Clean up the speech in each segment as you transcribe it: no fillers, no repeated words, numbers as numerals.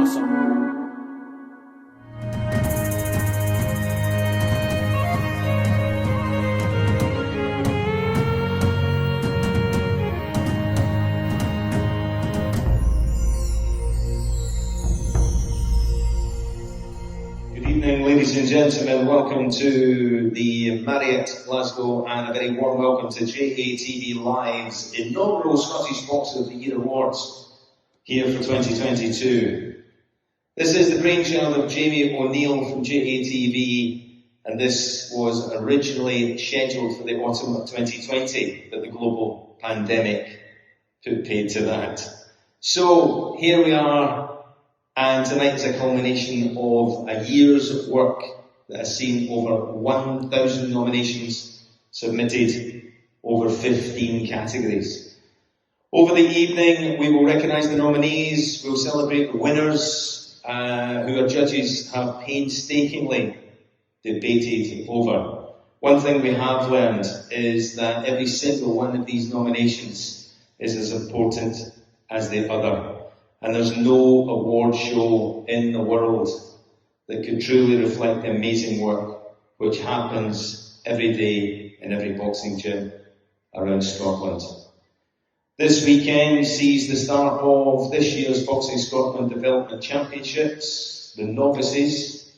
Ladies and gentlemen, welcome to the Marriott Glasgow and a very warm welcome to JATV Live's inaugural Scottish Boxer of the Year Awards here for 2022. This is the brainchild of Jamie O'Neill from JATV, and this was originally scheduled for the autumn of 2020, but the global pandemic put paid to that. So here we are. And tonight is a culmination of a year's of work that has seen over 1,000 nominations submitted, over 15 categories. Over the evening, we will recognise the nominees, we'll celebrate the winners, who our judges have painstakingly debated over. One thing we have learned is that every single one of these nominations is as important as the other. And there's no award show in the world that could truly reflect the amazing work which happens every day in every boxing gym around Scotland. This weekend sees the start of this year's Boxing Scotland Development Championships, the novices.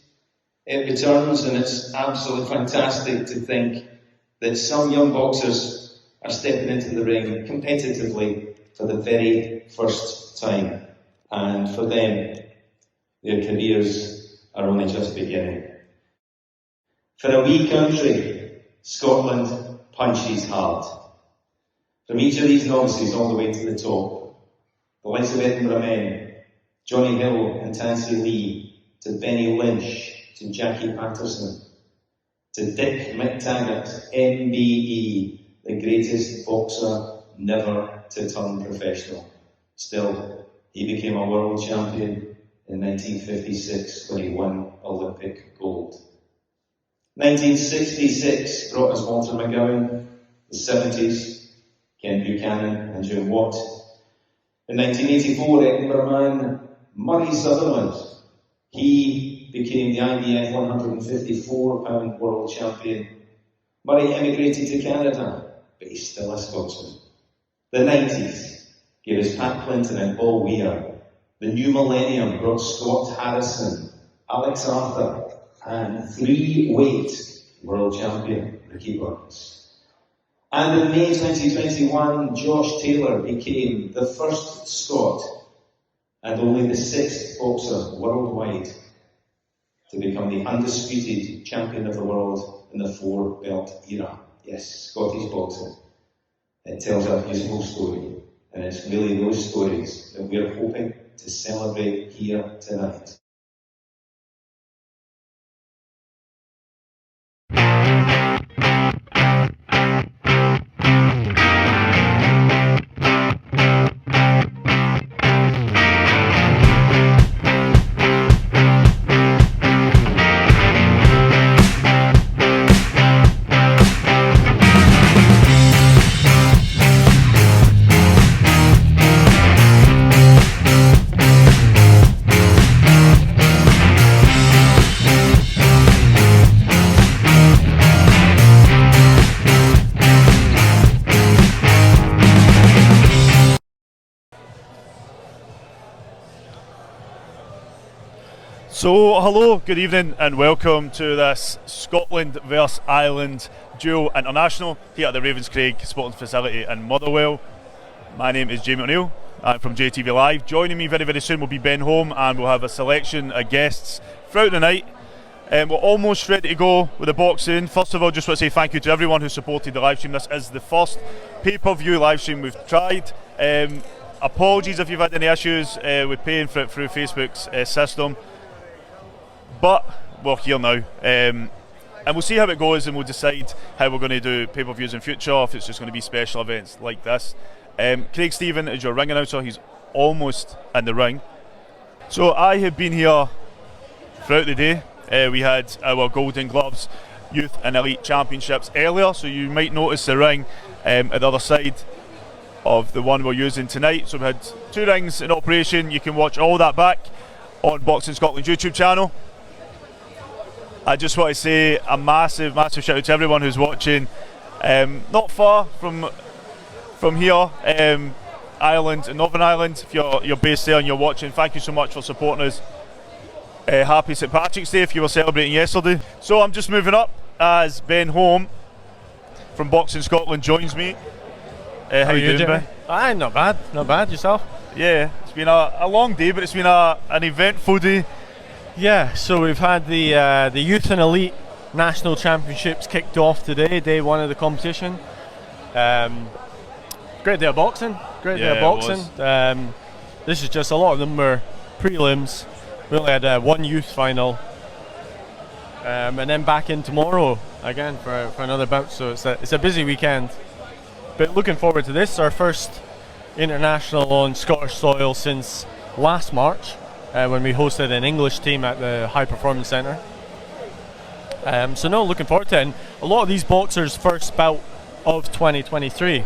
It returns, and it's absolutely fantastic to think that some young boxers are stepping into the ring competitively for the very first time. And for them, their careers are only just beginning. For a wee country, Scotland punches hard. From each of these novices all the way to the top, the likes of Edinburgh men, Johnny Hill and Tansy Lee, to Benny Lynch, to Jackie Patterson, to Dick McTaggart, MBE, the greatest boxer never to turn professional. Still, he became a world champion in 1956 when he won Olympic gold. 1966 brought us Walter McGowan. The 70s, Ken Buchanan and Jim Watt. In 1984, Edinburgh man Murray Sutherland. He became the IBF 154-pound world champion. Murray emigrated to Canada, but he's still a Scotsman. The 90s gave us Pat Clinton and Paul Weir. The new millennium brought Scott Harrison, Alex Arthur, and 3-weight world champion Ricky Burns. And in May 2021, Josh Taylor became the first Scot and only the 6th boxer worldwide to become the undisputed champion of the world in the 4-belt era. Yes, Scottish boxing. It tells a beautiful story. And it's really those stories that we're hoping to celebrate here tonight. So, hello, good evening and welcome to this Scotland vs Ireland Dual International here at the Ravenscraig Sporting Facility in Motherwell. My name is Jamie O'Neill, I'm from JTV Live. Joining me very, very soon will be Ben Holm, and we'll have a selection of guests throughout the night. We're almost ready to go with the boxing. First of all, just want to say thank you to everyone who supported the live stream. This is the first pay-per-view live stream we've tried. Apologies if you've had any issues with paying for it through Facebook's system. But we're here now, and we'll see how it goes, and we'll decide how we're going to do pay-per-views in future, or if it's just going to be special events like this. Craig Stephen is your ring announcer. He's almost in the ring. So I have been here throughout the day. We had our Golden Gloves Youth and Elite Championships earlier, so you might notice the ring at the other side of the one we're using tonight. So we had 2 rings in operation. You can watch all that back on Boxing Scotland's YouTube channel. I just want to say a massive shout out to everyone who's watching, not far from here, Ireland, Northern Ireland. If you're based there and you're watching, thank you so much for supporting us. Happy St Patrick's Day if you were celebrating yesterday. So I'm just moving up as Ben Holm from Boxing Scotland joins me. How you doing, Ben? Not bad. Yourself? Yeah, it's been a long day, but it's been an eventful day. Yeah, so we've had the Youth and Elite National Championships kicked off today, day one of the competition. Great day of boxing. This is just, a lot of them were prelims. We only had one youth final. And then back in tomorrow again for another bout, so it's a busy weekend. But looking forward to this, our first international on Scottish soil since last March, when we hosted an English team at the High Performance Centre. So no, looking forward to it. And a lot of these boxers' first bout of 2023.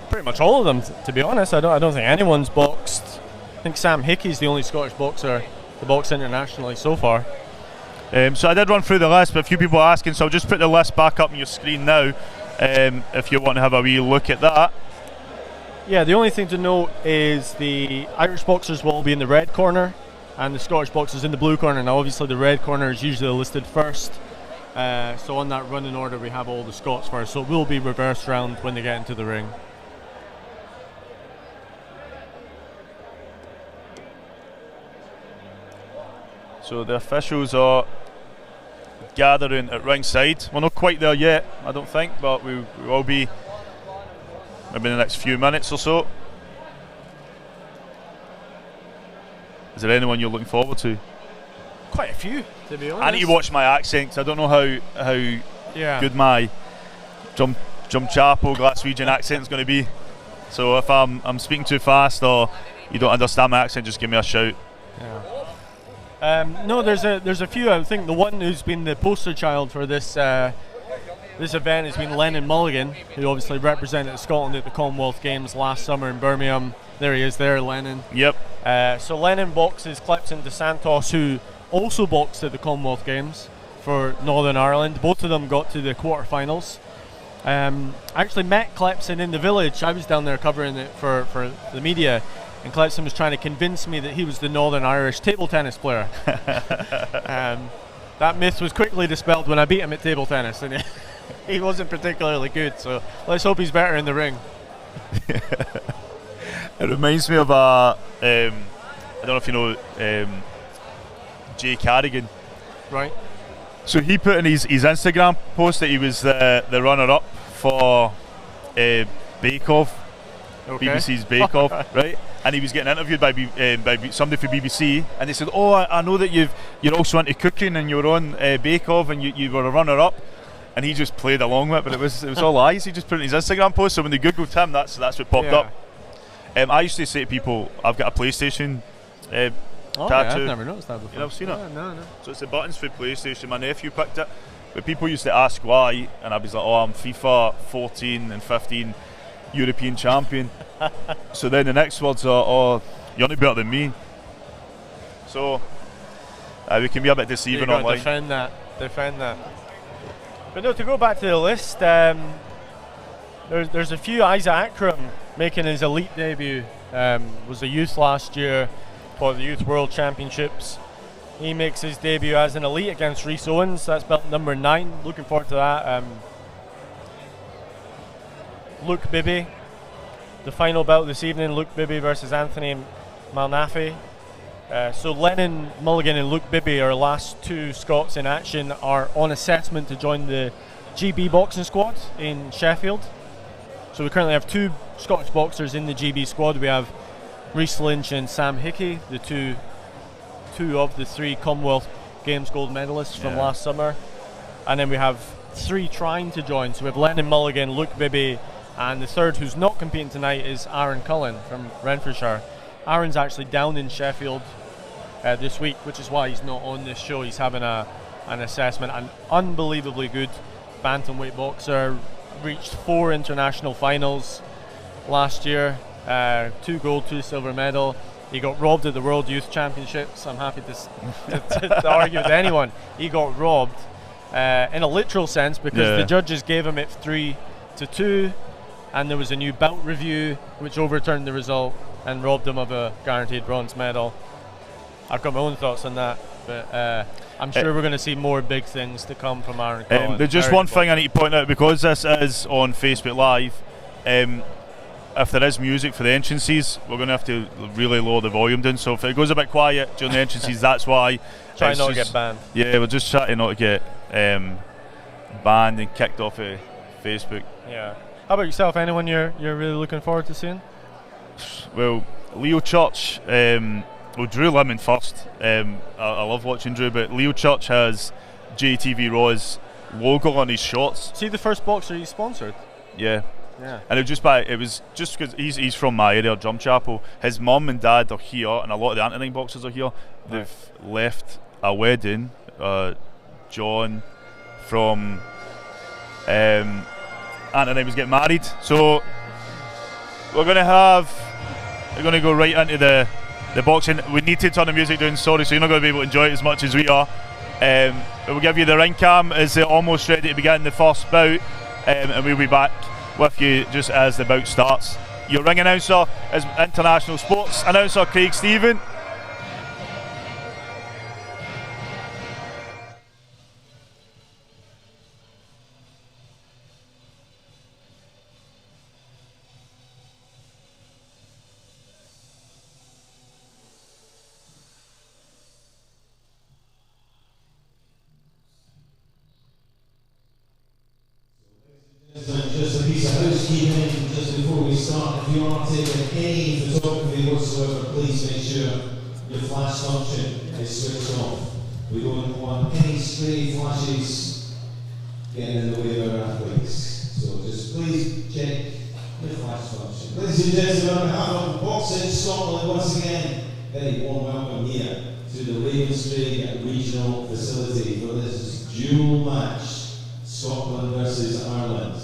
Pretty much all of them, to be honest. I don't think anyone's boxed. I think Sam Hickey's the only Scottish boxer to box internationally so far. So I did run through the list, but a few people are asking, so I'll just put the list back up on your screen now, if you want to have a wee look at that. Yeah, the only thing to note is the Irish boxers will all be in the red corner and the Scottish boxers in the blue corner. Now obviously the red corner is usually listed first, so on that running order we have all the Scots first, so it will be reversed round when they get into the ring. So the officials are gathering at ringside. We're not quite there yet, I don't think, but we will be maybe in the next few minutes or so. Is there anyone you're looking forward to? Quite a few, to be honest. I need to watch my accent, 'cause I don't know how good my Drumchapel Glaswegian accent is going to be. So if I'm speaking too fast or you don't understand my accent, just give me a shout. Yeah. No, there's a few. I think the one who's been the poster child for this this event has been Lennon Mulligan, who obviously represented Scotland at the Commonwealth Games last summer in Birmingham. There he is there, Lennon. Yep. So Lennon boxes Clepson de Santos, who also boxed at the Commonwealth Games for Northern Ireland. Both of them got to the quarterfinals. I actually met Clepson in the village. I was down there covering it for the media, and Clepson was trying to convince me that he was the Northern Irish table tennis player. That myth was quickly dispelled when I beat him at table tennis, and he wasn't particularly good, so let's hope he's better in the ring. It reminds me of I don't know if you know Jay Carrigan. Right. So he put in his Instagram post that he was the runner-up for Bake Off, BBC's Bake Off, right? And he was getting interviewed by somebody for BBC, and they said, "Oh, I know that you're also into cooking, and you were on Bake Off, and you were a runner-up." And he just played along with it, but it was all lies. He just put in his Instagram post, so when they googled him, that's what popped up. I used to say to people, I've got a PlayStation tattoo. Yeah, I've never noticed that before. You never seen it? No. So it's the buttons for PlayStation. My nephew picked it, but people used to ask why, and I was like, "Oh, I'm FIFA 14 and 15 European champion." So then the next words are, "Oh, you're not better than me." So we can be a bit deceiving online. Defend that. But no, to go back to the list, there's a few. Isaac Akram making his elite debut. Was a youth last year for the Youth World Championships. He makes his debut as an elite against Rhys Owens. That's belt number 9. Looking forward to that. Luke Bibby, the final bout this evening. Luke Bibby versus Anthony Malnafi. So Lennon Mulligan and Luke Bibby, our last two Scots in action, are on assessment to join the GB boxing squad in Sheffield. So we currently have 2 Scottish boxers in the GB squad. We have Rhys Lynch and Sam Hickey, the two of the 3 Commonwealth Games gold medalists from last summer. And then we have 3 trying to join. So we have Lennon Mulligan, Luke Bibby, and the third who's not competing tonight is Aaron Cullen from Renfrewshire. Aaron's actually down in Sheffield this week, which is why he's not on this show. He's having an assessment. An unbelievably good bantamweight boxer, reached 4 international finals last year. 2 gold, 2 silver medal. He got robbed at the World Youth Championships. I'm happy to argue with anyone. He got robbed in a literal sense because the judges gave him it 3-2, and there was a new bout review which overturned the result and robbed him of a guaranteed bronze medal. I've got my own thoughts on that, but I'm sure we're going to see more big things to come from Aaron Collins. There's just one thing I need to point out, because this is on Facebook Live. If there is music for the entrances, we're going to have to really lower the volume down. So if it goes a bit quiet during the entrances, that's why. Try not to get banned. Yeah, we're just trying not to get banned and kicked off of Facebook. Yeah. How about yourself? Anyone you're really looking forward to seeing? Well, Leo Church. Well, Drew Limond first. I love watching Drew, but Leo Church has JTV Raw's logo on his shorts. See the first boxer he sponsored? Yeah. Yeah. And it was just because he's from my area, Drumchapel. His mum and dad are here, and a lot of the Anthony boxers are here. They've left a wedding. John from Anthony was getting married, so we're going to go right into the boxing. We need to turn the music down, sorry, so you're not going to be able to enjoy it as much as we are. But we'll give you the ring cam as they're almost ready to begin the first bout, and we'll be back with you just as the bout starts. Your ring announcer is international sports announcer Craig Stephen. Just a piece of housekeeping just before we start. If you are taking any photography whatsoever, please make sure your flash function is switched off. We don't want any stray flashes getting in the way of our athletes. So just please check your flash function. Ladies and gentlemen, on behalf of Boxing Scotland, once again, very warm welcome here to the Ravenscraig Regional Facility for this dual match. Scotland versus Ireland.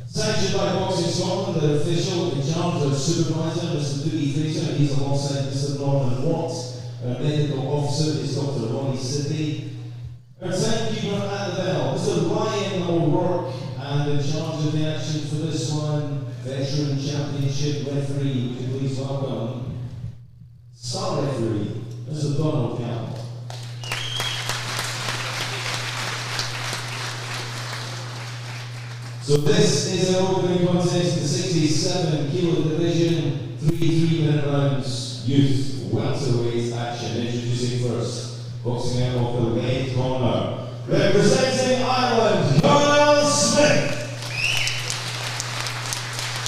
Sanctioned by Boxing Scotland, the official in charge of supervisor, Mr. Duffy Fraser, he's alongside Mr. Ronnan Watt. Our medical officer is Dr. Ronnie Sidney. Our timekeeper at the bell, Mr. Ryan O'Rourke, and in charge of the action for this one, veteran championship referee, would you please welcome star referee, Mr. Donald Campbell. So this is an opening contest in the 67 kilo division, 3 3-minute rounds, youth welterweight action. Introducing first, boxing out of the red corner, representing Ireland, Noel Smith.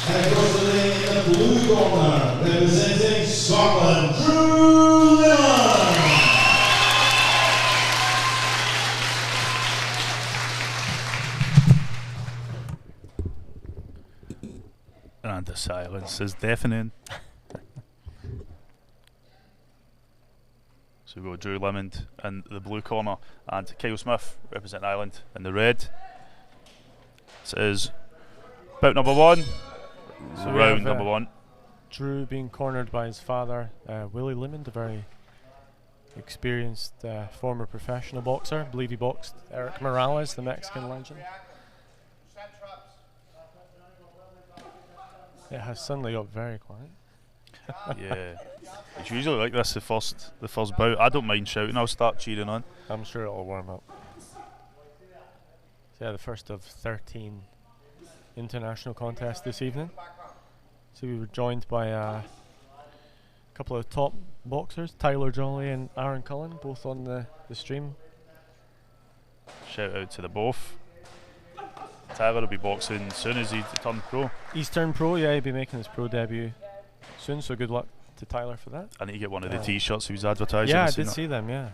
And across the ring in the blue corner, representing Scotland, Drew Limond. And the silence is deafening. So we've got Drew Limond in the blue corner and Kyle Smith representing Ireland in the red. This is bout number 1, so round number 1. Drew being cornered by his father, Willie Limond, a very experienced former professional boxer. I believe he boxed Eric Morales, the Mexican legend. It has suddenly got very quiet. Yeah, it's usually like this the first bout. I don't mind shouting, I'll start cheering on. I'm sure it'll warm up. So yeah, the first of 13 international contests this evening. So we were joined by a couple of top boxers, Tyler Jolly and Aaron Cullen, both on the stream. Shout out to the both. Tyler will be boxing soon as he turned pro. He's turned pro, yeah, he'll be making his pro debut soon, so good luck to Tyler for that. I need to get one of the t-shirts he was advertising. Yeah, I did see them, yeah.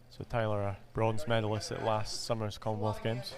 So Tyler, a bronze medalist at last summer's Commonwealth Games.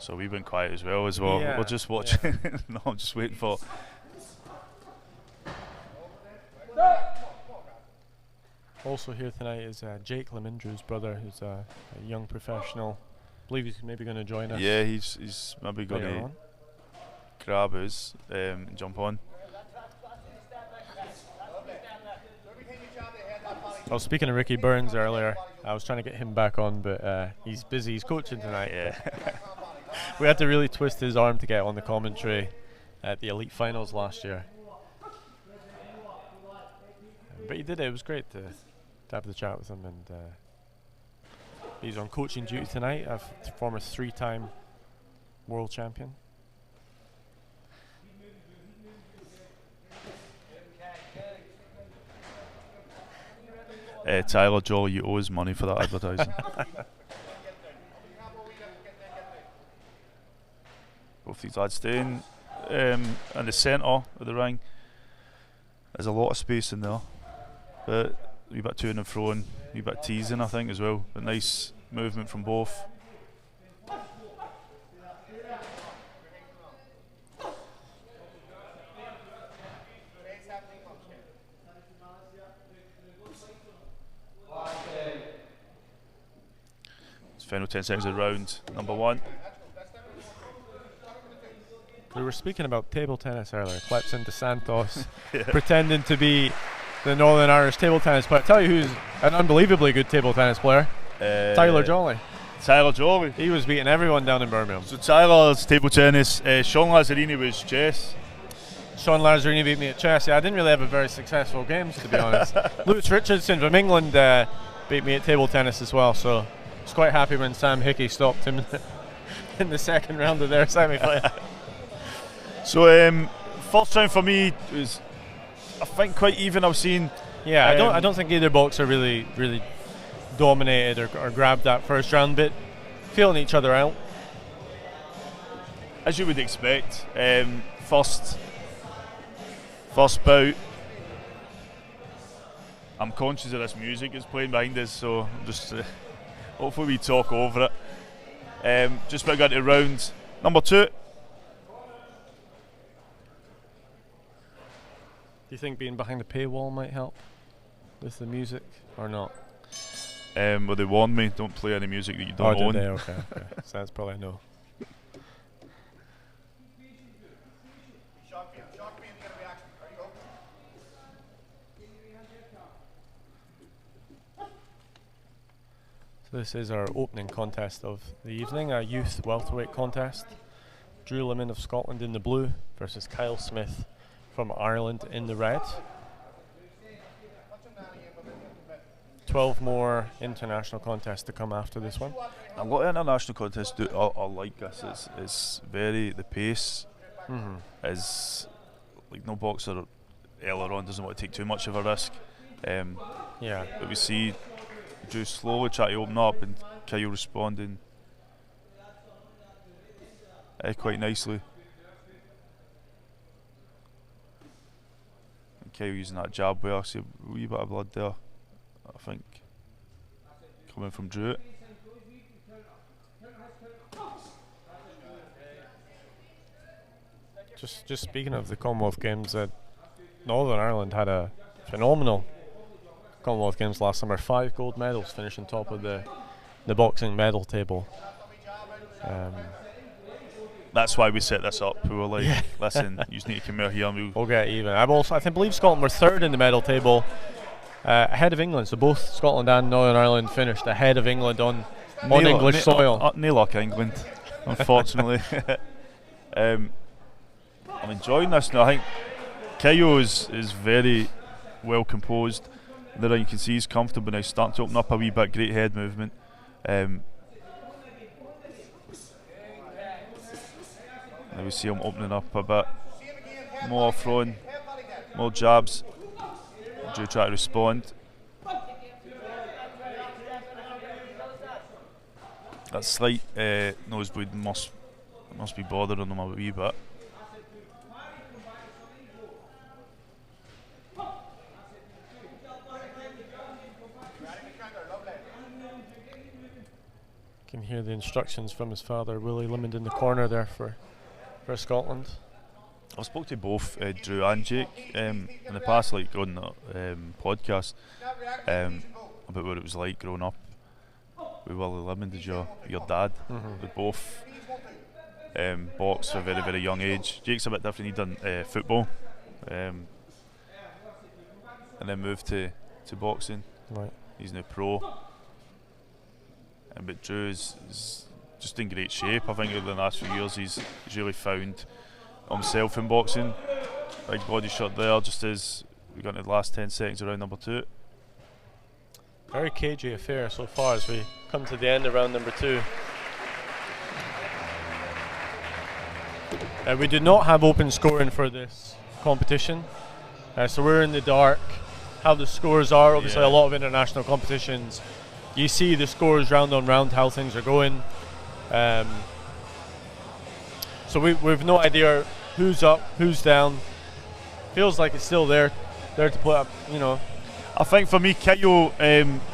so we went quiet as well. Yeah, we're just watching. Yeah. No, I'm just waiting for. Also here tonight is Jake Limondrew's brother, who's a young professional. I believe he's maybe going to join us. Yeah, he's maybe going to grab us and jump on. Well, speaking of Ricky Burns earlier, I was trying to get him back on, but he's busy. He's coaching tonight. Yeah. We had to really twist his arm to get on the commentary at the Elite Finals last year. But he did it. It was great to have the chat with him, and he's on coaching duty tonight. A former 3-time world champion. Tyler Joel, you owe us money for that advertising. Both these lads staying in the centre of the ring. There's a lot of space in there, but a wee bit to and fro and a wee bit teasing, I think, as well. But nice movement from both. Final 10 seconds of round number 1. We were speaking about table tennis earlier. Clips into Santos, pretending to be the Northern Irish table tennis player. Tell you who's an unbelievably good table tennis player. Tyler Jolly. Tyler Jolly. He was beating everyone down in Birmingham. So Tyler's table tennis. Sean Lazzarini was chess. Sean Lazzarini beat me at chess. Yeah, I didn't really have a very successful games, to be honest. Lewis Richardson from England beat me at table tennis as well. So I was quite happy when Sam Hickey stopped him in the second round of their semi-final. So first round for me was, I think, quite even. I've seen. Yeah, I don't think either boxer really dominated or grabbed that first round, but feeling each other out. As you would expect, first bout. I'm conscious of this music is playing behind us, so I'm just hopefully we talk over it. Just about got to round number 2. Do you think being behind the paywall might help with the music or not? Well, they warned me, don't play any music that you don't own. Did they? Okay. So that's probably a no. So this is our opening contest of the evening, a youth welterweight contest. Drew Limond of Scotland in the blue versus Kyle Smith from Ireland in the red. 12 more international contests to come after this one. A lot of international contests are like this. It's very, the pace is like, no boxer earlier on doesn't want to take too much of a risk. But we see Drew slowly try to open up and Kyle responding quite nicely. And Kyle using that jab where I see a wee bit of blood there, I think, coming from Drew. Just speaking of the Commonwealth Games, Northern Ireland had a phenomenal Commonwealth Games last summer. 5 gold medals, finishing top of the boxing medal table. That's why we set this up. We were like, listen, you just need to come out here and we'll get even. I believe Scotland were 3rd in the medal table, ahead of England. So both Scotland and Northern Ireland finished ahead of England on English soil. No luck, England, unfortunately. I'm enjoying this now. I think Kyle is very well composed. There you can see he's comfortable now, starting to open up a wee bit. Great head movement. Now we see him opening up a bit more, throwing more jabs. Drew try to respond. That slight nosebleed must be bothering him a wee bit. can hear the instructions from his father, Willie Limond, in the corner there for Scotland. I spoke to both Drew and Jake in the past, like on the podcast, about what it was like growing up with Willie Limond as your dad. They both boxed at a very, very young age. Jake's a bit different, he'd done football and then moved to boxing. Right. He's now pro. But Drew is just in great shape. I think over the last few years he's really found himself in boxing. Big body shot there, just as we got into the last 10 seconds of round number 2. Very cagey affair so far as we come to the end of round number 2. We do not have open scoring for this competition, so we're in the dark. How the scores are, obviously a lot of international competitions, you see the scores round on round, how things are going. So we've no idea who's up, who's down. Feels like it's still there to put up, you know. I think for me, Kyo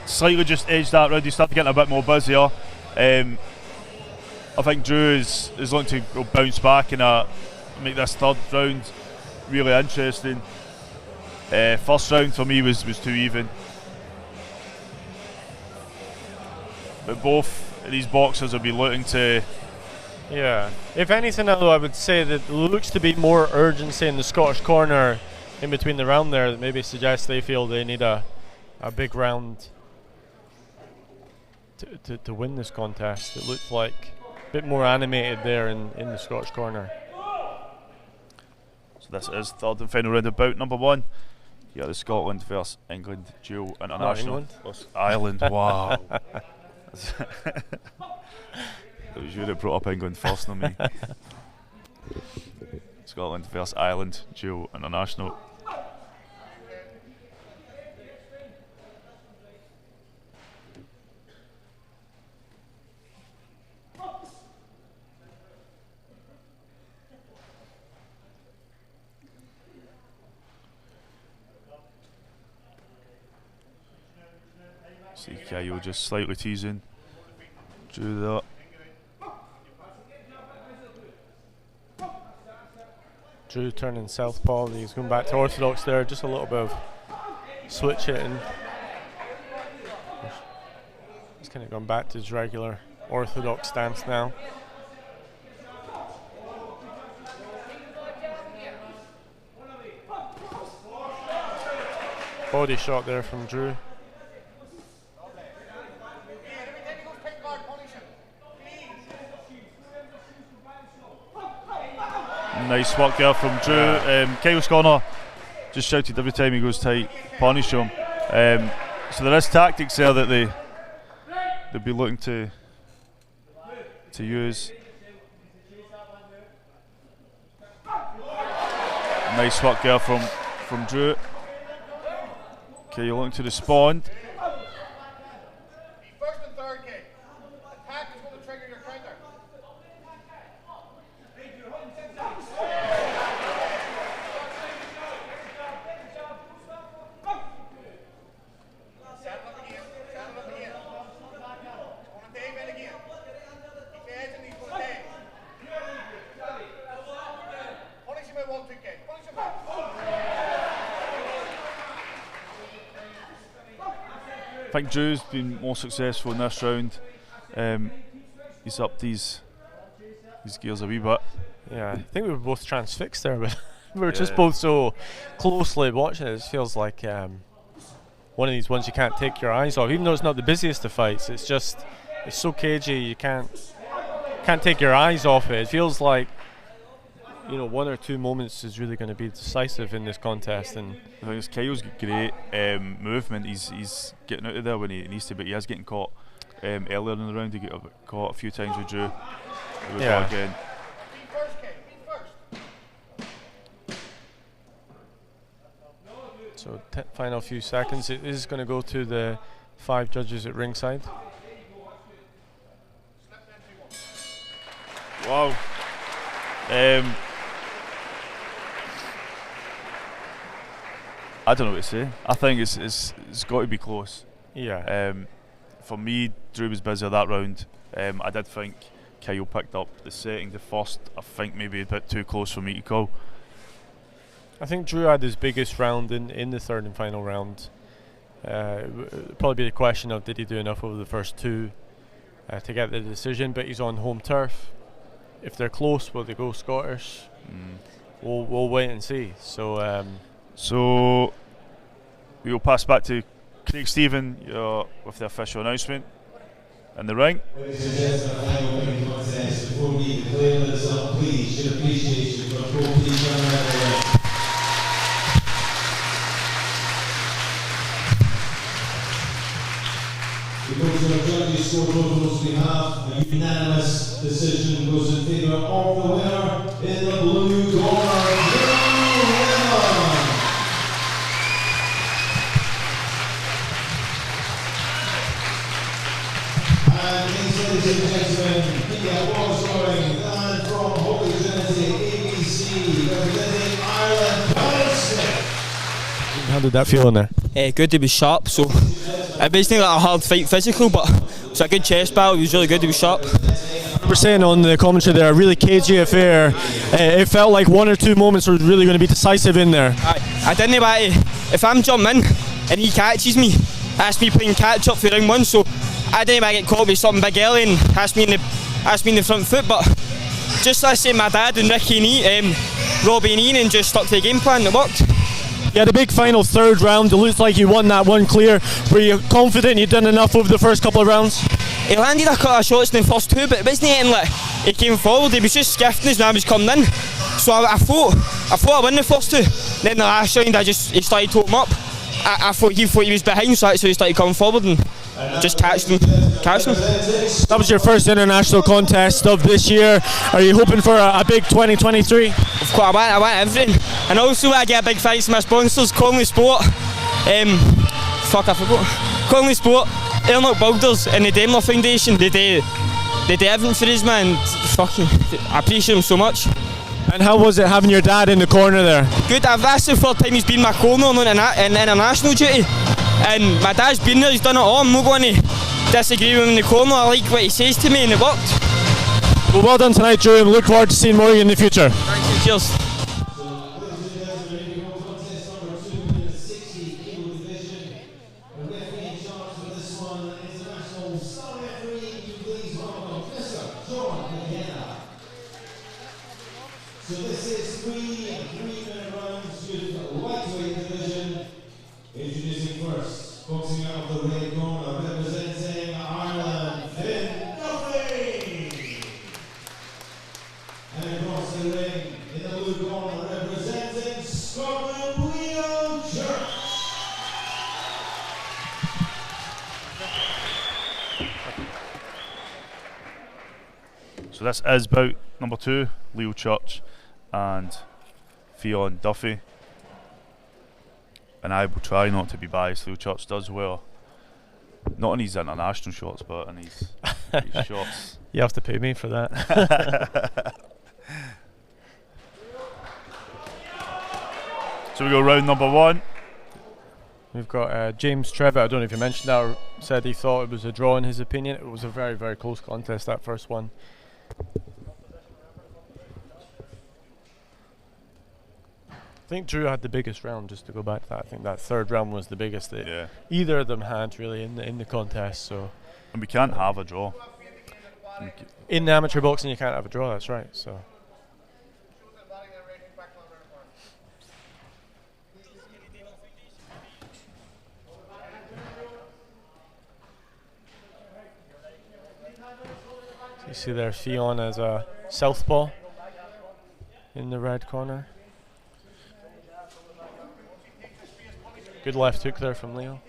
slightly just edged that round. He started getting a bit more busier. I think Drew is looking to bounce back and make this third round really interesting. First round for me was too even. But both of these boxers will be looking to... Yeah. If anything, though, I would say that there looks to be more urgency in the Scottish corner in between the round there that maybe suggests they feel they need a big round to win this contest. It looks like a bit more animated there in the Scottish corner. So this is third and final round of bout number 1. Yeah, the Scotland versus England dual international. Ireland, wow. It was you that brought up England first, not me. Scotland versus Ireland dual international. See Kyo just slightly teasing Drew that. Drew turning southpaw, he's going back to orthodox there, just a little bit of switch hitting. He's kind of gone back to his regular orthodox stance now. Body shot there from Drew. Nice work there from Drew. Kyle's corner just shouted every time he goes tight, punish him. So there is tactics there that they'll be looking to use. Nice work there from Drew. Kyle looking to respond. First and third kick. Attack is going to trigger your counter. Set it up again. He's going to Dave in again. He's edging, he's going to Dave. Punish him with 1-2 kick. Punish him back. I think Drew's been more successful in this round. He's upped his gears a wee bit. Yeah, I think we were both transfixed there, but we were just both so closely watching it. It feels like one of these ones you can't take your eyes off, even though it's not the busiest of fights. It's so cagey, you can't take your eyes off it. It feels like, you know, 1 or 2 moments is really going to be decisive in this contest. And I think Kyle's got great movement. He's getting out of there when he needs to, but he is getting caught earlier in the round. He got caught a few times with Drew. Yeah. Again. So final few seconds. It is going to go to the 5 judges at ringside. Wow. I don't know what to say. I think it's got to be close. Yeah. For me, Drew was busier that round. I did think Kyle picked up the setting. The first, I think, maybe a bit too close for me to call. I think Drew had his biggest round in the third and final round. Probably be the question of did he do enough over the first two to get the decision, but he's on home turf. If they're close, will they go Scottish? We'll wait and see. So we will pass back to Craig Stephen with the official announcement in the ring. Ladies and gentlemen, final winning contest. Before we declare this up, please, should appreciate you for both these young men. We go to our judges' score totals. We have a unanimous decision goes in favour of the winner in the blue corner, Limond. And these, ladies and gentlemen, the award scoring man from Holy Trinity ABC, representing Ireland, Palestine. How did that feel in there? Good, he was sharp, so it wasn't like a hard fight physical, but it was a good chest battle. He was really good, he was sharp. We're saying on the commentary there, a really cagey affair. It felt like one or two moments were really going to be decisive in there. I didn't want to, if I'm jumping in and he catches me, that's me playing catch up for round one, so I didn't want to get caught with something big early and has me in the front foot, but just as I say, my dad and Ricky and Robbie and Ian just stuck to the game plan, it worked. You had a big final third round. It looks like you won that one clear. Were you confident you'd done enough over the first couple of rounds? He landed a couple of shots in the first two, but it wasn't anything like he came forward. He was just skiffing us when I was coming in. So I thought I won the first two. Then the last round, he started to open up. I thought he was behind, so he started coming forward and just catched him. That was your first international contest of this year. Are you hoping for a big 2023? Of course, I want everything. And also I get a big thanks to my sponsors, Conley Sport, I forgot. Conley Sport, Ernock Builders and the Daimler Foundation. They do everything for us, man. Fucking, I appreciate them so much. And how was it having your dad in the corner there? Good, that's the third time he's been my corner on international duty. And my dad's been there, he's done it all. I'm not going to disagree with him in the corner. I like what he says to me and it worked. Well done tonight, Drew, and look forward to seeing more of you in the future. Thank you, cheers. So this is three-minute rounds with the lightweight division. Introducing first, boxing out of the red corner, representing Ireland, Duffy. And across the ring, in the blue corner, representing Scotland, Kerr. So this is bout number 2, Leo Church and Fionn Duffy. And I will try not to be biased. Leo Church does well, not in his international shots, but in his shots. You have to pay me for that. So we go round number 1. We've got James Trevor. I don't know if you mentioned that or said he thought it was a draw in his opinion. It was a very, very close contest, that first one. I think Drew had the biggest round, just to go back to that. I think that third round was the biggest that either of them had really in the contest. So, and we can't have a draw. In the amateur boxing you can't have a draw, that's right. So you see there Fionn as a southpaw in the red corner. Good left hook there from Leo.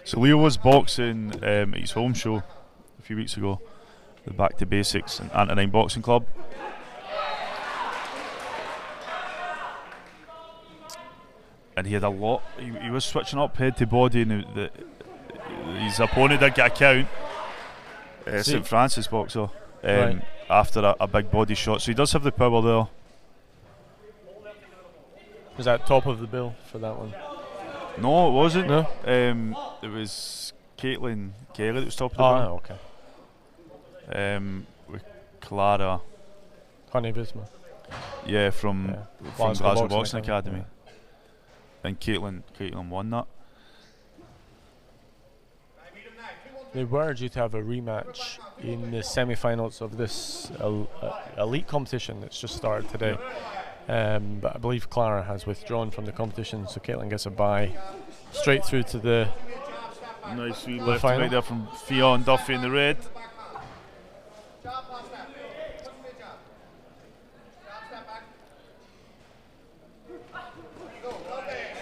So Leo was boxing at his home show a few weeks ago, the Back to Basics and Antonine Boxing Club. and he had a lot. He was switching up head to body, and his opponent did get a count. St Francis boxer Right. after a big body shot, so he does have the power there. Was that top of the bill for that one? No, it wasn't. No? It was Caitlin Kerr that was top of the bill. Okay. With Clara, Honey Bisma. yeah, from Glasgow Glasgow Boxing Boxing Academy, Academy. And Caitlin won that. They were due to have a rematch in the semi-finals of this elite competition that's just started today. But I believe Clara has withdrawn from the competition, so Caitlin gets a bye straight through to the Nice wee The left final. right there from Fionn, Duffy in the red.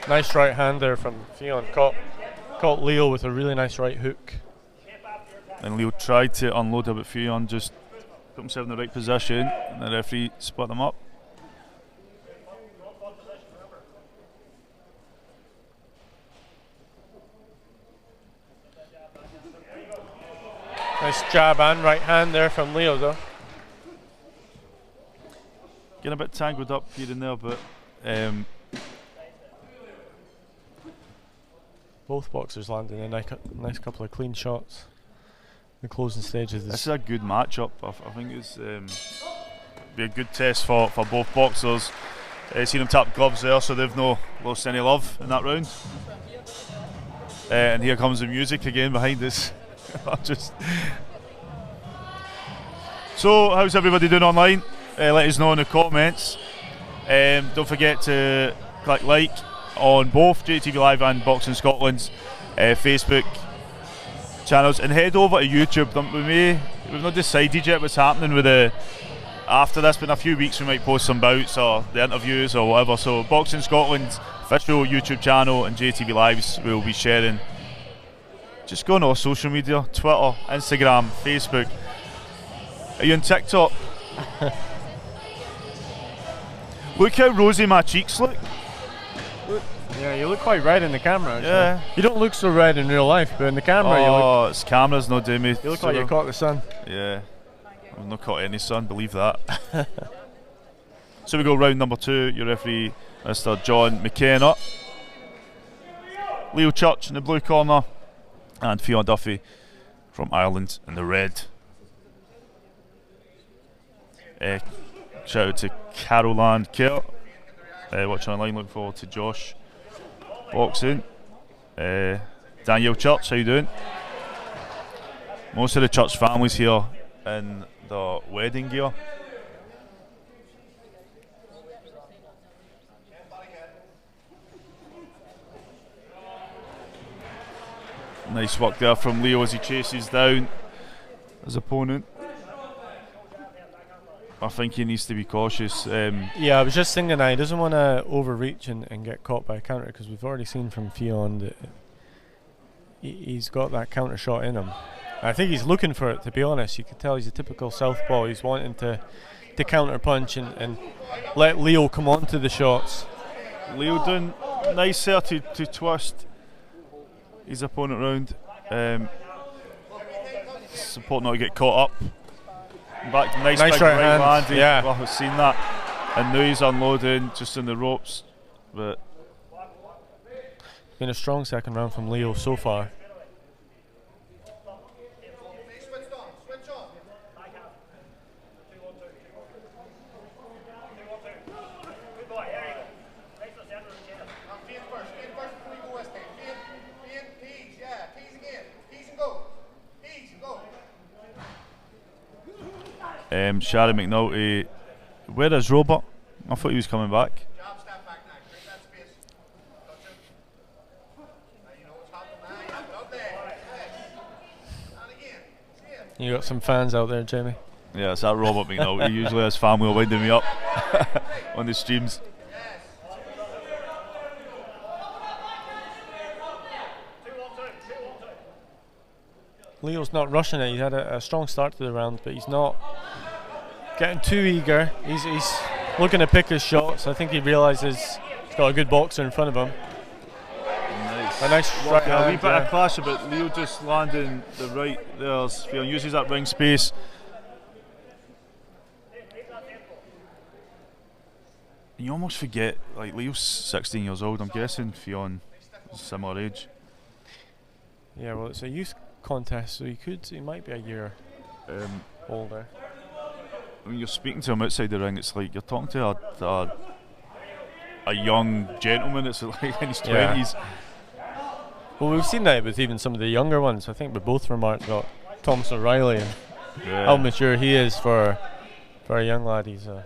nice right hand there from Fionn. Caught Leo with a really nice right hook. And Leo tried to unload her, but Fionn just put himself in the right position, and the referee split them up. Nice jab and right hand there from Leo though. Getting a bit tangled up here and there, but Both boxers landing a nice couple of clean shots. The closing stages. this is a good matchup. I think it's be a good test for both boxers. Seen them tap gloves there, so they've no lost any love in that round. And here comes the music again behind us. So, how's everybody doing online? Let us know in the comments. Don't forget to click like on both JTV Live and Boxing Scotland's Facebook channels, and head over to YouTube. We've not decided yet what's happening with the after this, but in a few weeks we might post some bouts or the interviews or whatever. So Boxing Scotland's official YouTube channel and JTV Lives will be sharing. Just go on all social media, Twitter, Instagram, Facebook. Are you on TikTok? Look how rosy my cheeks look. Yeah, you look quite red in the camera. Actually. Yeah. You don't look so red in real life, but in the camera Oh, it's cameras not doing me. you look like you caught the sun. Yeah, I've not caught any sun, believe that. So we go round number 2. Your referee, Mr. John McKenna. Leo Church in the blue corner, and Fionn Duffy from Ireland in the red. Shout out to Caroline Kerr, watching online. Looking forward to Josh boxing. Daniel Church, how you doing? Most of the Church families here in the wedding gear. Nice work there from Leo as he chases down his opponent. I think he needs to be cautious. Yeah, I was just thinking that he doesn't want to overreach and get caught by a counter, because we've already seen from Fionn that he's got that counter shot in him. I think he's looking for it, to be honest. You can tell he's a typical southpaw. He's wanting to counter punch and let Leo come on to the shots. Leo doing nice there to twist his opponent round. It's important not to get caught up. Back, nice big right hand. hand. Yeah. Well, I've seen that. And now he's unloading just in the ropes. But Been a strong second round from Leo so far. Sharon McNulty, where is Robert? I thought he was coming back. You got some fans out there, Jamie. Yeah, it's that Robert McNulty. Usually his family will winding me up on the streams. Leo's not rushing it. He's had a strong start to the round, but he's not getting too eager. He's looking to pick his shots. I think he realises he's got a good boxer in front of him. A nice right a wee hand, bit of clash, but Leo just landing the right there. Fionn uses that ring space. You almost forget, like, Leo's 16 years old. I'm guessing Fionn is similar age. Yeah, well, it's a youth contest, so he might be a year older. When you're speaking to him outside the ring, it's like you're talking to a young gentleman. It's like in his 20s. Well, we've seen that with even some of the younger ones. I think we both remarked about Thomas O'Reilly and how mature he is for a young lad. He's a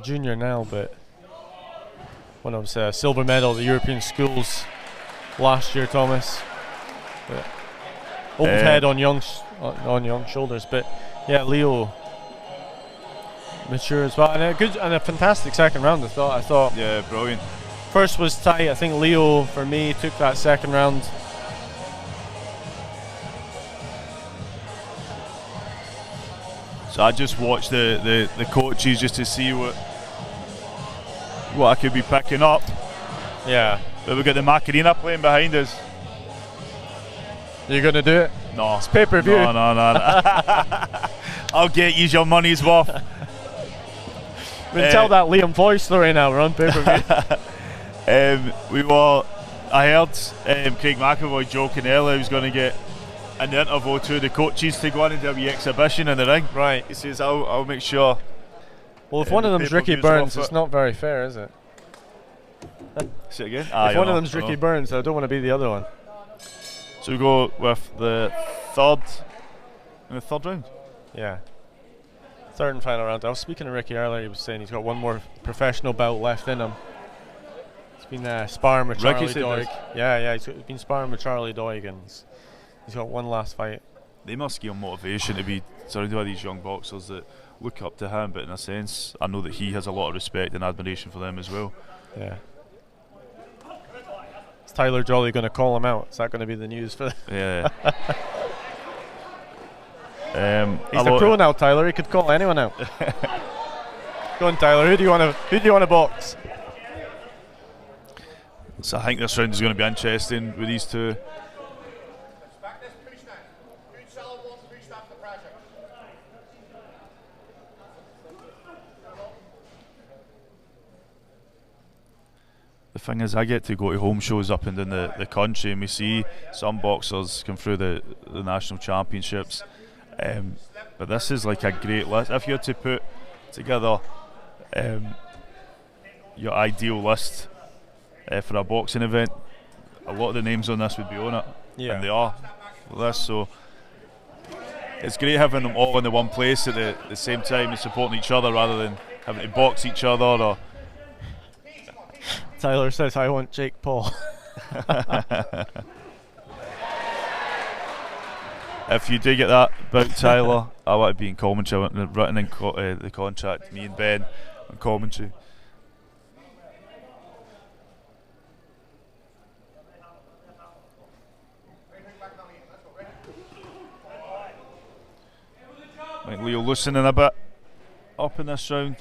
junior now, but won a silver medal at the European Schools last year, Thomas. Old head on young shoulders, but yeah, Leo mature as well, and a fantastic second round. I thought. Yeah, brilliant. First was tight. I think Leo, for me, took that second round. So I just watched the coaches just to see what I could be picking up. Yeah. But we got the Macarena playing behind us. You gonna do it? No. It's pay-per-view. No. I'll get you your money's worth. We can tell that Liam Foy story now. We're on pay-per-view. I heard Craig McAvoy joking earlier he was going to get an interview to the coaches to go on and do a wee exhibition in the ring. Right. He says, I'll make sure. Well, if one of them's Ricky Burns, it's not very fair, is it? Say it again? If one of them's Ricky Burns, I don't want to be the other one. So we go with the third round? Yeah. Third and final round. I was speaking to Ricky earlier. He was saying he's got one more professional bout left in him. He's been sparring with Charlie Doig. Yeah, he's been sparring with Charlie Doig, and he's got one last fight. They must give him motivation to be surrounded by these young boxers that look up to him, but in a sense, I know that he has a lot of respect and admiration for them as well. Yeah. Is Tyler Jolly going to call him out? Is that going to be the news for them? Yeah. He's the pro now, Tyler. He could call anyone out. Go on, Tyler. Who do you want to box? So I think this round is going to be interesting with these two. The thing is, I get to go to home shows up and down the country, and we see some boxers come through the national championships. But this is like a great list. If you had to put together your ideal list for a boxing event, a lot of the names on this would be on it, and they are for this. So it's great having them all in the one place at the same time and supporting each other rather than having to box each other. Or Tyler says, "I want Jake Paul." If you do get that bout, Tyler, I want to be in commentary. I want written in the contract, me and Ben on commentary. Like Leo loosening a bit up in this round,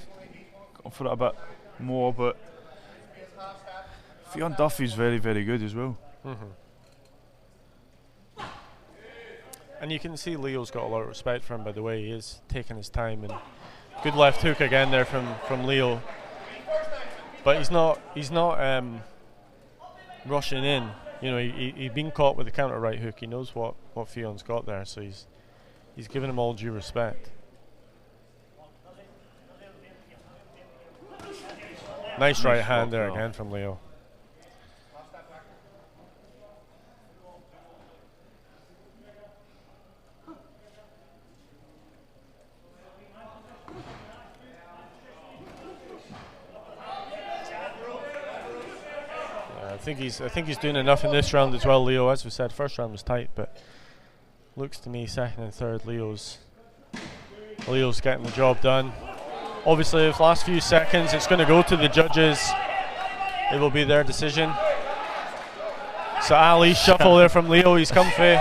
going for it a bit more, but Fionn Duffy's very, very good as well. And you can see Leo's got a lot of respect for him by the way he is taking his time, and good left hook again there from Leo. But he's not rushing in. You know, he's been caught with the counter right hook. He knows what Fionn's got there, so he's giving him all due respect. Nice right hand there again from Leo. I think he's doing enough in this round as well, Leo. As we said, first round was tight, but looks to me second and third Leo's getting the job done. Obviously, the last few seconds, it's going to go to the judges. It will be their decision. So Ali shuffle there from Leo. He's comfy.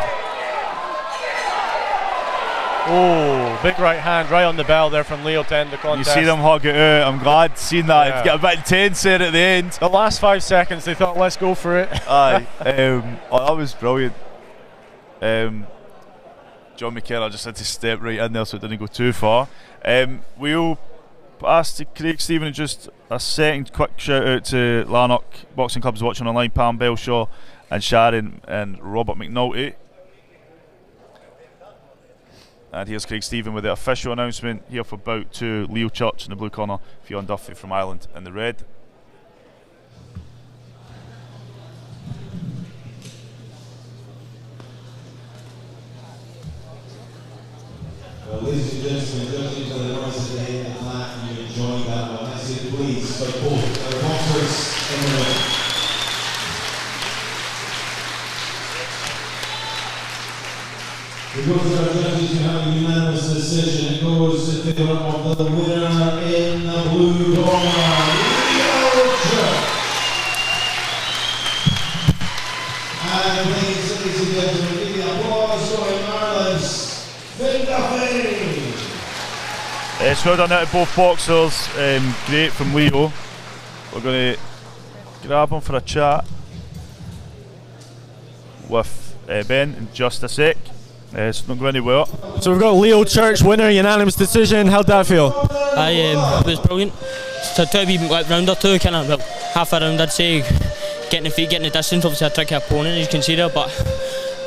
Oh, big right hand right on the bell there from Leo to end the contest. You see them hug it out. I'm glad seeing that. Yeah. Get a bit intense there at the end. The last 5 seconds, they thought, let's go for it. Aye. Oh, that was brilliant. John McKenna just had to step right in there so it didn't go too far. We'll pass to Craig Stephen. Just a second quick shout out to Lanark Boxing Clubs watching online, Pam Belshaw and Sharon and Robert McNulty. And here's Craig Stephen with the official announcement here for Bout 2, Leo Church in the blue corner, Fionn Duffy from Ireland in the red. Well, ladies and gentlemen, judging by the noise of the head and flat, you enjoying that one. I say please for both our boxers in the ring. We go to our judges who have a unanimous decision. It goes in favour of the winner in the blue corner, Leo Church. And ladies and gentlemen, give the applause for Ireland's Duffy. It's well done out of both boxers. Great from Leo. We're going to grab him for a chat with Ben in just a sec. It's not going anywhere. So we've got Leo Church, winner, unanimous decision. How'd that feel? It was brilliant. So to be like round or two, kind of, well, half a round I'd say, getting the feet, getting the distance. Obviously a tricky opponent as you can see there, but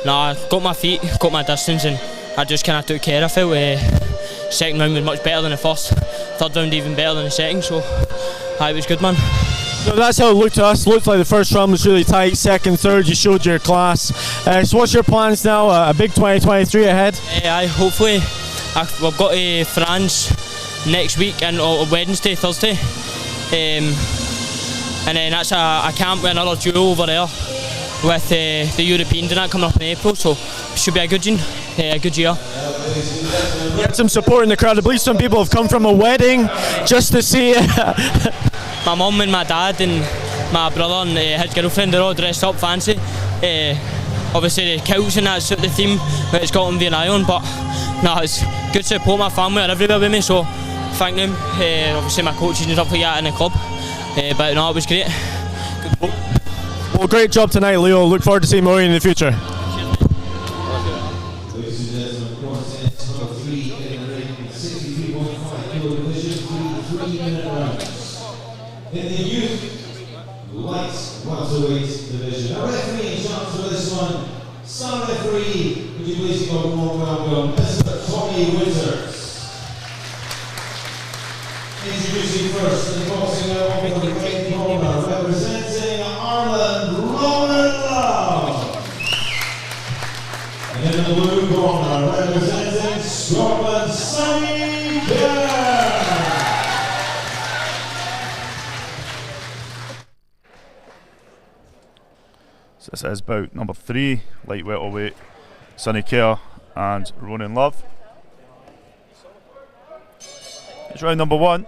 no, I got my feet, got my distance, and I just kind of took care. I felt second round was much better than the first, third round even better than the second, so it was good, man. So that's how it looked to us. Looked like the first round was really tight. Second, third, you showed your class. So what's your plans now? A big 2023 ahead? Hopefully. We've got France next week and Wednesday, Thursday. And then that's a camp with another duo over there with the Europeans and that coming up in April. So it should be a good year. You had some support in the crowd. I believe some people have come from a wedding just to see it. My mum and my dad and my brother and his girlfriend, they're all dressed up fancy. Obviously the kilts and that suit the theme that it's got on being on, but no, it's good to support my family and everywhere with me, so thank them. Obviously my coaches and stuff like that in the club, but no, it was great. Well, great job tonight, Leo. Look forward to seeing more in the future. Ladies and gentlemen, contest number 3 in the ring, 63.5 kilo division, 3-minute rounds. In the youth Light-Welterweight division. Our referee in charge for this one, star referee, would you please give a warm welcome, Mr. Tommy Winters. Introducing first in the boxing out of the red corner, representing Ireland, Ronnan. And in the blue corner, representing Scotland, Sonny, Kerr. So this is Bout number 3, Light-Welterweight, Sonny Kerr and Ronnan Love. It's round number 1.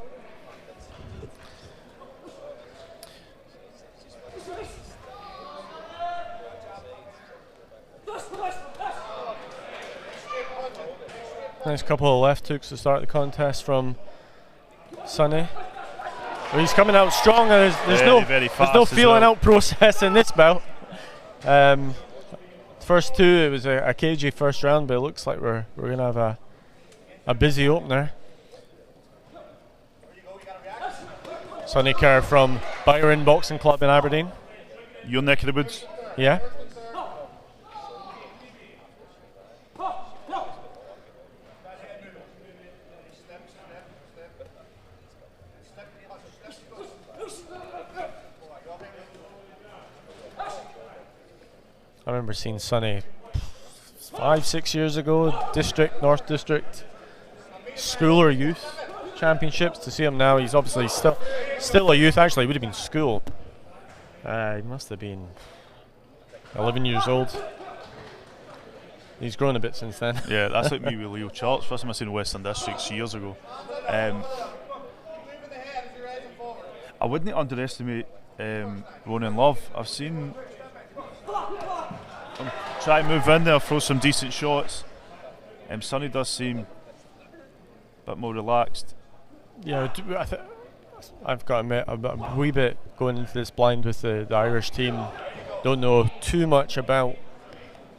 Nice couple of left hooks to start the contest from Sonny. Well, he's coming out strong, and there's no feeling out process in this bout. First two, it was a cagey first round, but it looks like we're gonna have a busy opener. Sonny Kerr from Byron Boxing Club in Aberdeen. Your neck of the woods. Yeah. I remember seeing Sonny 5-6 years ago, North District School or Youth Championships. To see him now, he's obviously still a youth. Actually, he would have been school. He must have been 11 years old. He's grown a bit since then. Yeah, that's like me with Leo Charts. First time I seen Western Districts years ago. I wouldn't underestimate Ronnan Love. I've seen him try and move in there, throw some decent shots. Sonny does seem a bit more relaxed. Yeah, I've got to admit, I'm a wee bit going into this blind with the Irish team. Don't know too much about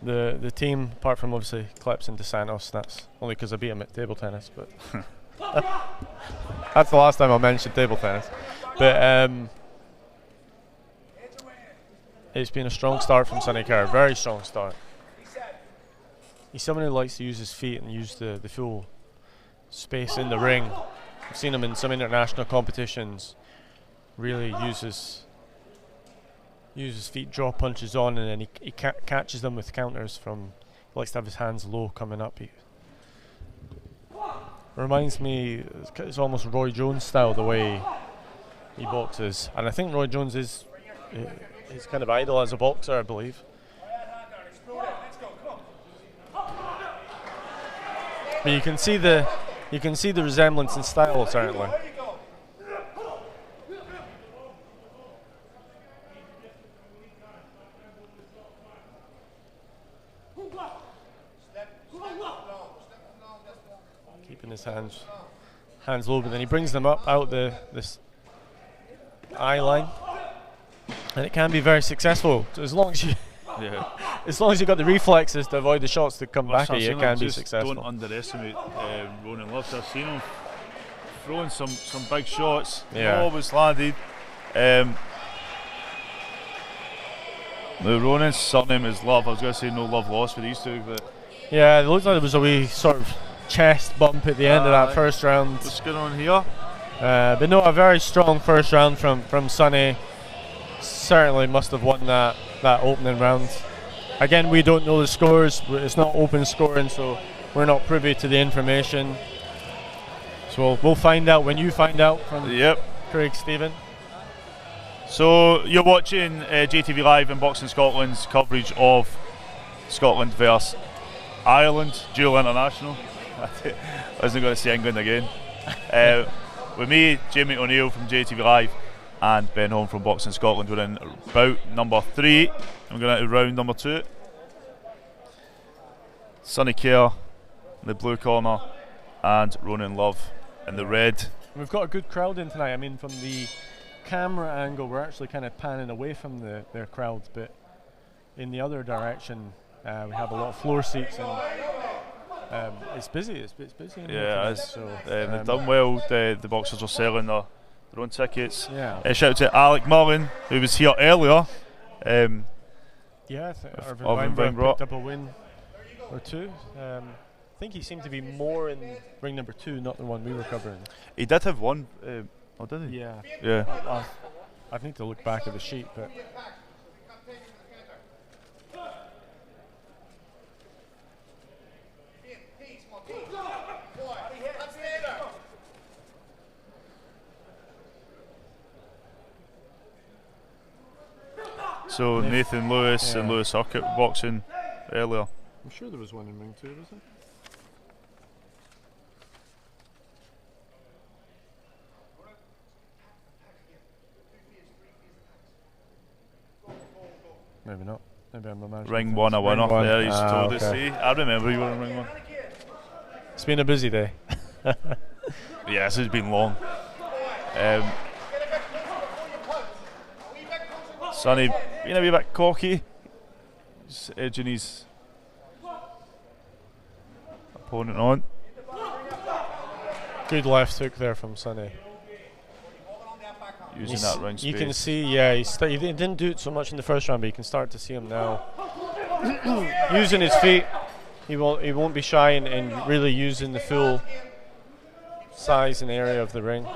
the team, apart from obviously Kleps and DeSantos. That's only because I beat him at table tennis, but that's the last time I mentioned table tennis. But it's been a strong start from Sonny Kerr, very strong start. He's someone who likes to use his feet and use the full space in the ring. I've seen him in some international competitions really use his feet, draw punches on, and then he catches them with counters from, he likes to have his hands low coming up. He reminds me, it's almost Roy Jones style the way he boxes, and I think Roy Jones is his kind of idol as a boxer, I believe. But you can see the resemblance in style, certainly. Keeping his hands low, but then he brings them up out this eye line, and it can be very successful. So as long as you as long as you've got the reflexes to avoid the shots that come back at you, it can be successful. Don't underestimate Ronnan Love. I've seen him throwing some big shots. Yeah. Always landed. Now Ronnan's surname is Love. I was going to say no love lost for these two, but yeah, it looked like there was a wee sort of chest bump at the end of that first round. What's going on here? But no, a very strong first round from Sonny. Certainly must have won that opening round. Again, we don't know the scores. It's not open scoring, so we're not privy to the information. So we'll find out when you find out from Craig Stephen. So you're watching JTV Live and Boxing Scotland's coverage of Scotland versus Ireland, dual international. I wasn't going to say England again. With me, Jamie O'Neill from JTV Live, and Ben Holm from Boxing Scotland. We're in bout number 3. I'm going into round number 2. Sonny Kerr in the blue corner and Ronnan Love in the red. We've got a good crowd in tonight. I mean, from the camera angle, we're actually kind of panning away from their crowd, but in the other direction, we have a lot of floor seats, and it's busy. It's busy. In Yeah, tonight, so they've done well. The boxers are selling their own tickets. Yeah. Shout out to Alec Mullen, who was here earlier. Yeah, Irvin Weinberg Weinberg picked up a win or two. I think he seemed to be more in ring number 2, not the one we were covering. He did have one. Oh, did he? Yeah. Yeah. I'd need to look back at the sheet, but. So Nathan Lewis and Lewis Huckett boxing earlier. I'm sure there was one in ring 2, was there? Maybe not. Maybe I'm imagining. Ring 1 a winner. There he's told us. See, I remember you were in ring 1. It's been a busy day. Yeah, this has been long. Sonny being a wee bit cocky. He's edging his opponent on. Good left hook there from Sonny. Using that ring space. You can see, yeah, he didn't do it so much in the first round, but you can start to see him now. Using his feet, he won't be shy in really using the full size and area of the ring.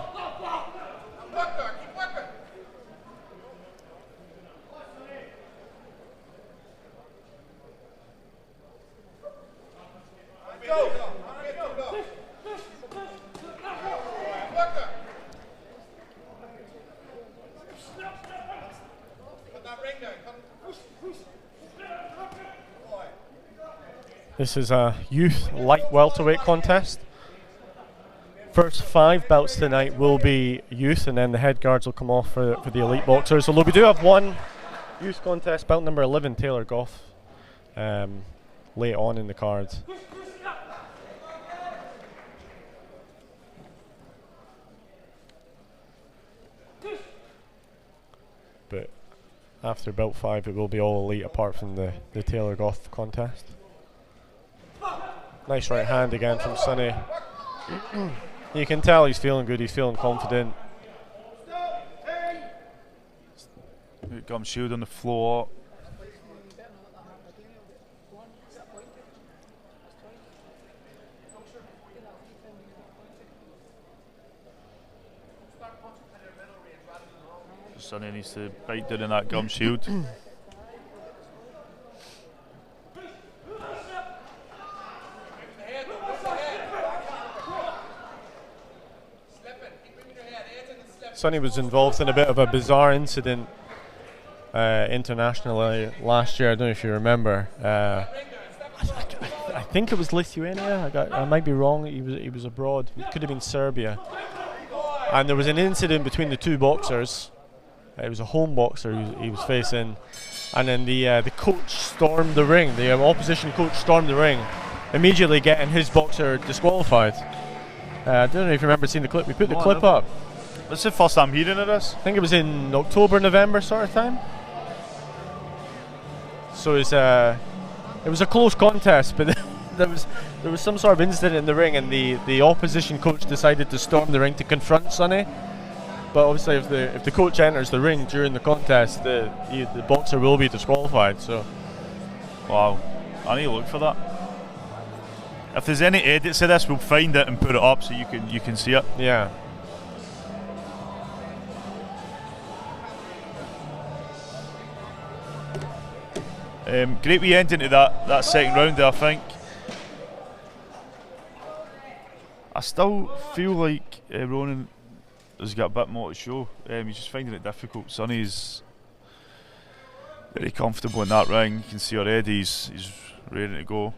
This is a youth light welterweight contest. First 5 bouts tonight will be youth, and then the head guards will come off for the elite boxers. Although we do have one youth contest, bout number 11, Taylor Goff, late on in the cards. but after Bout 5 it will be all elite apart from the Taylor Goff contest. Nice right hand again from Sonny. You can tell he's feeling good, he's feeling confident. Gum shield on the floor. Sonny needs to bite down in that gum shield. Sonny was involved in a bit of a bizarre incident internationally last year. I don't know if you remember. I think it was Lithuania. I might be wrong. He was abroad. It could have been Serbia. And there was an incident between the two boxers. It was a home boxer he was facing, and then the coach stormed the ring. The opposition coach stormed the ring, immediately getting his boxer disqualified. I don't know if you remember seeing the clip. We put the clip up. This is the first I'm hearing of this. I think it was in October, November sort of time. So it was a close contest, but there was some sort of incident in the ring, and the opposition coach decided to storm the ring to confront Sonny. But obviously, if the coach enters the ring during the contest, the boxer will be disqualified. So, wow, I need to look for that. If there's any edits of this, we'll find it and put it up so you can see it. Yeah. Great wee ending to that second round there, I think. I still feel like Ronnan has got a bit more to show. He's just finding it difficult. Sonny's very comfortable in that ring. You can see already he's ready to go.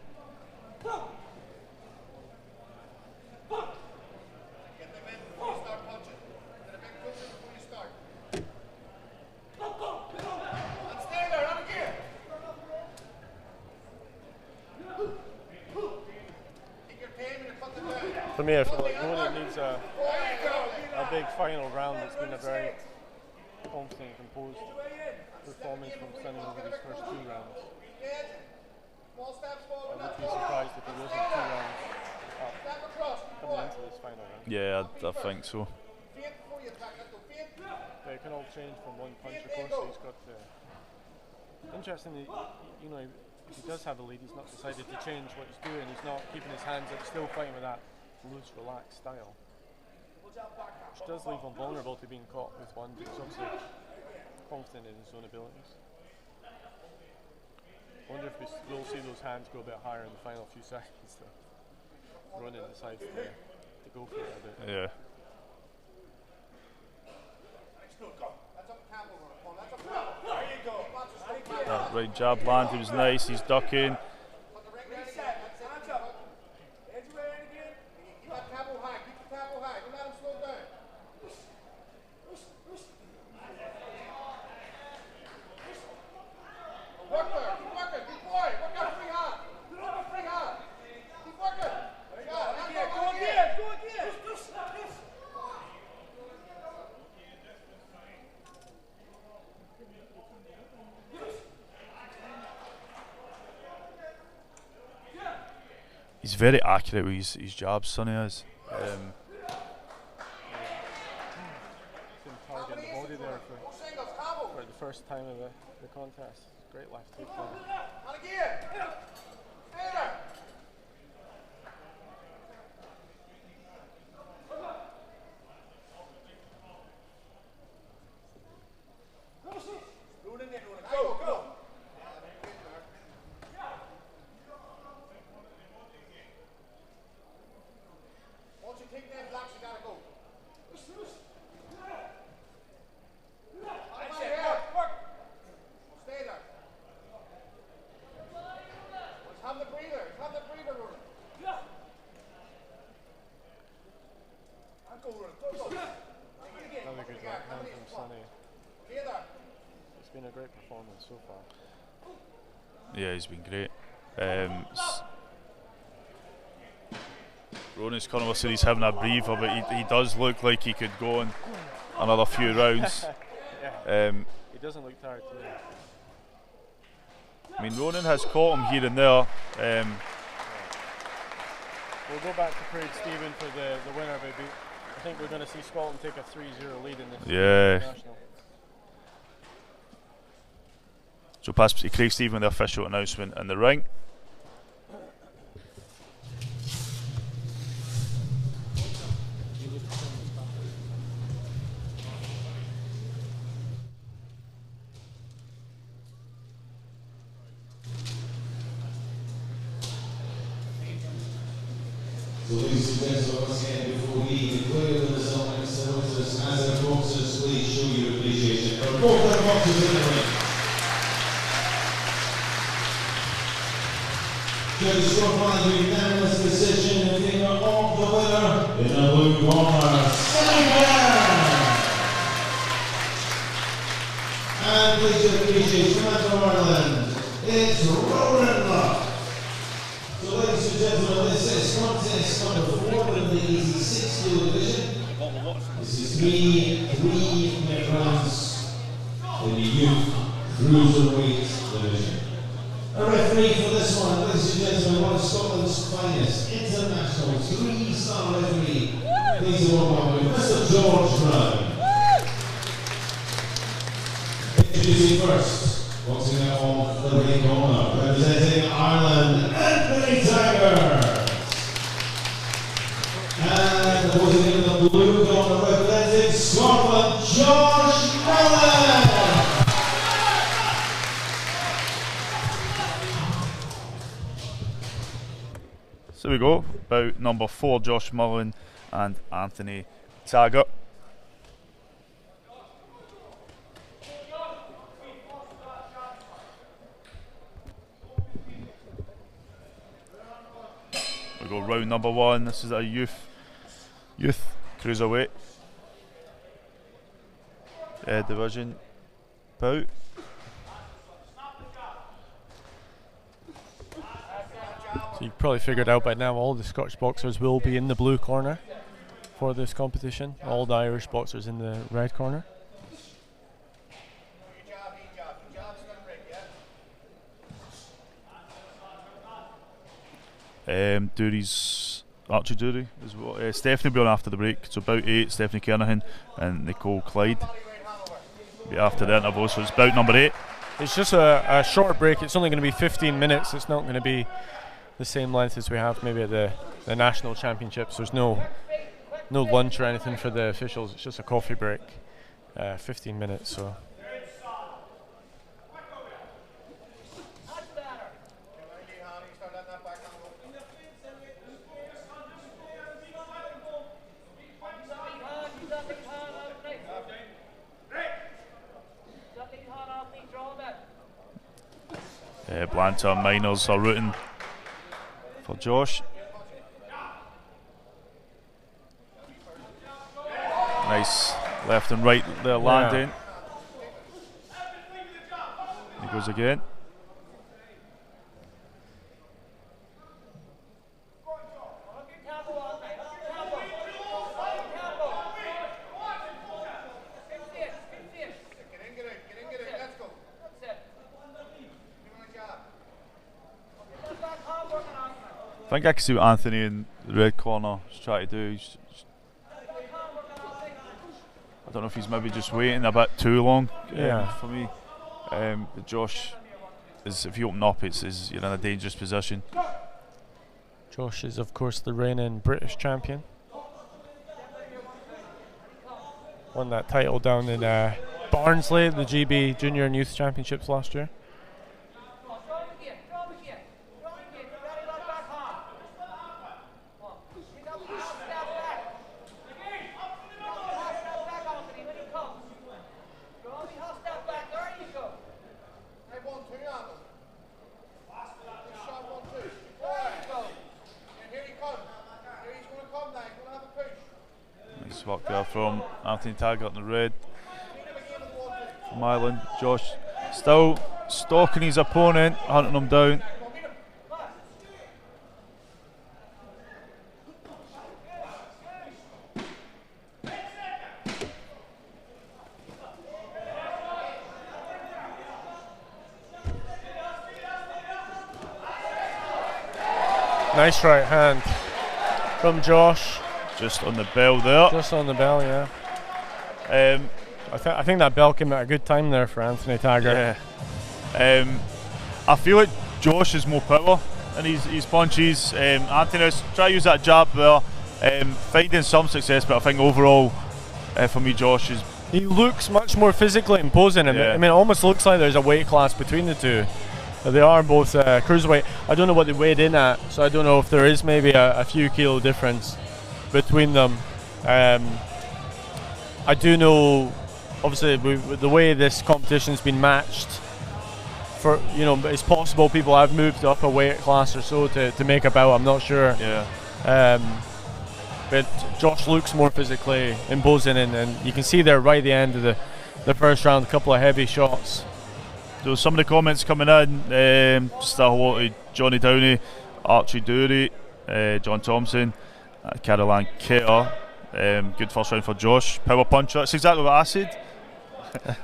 For me, I feel like Ronnan needs a big final round. It's been a very confident, composed performance from Sonny over these first 2 rounds. I would be surprised if he wasn't 2 rounds up coming into this final round. Yeah, I think so. But it can all change from one punch. Of course, he's got interestingly, you know, if he does have a lead, he's not decided to change what he's doing. He's not keeping his hands up, still fighting with that loose, relaxed style, which does leave him vulnerable to being caught with one, but he's obviously confident in his own abilities. I wonder if we'll see those hands go a bit higher in the final few seconds. Ronnan decides to go for it a bit. Yeah. That right jab landed was nice. He's ducking. He's very accurate with his jabs, Sonny is. Can target the body there for the first time of the contest. Great left hook there. So far. Yeah, he's been great. Ronnan's Connell said he's having a breather, but he does look like he could go on another few rounds. He doesn't look tired to me. I mean, Ronnan has caught him here and there. We'll go back to Craig Stephen for the winner, baby. I think we're going to see Scotland take a 3-0 lead in this international. So pass to Craig Stephen, the official announcement in the ring. So ladies and gentlemen, once again, before we declare the result and celebrities as our boxers, please show your appreciation for both our boxers in the ring. Judges scoreline with unanimous decision in favour of the winner in the blue corner, Sonny. And please show appreciation from Ireland, it's Ronnan. So ladies and gentlemen, this is contest number 4 in the easy 6 kilo division. This is three McGrenras in the youth Cruiserweight division. A referee for this one, ladies and gentlemen, one of Scotland's finest international 3-star referee. Please welcome Mr. George Brown. Introducing first, boxing out on the ring corner, representing Ireland, Taggart. And opposing in the blue corner, representing Scotland, Mullen. So we go, bout number 4, Josh Mullen and Anthony Taggart. We go round number 1. This is a youth cruiserweight division bout. So you've probably figured out by now all the Scottish boxers will be in the blue corner for this competition. All the Irish boxers in the red corner. Dury's Archie Dury as well. Stephanie will be on after the break. So about 8, Stephanie Kernachan and Nicole Clyde be after the interval. So it's bout number 8. It's just a short break. It's only going to be 15 minutes. It's not going to be the same length as we have maybe at the national championships. There's no lunch or anything for the officials. It's just a coffee break. 15 minutes. So. Blantyre minors are rooting for Josh. Nice left and right there landing. He goes again. I think I can see what Anthony in the red corner is trying to do. I don't know if he's maybe just waiting a bit too long for me. But Josh is, if you open up, you're in a dangerous position. Josh is of course the reigning British champion. Won that title down in Barnsley, the GB Junior and Youth Championships last year. Work there from Anthony Taggart in the red from Ireland. Josh still stalking his opponent, hunting him down. Nice right hand from Josh. Just on the bell there. Just on the bell, yeah. I think that bell came at a good time there for Anthony Taggart. Yeah. I feel like Josh has more power in his punches. Anthony's try to use that jab there, finding some success, but I think overall, for me, Josh is. He looks much more physically imposing. Yeah. I mean, it almost looks like there's a weight class between the two. They are both cruiserweight. I don't know what they weighed in at, so I don't know if there is maybe a few kilo difference between them. I do know, obviously, the way this competition's been matched, for it's possible people have moved up a weight class or so to make a bout. I'm not sure. Yeah. But Josh looks more physically imposing, and you can see there right at the end of the first round, a couple of heavy shots. So some of the comments coming in, just a hello to Johnny Downey, Archie Dury, John Thompson, Caroline Kerr. Good first round for Josh. Power puncher. That's exactly what I said.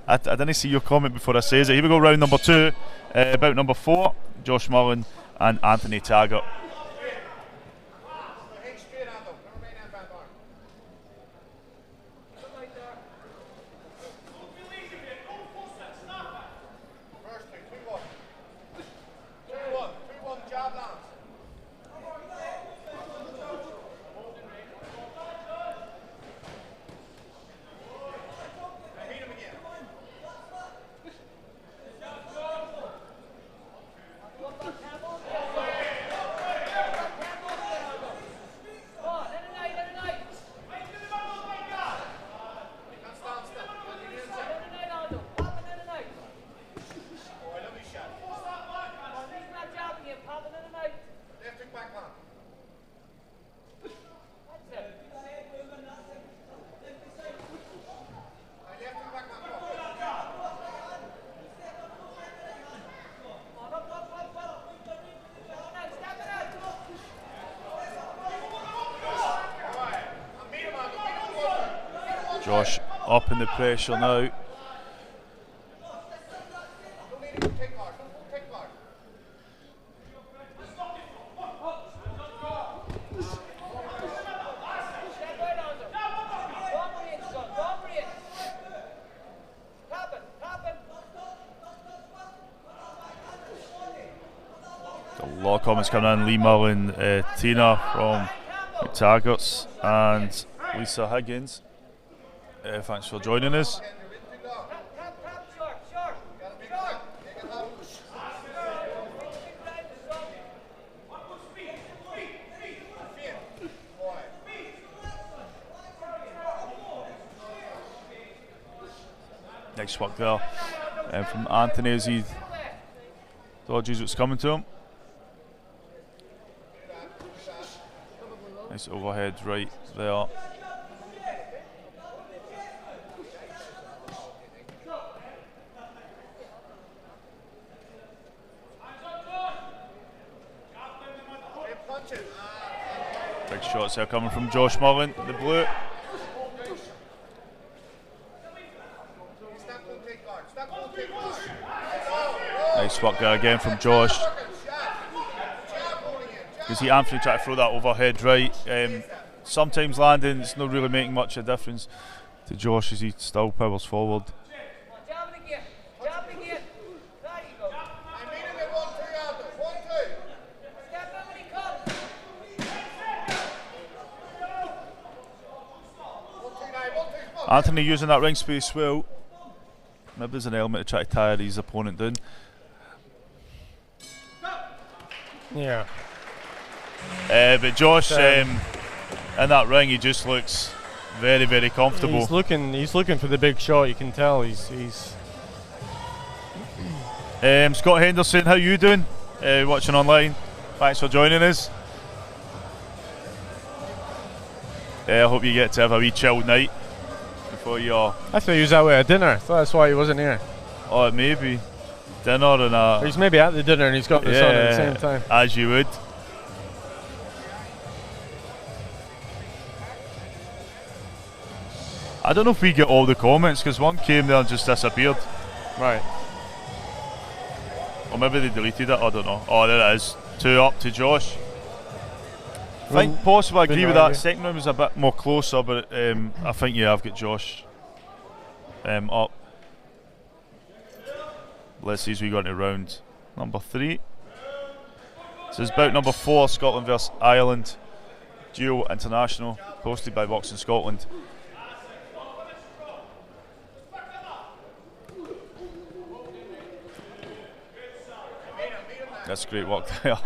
I didn't see your comment before I says it. Here we go, round number 2. Bout number 4, Josh Mullen and Anthony Taggart. Josh up in the pressure now. A lot of comments coming in. Lee Mullen, Tina from Taggart's, and Lisa Higgins. Thanks for joining us. Nice work there from Anthony as he dodges what's coming to him. Nice overhead right there. Big shots there coming from Josh Mullen, the blue. Nice work there again from Josh. You see Anthony try to throw that overhead right. Sometimes landing, it's not really making much of a difference to Josh as he still powers forward. Anthony using that ring space well. Maybe there's an element to try to tire his opponent down. Yeah. But Josh, in that ring, he just looks very, very comfortable. He's looking for the big shot. You can tell he's. Scott Henderson, how you doing? Watching online. Thanks for joining us. I hope you get to have a wee chilled night before you're. I thought he was out at dinner. I thought that's why he wasn't here. Oh, maybe dinner and Or he's maybe at the dinner and he's got this on at the same time. As you would. I don't know if we get all the comments because one came there and just disappeared. Right. Or maybe they deleted it, I don't know. Oh, there it is. 2 up to Josh. I think possibly I agree with that. Second round was a bit more closer, but I think I've got Josh up. Let's see as we go into round number 3. This is bout number 4, Scotland vs Ireland, dual international, hosted by Boxing Scotland. That's great work there.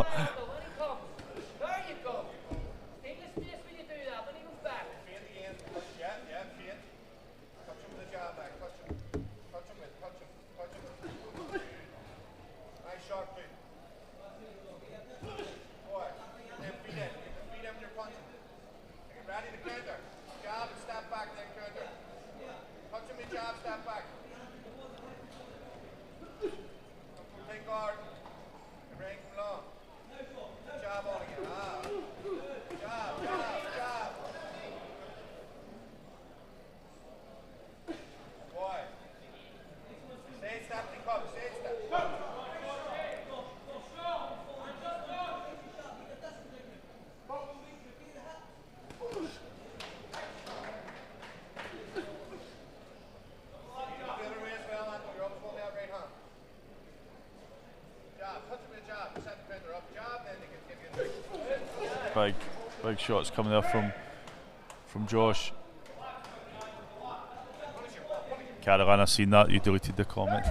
Big shots coming there from Josh. Kernachan, I've seen that. You deleted the comment.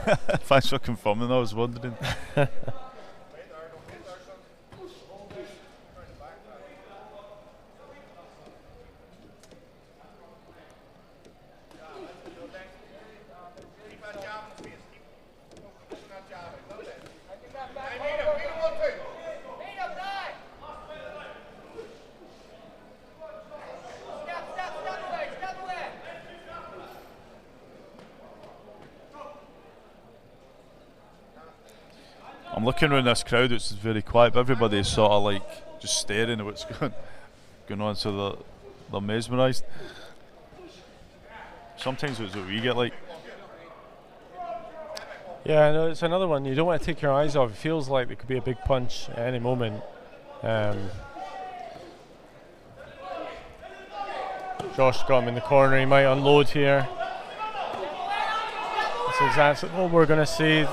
Thanks for confirming. I was wondering. I'm looking around this crowd, it's very quiet, but everybody is sort of like just staring at what's going on, so they're mesmerised. Sometimes it's what we get like. Yeah, no, it's another one. You don't want to take your eyes off. It feels like there could be a big punch at any moment. Josh got him in the corner. He might unload here. That's exactly what we're going to see.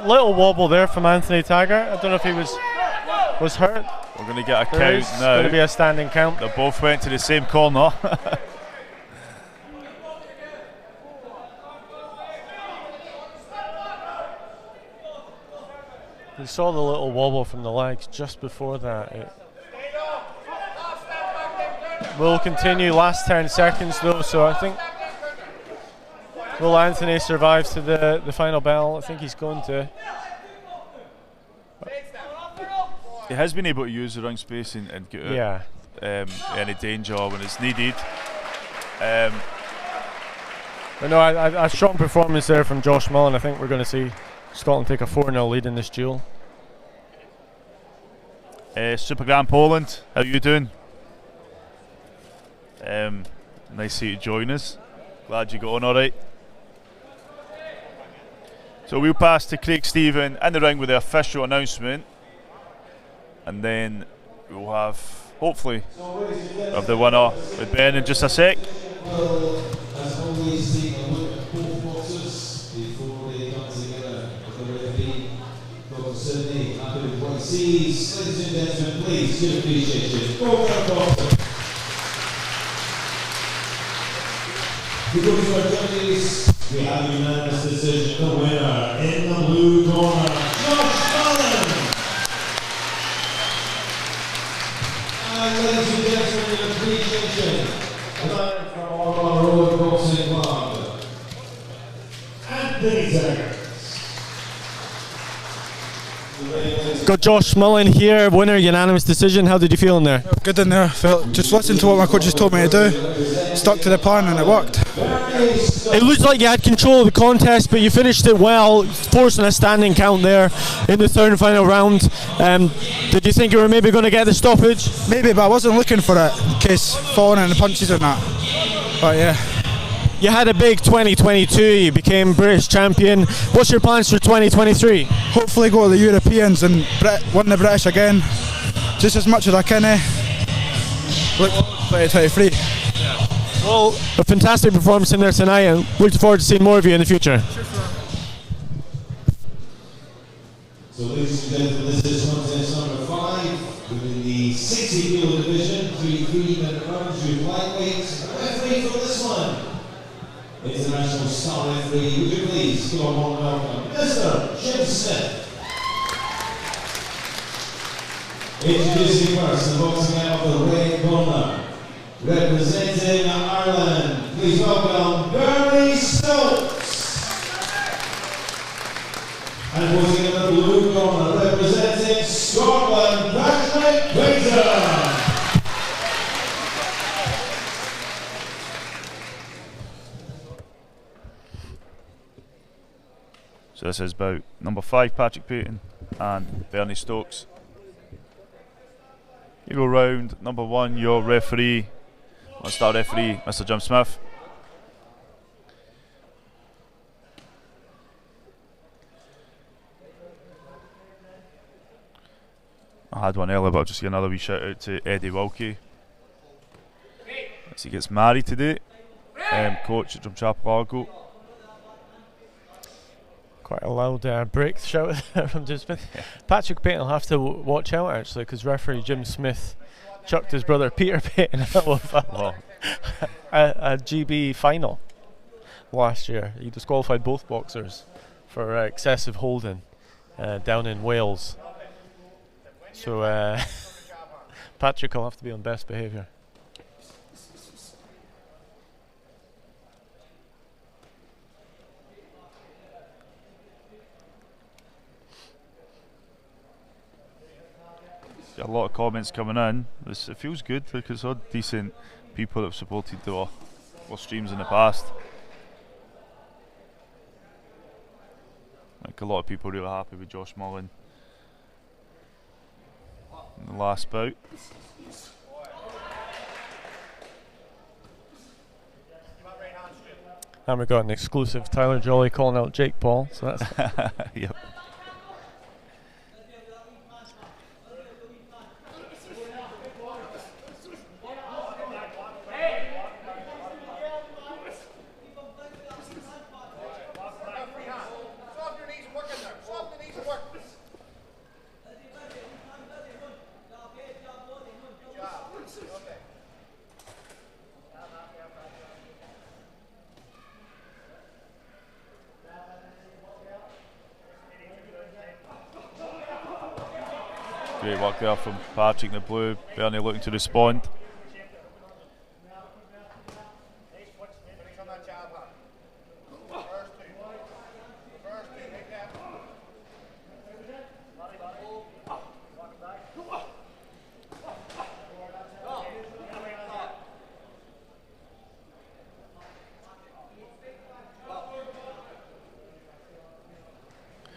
Little wobble there from Anthony Taggart. I don't know if he was hurt. We're going to get a count now. It's going to be a standing count. They both went to the same corner. You saw the little wobble from the legs just before that. It will continue last 10 seconds though, so I think will Anthony survive to the final bell? I think he's going to. He has been able to use the ring space and get out any danger when it's needed. But no, a strong performance there from Josh Mullen. I think we're going to see Scotland take a 4-0 lead in this duel. Super Grand Poland, how you doing? Nice of you to join us. Glad you got on alright. So we'll pass to Craig Stephen in the ring with the official announcement, and then we'll have, hopefully, have the winner with Ben in just a sec. As always, take a look at both boxers before they come together. The referee, Dr. Sonny, happy with what he sees. Ladies and gentlemen, please give appreciation. Go for the boxer. We go to our judges. We have a unanimous decision. The winner in the blue corner, Josh Mullen. And ladies and gentlemen, appreciation. From our road boxing club, Anthony Taggart. Got Josh Mullen here, winner, unanimous decision. How did you feel in there? Good in there. Felt just listened to what my coaches told me to do. Stuck to the plan and it worked. It looked like you had control of the contest, but you finished it well, forcing a standing count there in the third and final round. Did you think you were maybe going to get the stoppage? Maybe, but I wasn't looking for it in case falling in the punches and that. But yeah. You had a big 2022, you became British champion. What's your plans for 2023? Hopefully go to the Europeans and win the British again, just as much as I can. look 2023. Well, a fantastic performance in there tonight, and looking forward to seeing more of you in the future. So ladies and gentlemen, this is contest number 5 within the 60 kilo division, 3-3-minute rounds with lightweight. Referee for this one, international star referee, would you please give a warm welcome, Mr. Jim Smith. Introducing first the boxing out of the red corner, representing Ireland, please welcome Bernie Stokes. And posing in the blue corner, representing Scotland, Padraig. So this is Bout number 5, Patrick Paton and Bernie Stokes. You go round number 1, your referee, one-star referee, Mr. Jim Smith. I had one earlier, but I'll just give another wee shout out to Eddie Wilkie as he gets married today. Coach at Drumchapel Argo. Quite a loud break shout from Jim Smith. Patrick Paton will have to watch out actually, because referee Jim Smith chucked his brother Peter Paton out of a GB final last year. He disqualified both boxers for excessive holding down in Wales. So Patrick will have to be on best behaviour. Got a lot of comments coming in. It feels good because it's all decent people that have supported our streams in the past. Like a lot of people really happy with Josh Mullen in the last bout. And we got an exclusive Tyler Jolly calling out Jake Paul. So that's yep. Great work there from Patrick in the blue. Bernie looking to respond.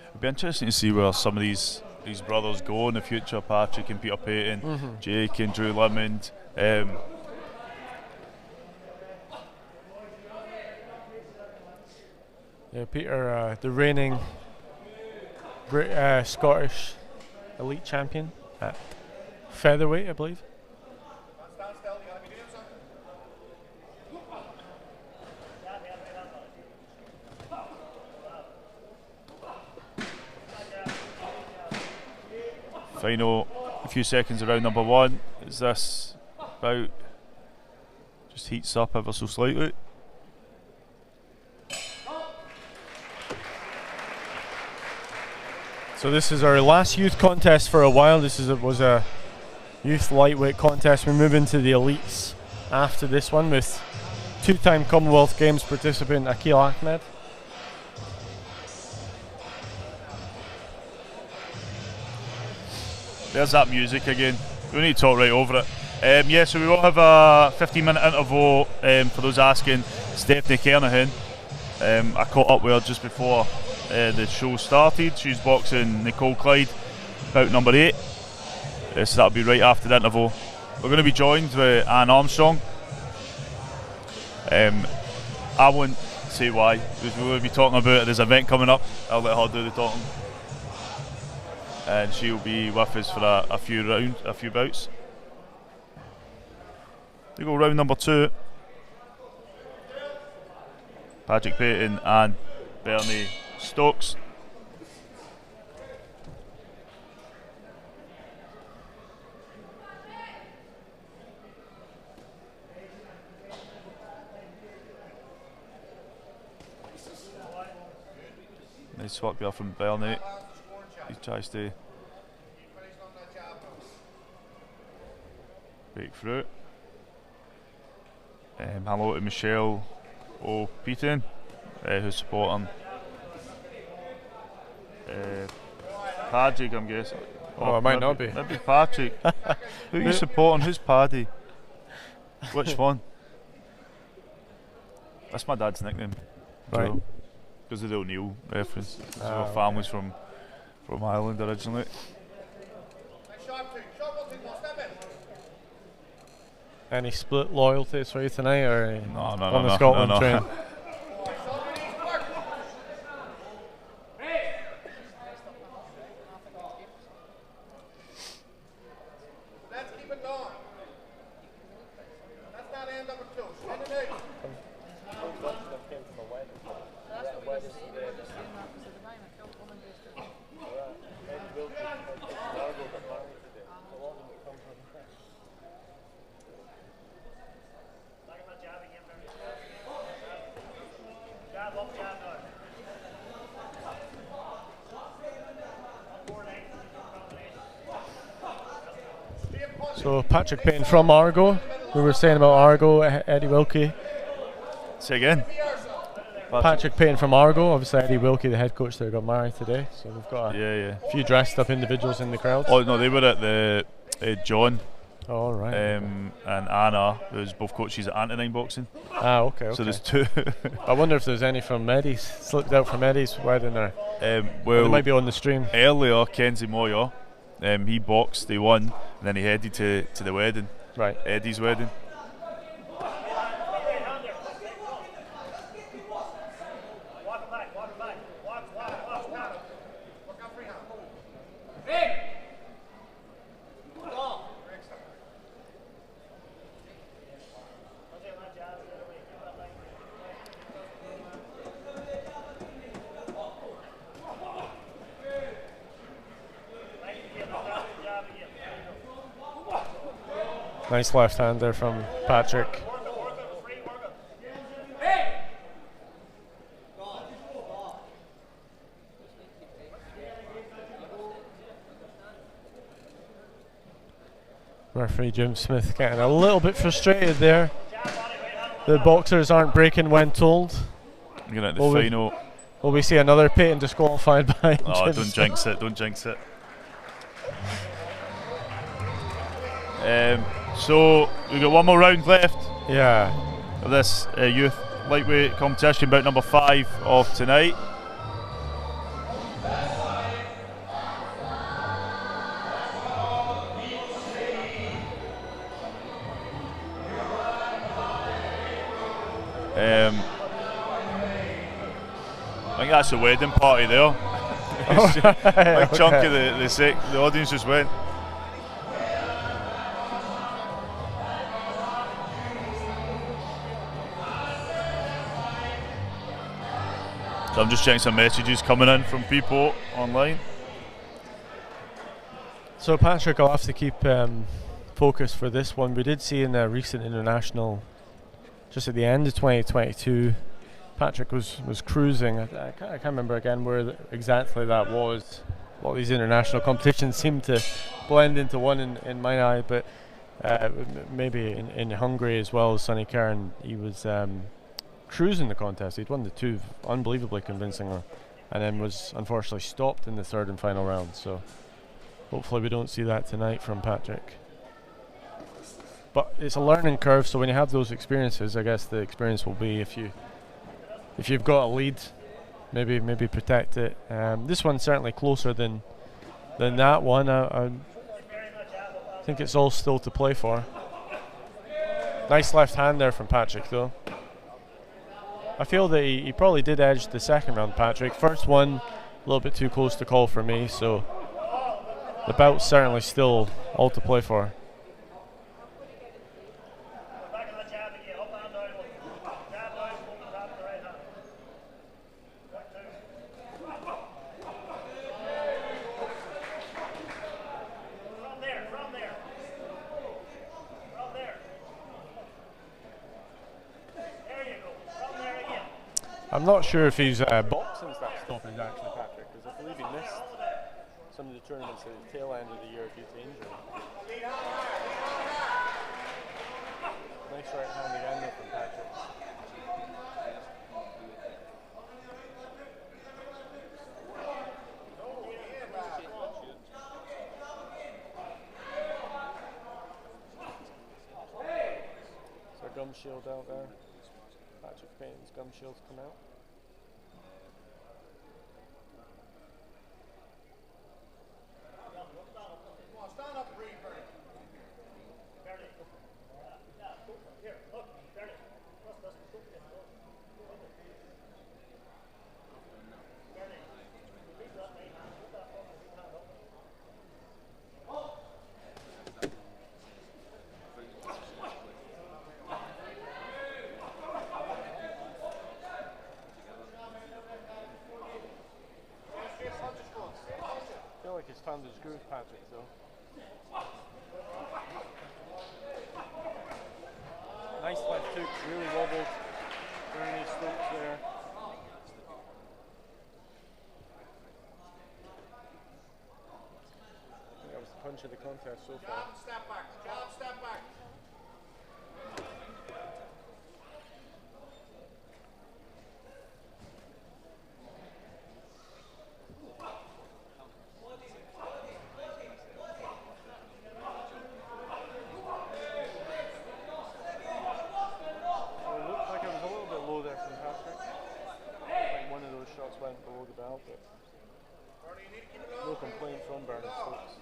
It'll be interesting to see where some of these brothers go in the future. Patrick and Peter Paton, Jake and Drew Limond. yeah, Peter, the reigning Scottish elite champion at featherweight, I believe. Final a few seconds around number 1. Is this bout just heats up ever so slightly? So this is our last youth contest for a while. This was a youth lightweight contest. We move into the elites after this one with 2-time Commonwealth Games participant Aqeel Ahmed. There's that music again. We need to talk right over it. Yeah, so we will have a 15-minute interval for those asking. Stephanie Kernachan, I caught up with her just before the show started. She's boxing Nicole Clyde, bout number 8. So that'll be right after the interval. We're going to be joined with Anne Armstrong. I won't say why, because we will be talking about this event coming up. I'll let her do the talking. And she'll be with us for a few bouts. We go round number 2. Patrick Paton and Bernie Stokes. Nice swap there from Bernie. He tries to break through. Hello to Michelle Paton, who's supporting Padraig, I'm guessing. Oh, it might not be. Maybe Patrick. Who are you supporting? Who's Paddy? Which one? That's my dad's nickname. Right. Because of the O'Neill reference. So our family's from Ireland originally. Any split loyalties for you tonight, or No, on the Scotland train? Let's keep it going. That's not end number 2. Send it out. So Patrick Paton from Argo. We were saying about Argo, Eddie Wilkie. Say again. Patrick Paton from Argo. Obviously Eddie Wilkie, the head coach there, got married today. So we've got a few dressed up individuals in the crowd. Oh no, they were at the John. Oh right. And Anna, who's both coaches at Antonine Boxing. Ah, okay. So there's 2. I wonder if there's any from Eddie's, slipped out from Eddie's wedding there. Well, they might be on the stream. Earlier, Kenzie Moyer, he boxed, they won, and then he headed to the wedding. Right. Eddie's wedding. Nice left hand there from Patrick. Referee Jim Smith getting a little bit frustrated there. The boxers aren't breaking when told. I'm going to the final. Will we see another Paton disqualified by Oh, Jim don't Smith? jinx it, don't jinx it. So we've got one more round left. Yeah. Of this youth lightweight competition, bout number 5 of tonight. I think that's the wedding party there. Like chunk of the audience just went. So I'm just checking some messages coming in from people online. So Patrick, I'll have to keep focus for this one. We did see in a recent international, just at the end of 2022, Patrick was cruising. I can't remember again where exactly that was. All these international competitions seem to blend into one in my eye, but maybe in Hungary as well as Sonny Kerr, and he was cruising the contest. He'd won the 2 unbelievably convincingly, and then was unfortunately stopped in the 3rd and final round. So hopefully we don't see that tonight from Patrick. But it's a learning curve, so when you have those experiences, I guess the experience will be if you've got a lead, maybe protect it. This one's certainly closer than that one. I think it's all still to play for. Nice left hand there from Patrick though. I feel that he probably did edge the second round, Patrick. First one, a little bit too close to call for me, so the bout's certainly still all to play for. I'm not sure if he's boxed since that stoppage actually, Patrick, because I believe he missed some of the tournaments at the tail end of the year due to injury. Nice right-handed ender from Patrick. Is there gum shield out there? Patrick Payton's gum shield's come out. Found his groove, Patrick, though. Nice left hook, really wobbled. Very Stokes there. I think that was the punch of the contest so far. Jab, step back. Jab, step back. No complaint from Bernard Stokes.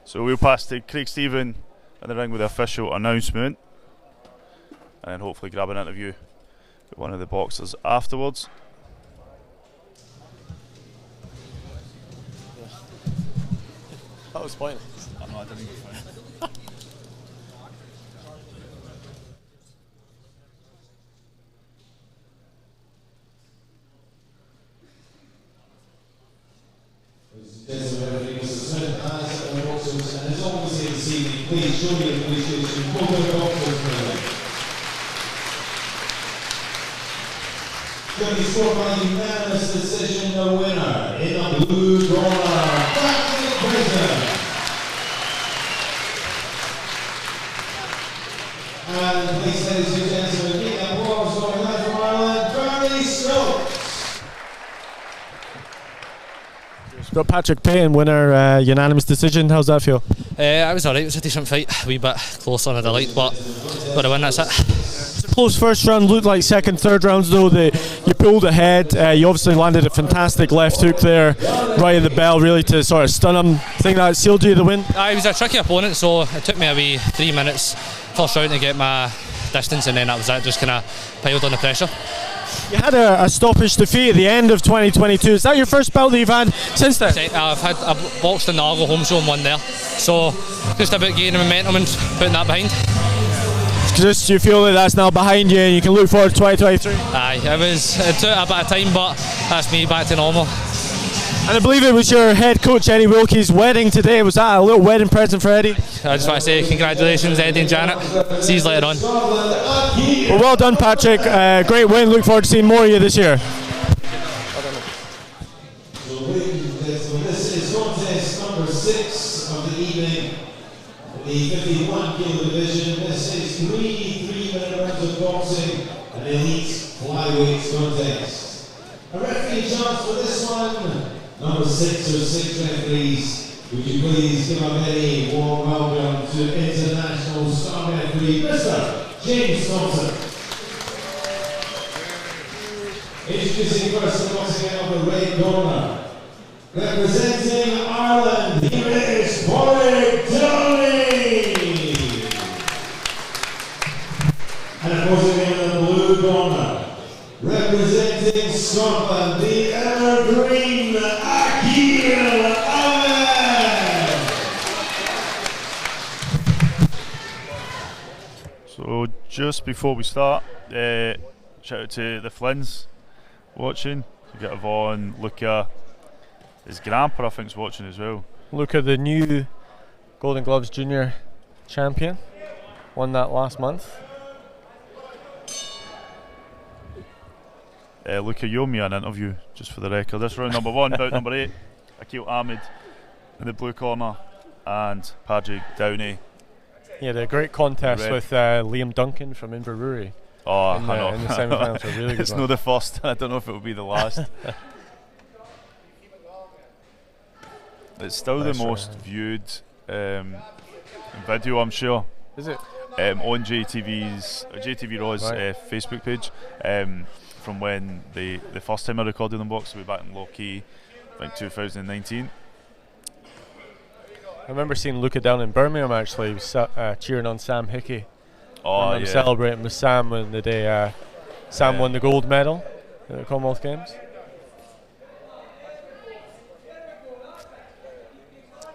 So we'll pass to Craig Stephen in the ring with the official announcement, and then hopefully grab an interview with one of the boxers afterwards. That was pointless. I know, I didn't even find it. And as always here this evening, please show your appreciation for the boxers. Going to be scored by unanimous decision, the winner in the blue corner, Patrick. And please, ladies and gentlemen, give the applause for the man from Ireland, Stokes. Got Patrick Payton, winner, unanimous decision. How's that feel? It was alright, it was a decent fight. A wee bit close on the light, but got a win, that's it. It's a close first round, looked like second, third rounds though. You pulled ahead, you obviously landed a fantastic left hook there, right at the bell, really to sort of stun him. Think that sealed you the win? He was a tricky opponent, so it took me a wee 3 minutes first round to get my distance, and then that was it, just kind of piled on the pressure. You had a stoppage defeat at the end of 2022. Is that your first bout that you've had since then? I've boxed in the Argo home show and won there, so just about gaining momentum and putting that behind. Just you feel that that's now behind you and you can look forward to 2023? Aye, it took a bit of time, but that's me back to normal. And I believe it was your head coach Eddie Wilkie's wedding today. Was that a little wedding present for Eddie? I just want to say congratulations, Eddie and Janet. See you later on. Well done, Patrick. Great win. Look forward to seeing more of you this year. This is contest number 6 of the evening, the 51 kilo division. This is 3-minute rounds of boxing, an elite flyweight contest. A referee chance for this one, number 6 or 6 referees. Would you please give a very warm welcome to international star referee, Mr. James Thompson. Introducing first and once again on the red corner, representing Ireland, here is Padraig Downey. And once again in the blue corner, representing Scotland, the evergreen Aqeel Ahmed. So just before we start, shout out to the Flynns watching. You got Yvonne, Luca, his grandpa I think is watching as well. Luca, the new Golden Gloves Junior champion, won that last month. Luca, you owe me an interview, just for the record. This round number 1, bout number 8. Aqeel Ahmed in the blue corner and Padraig Downey. He had a great contest with Liam Duncan from Inverurie. Oh, I know. In the semi-finals, a really good it's one. not the first. I don't know if it will be the last. It's still the most viewed video, I'm sure. Is it? On JTV Raw's Facebook page. From when the first time I recorded them box, we were back in Low-Key, I think 2019. I remember seeing Luca down in Birmingham actually. He was cheering on Sam Hickey. Oh, I'm celebrating with Sam when the day Sam won the gold medal at the Commonwealth Games.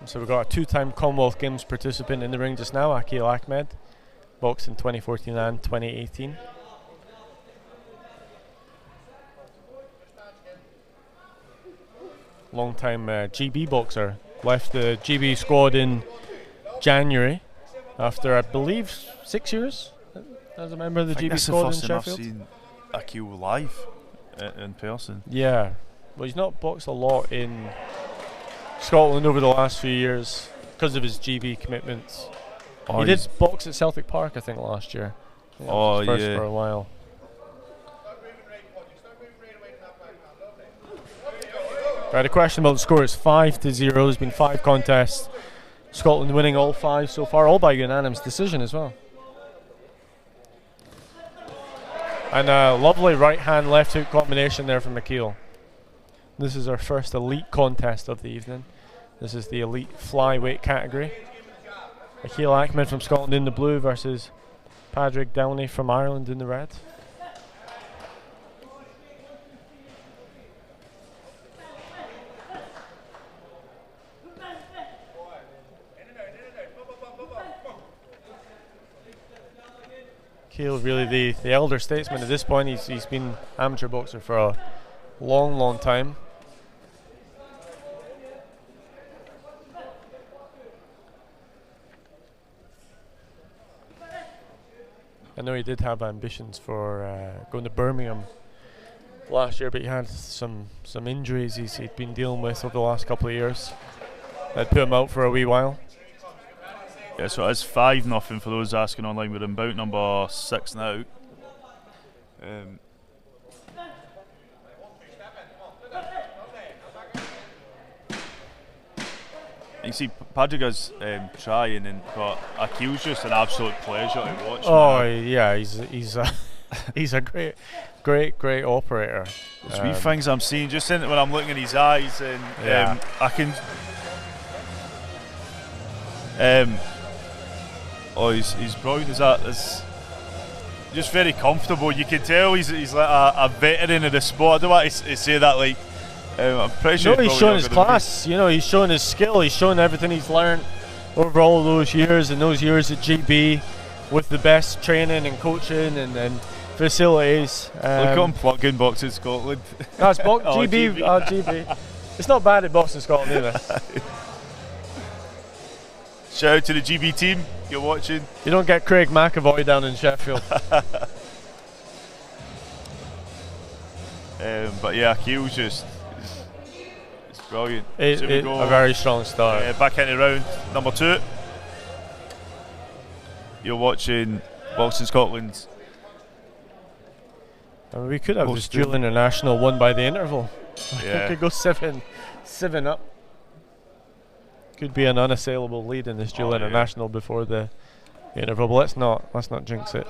So we've got a 2-time Commonwealth Games participant in the ring just now, Aqeel Ahmed, boxed in 2014 and 2018. Long-time GB boxer, left the GB squad in January after I believe 6 years as a member of the GB squad in Sheffield. I've seen Aqeel live in person. Yeah, well he's not boxed a lot in Scotland over the last few years because of his GB commitments. He did box at Celtic Park I think last year. Oh first yeah. For a while. Right, a question about the score. It's 5-0. There's been 5 contests. Scotland winning all 5 so far, all by unanimous decision as well. And a lovely right hand, left hook combination there from Aqeel. This is our first elite contest of the evening. This is the elite flyweight category. Aqeel Ahmed from Scotland in the blue versus Padraig Downey from Ireland in the red. Aqeel really the elder statesman at this point. He's been amateur boxer for a long time. I know he did have ambitions for going to Birmingham last year, but he had some injuries he'd been dealing with over the last couple of years. That put him out for a wee while. Yeah, so it's 5-0 for those asking online. We're in bout number 6 now. You see Padraig is trying, but Aqeel's just an absolute pleasure to watch. Oh yeah, he's a great operator. There's wee things I'm seeing just in it when I'm looking at his eyes, and I can. He's brilliant. Is just very comfortable. You can tell he's like a veteran of the sport. I don't want to say that like. I'm pretty sure he's showing his class. You know, he's showing his skill. He's showing everything he's learned over all those years and those years at GB with the best training and coaching and facilities. Look at him plugging boxing Scotland. That's GB. GB. It's not bad at boxing Scotland either. Shout out to the GB team. You're watching. You don't get Craig McAvoy down in Sheffield. But yeah, Aqeel's just. Brilliant. A very strong start. Back into round number 2. You're watching Boxing Scotland. I mean, we could have this dual international won by the interval. Yeah. We could go 7 up. Could be an unassailable lead in this dual international before the interval, but let's not jinx it.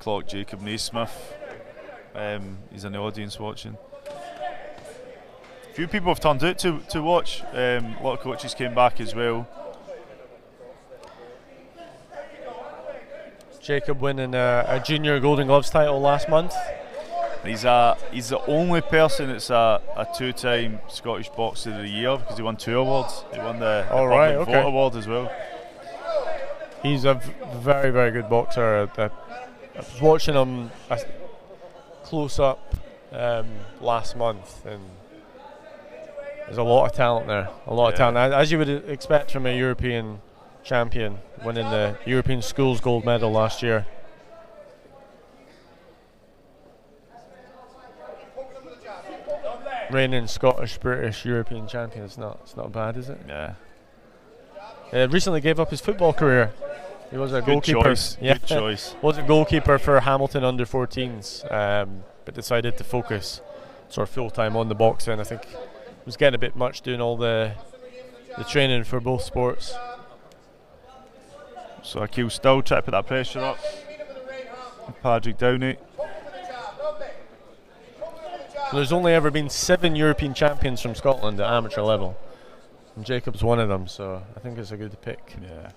o'clock, Jacob Naismith. He's in the audience watching. A few people have turned out to watch. A lot of coaches came back as well. Jacob winning a junior Golden Gloves title last month. He's the only person that's a two-time Scottish Boxer of the Year because he won 2 awards. He won the Public Vote Award as well. He's a very, very good boxer. I was watching him close up last month, and there's a lot of talent there. A lot of talent, as you would expect from a European champion, winning the European Schools gold medal last year. Reigning Scottish, British, European champion. It's not bad, is it? Yeah. Recently gave up his football career. He was a goalkeeper. Choice. Good choice. Was a goalkeeper for Hamilton under 14s, but decided to focus sort of full time on the boxing. I think it was getting a bit much doing all the training for both sports. So Aqeel still trying to put that pressure up. Padraig Downey. So there's only ever been 7 European champions from Scotland at amateur level, and Jacob's one of them. So I think it's a good pick. Yeah.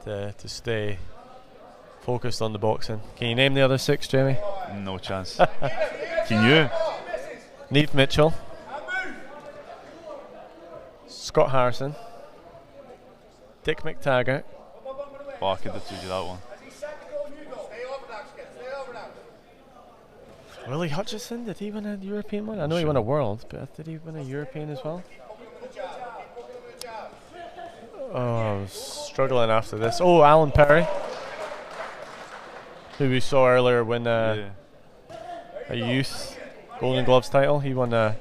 To stay focused on the boxing. Can you name the other 6, Jamie? No chance. Can you? Niamh Mitchell, Scott Harrison, Dick McTaggart. Oh, I could have told you that one. Willie Hutchison, did he win a European one? I know he won a world, but did he win a European as well? Oh, I was struggling after this. Oh, Alan Perry, who we saw earlier win a youth Golden Gloves title. He won a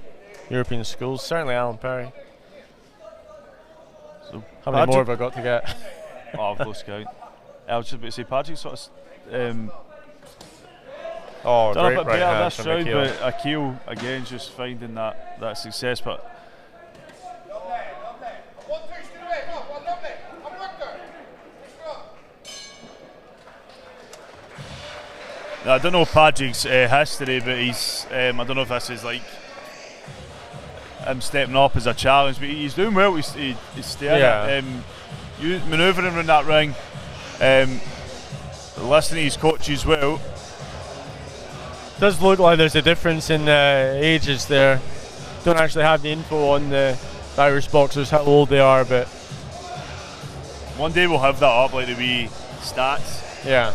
European Schools. Certainly Alan Perry. So how many more have I got to get? Oh, I've lost count. I was just about to say, Patrick sort of done a a bit bit better this round, Aqeel. but Aqeel again just finding that success. But I don't know Padraig's history, but he's I don't know if this is like him stepping up as a challenge, but he's doing well. He's staying manoeuvring around that ring, listening to his coaches well. Does look like there's a difference in ages there. Don't actually have the info on the Irish boxers, how old they are, but one day we'll have that up, like the wee stats. Yeah.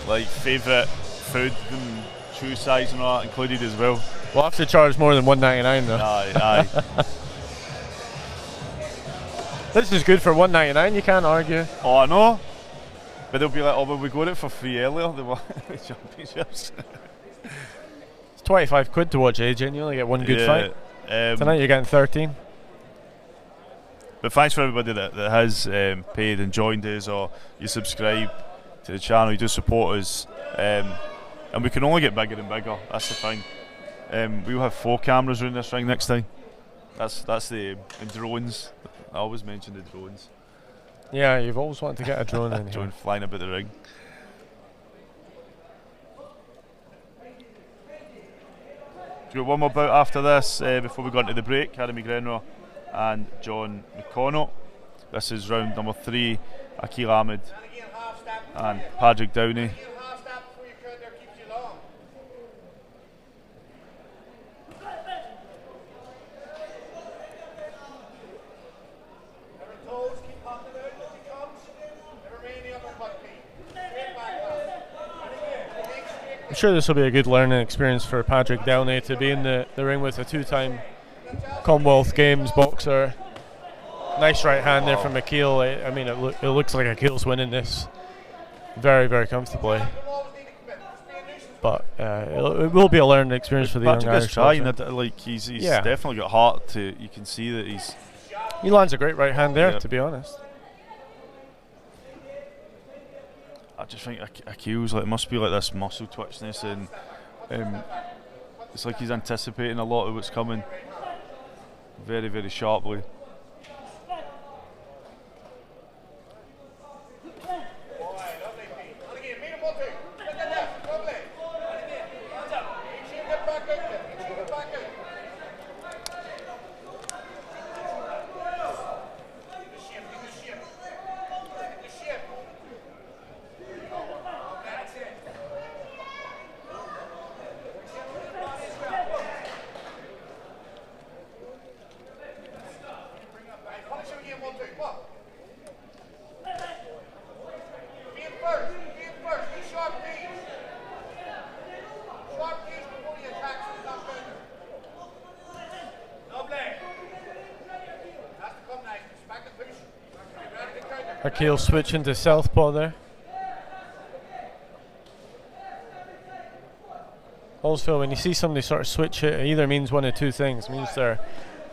Like favourite food and shoe size and all that included as well. We'll have to charge more than $1.99 though. Aye. This is good for $1.99, you can't argue. Oh, I know. But they'll be like, oh, well, we got it for free earlier, the championships. It's 25 quid to watch AJ, you only get one good fight. Tonight you're getting 13. But thanks for everybody that has paid and joined us, or you subscribe to the channel, you do support us, and we can only get bigger and bigger. That's the thing. We'll have 4 cameras around this ring next time. That's the drones. I always mention the drones. Yeah, you've always wanted to get a drone in here. Drone flying about the ring. We've got one more bout after this before we go into the break. Harry McGrenra and John McConnel. This is round number 3. Aqeel Ahmed and Padraig Downey. I'm sure this will be a good learning experience for Padraig Downey to be in the ring with a 2-time Commonwealth Games boxer. Nice right hand there from Aqeel. I mean, it looks like Aqeel's winning this very, very comfortably. But it will be a learning experience for the young Irish trying. Like he's definitely got heart to. You can see that he lands a great right hand there. To be honest. I just think Aqeel's like must be like this muscle twitchness, and it's like he's anticipating a lot of what's coming very, very sharply. Aqeel switching to southpaw there. Also, when you see somebody sort of switch it either means one of two things. It means they're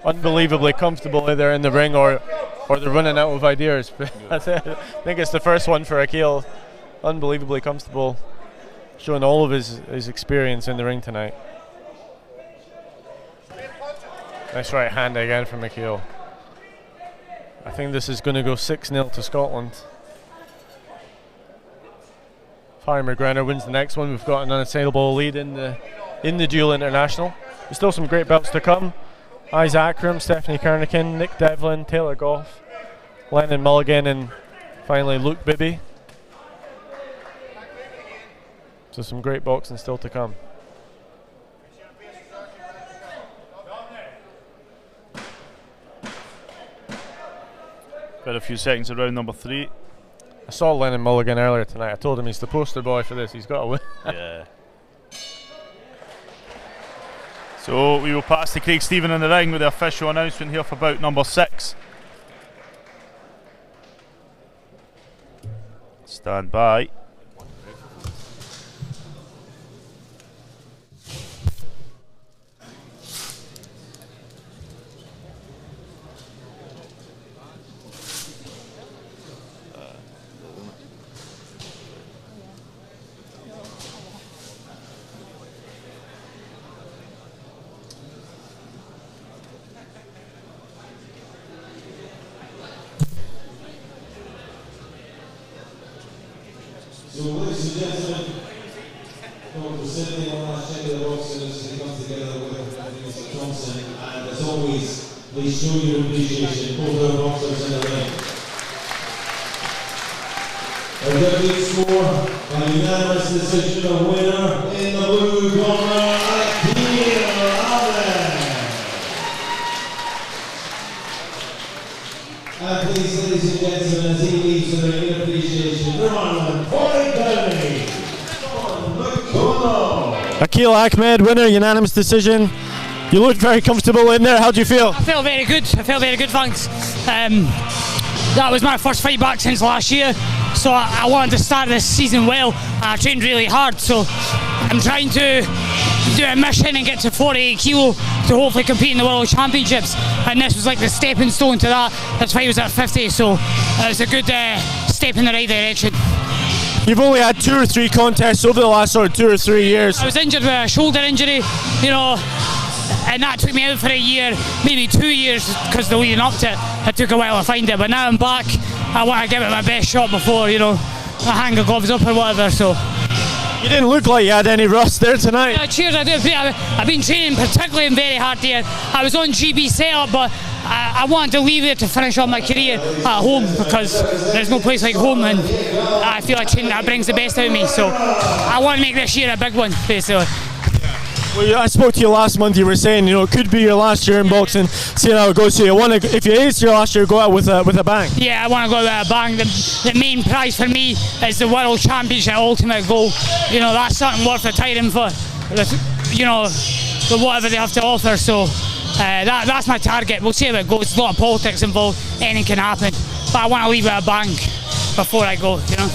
unbelievably comfortable either in the ring or they're running out of ideas. I think it's the first one for Aqeel. Unbelievably comfortable, showing all of his experience in the ring tonight. Nice right hand again from Aqeel. I think this is going to go 6-0 to Scotland. McGrenra wins the next one. We've got an unassailable lead in the dual international. There's still some great belts to come. Akram, Stephanie Kernachan, Nick Devlin, Taylor Goff, Lennon Mulligan, and finally Luke Bibby. So some great boxing still to come. Got a few seconds of round number 3. I saw Lennon Mulligan earlier tonight. I told him he's the poster boy for this. He's got to win. Yeah. So we will pass to Craig Stephen in the ring with the official announcement here for bout number 6. Stand by. So, ladies and gentlemen, Dr. Sidney, one last check of the boxers to come together with Mr. Thompson, and as always, please show your appreciation for the boxers in the ring. A good score, a unanimous decision, a winner in the blue corner, Aqeel, Ahmed. And please, ladies and gentlemen, as he leaves with a good appreciation, Ronnan, Downey, McConnel. Aqeel Ahmed, winner, unanimous decision. You looked very comfortable in there. How do you feel? I felt very good. Thanks. That was my first fight back since last year, so I wanted to start this season well. I trained really hard, so I'm trying to do a mission and get to 48 kilo to hopefully compete in the World Championships, and this was like the stepping stone to that. This fight was at 50, so it was a good step in the right direction. You've only had 2 or 3 contests over the last sort of 2 or 3 years. I was injured with a shoulder injury, you know, and that took me out for a year, maybe 2 years, because the leading up to it, it took a while to find it. But now I'm back. I want to give it my best shot before, you know, I hang the gloves up or whatever. So you didn't look like you had any rust there tonight. Yeah, cheers. I've been training particularly very hard here. I was on GB setup, but I wanted to leave it to finish off my career at home, because there's no place like home, and I feel like training that brings the best out of me. So I want to make this year a big one, basically. Well, I spoke to you last month. You were saying, you know, it could be your last year in boxing. See how it goes. So you want to, if it is your last year, go out with a bang. Yeah, I want to go out with a bang. The main prize for me is the World Championship ultimate goal. You know, that's something worth retiring for. You know, for whatever they have to offer. So that's my target. We'll see how it goes. There's a lot of politics involved. Anything can happen. But I want to leave with a bang before I go. You know.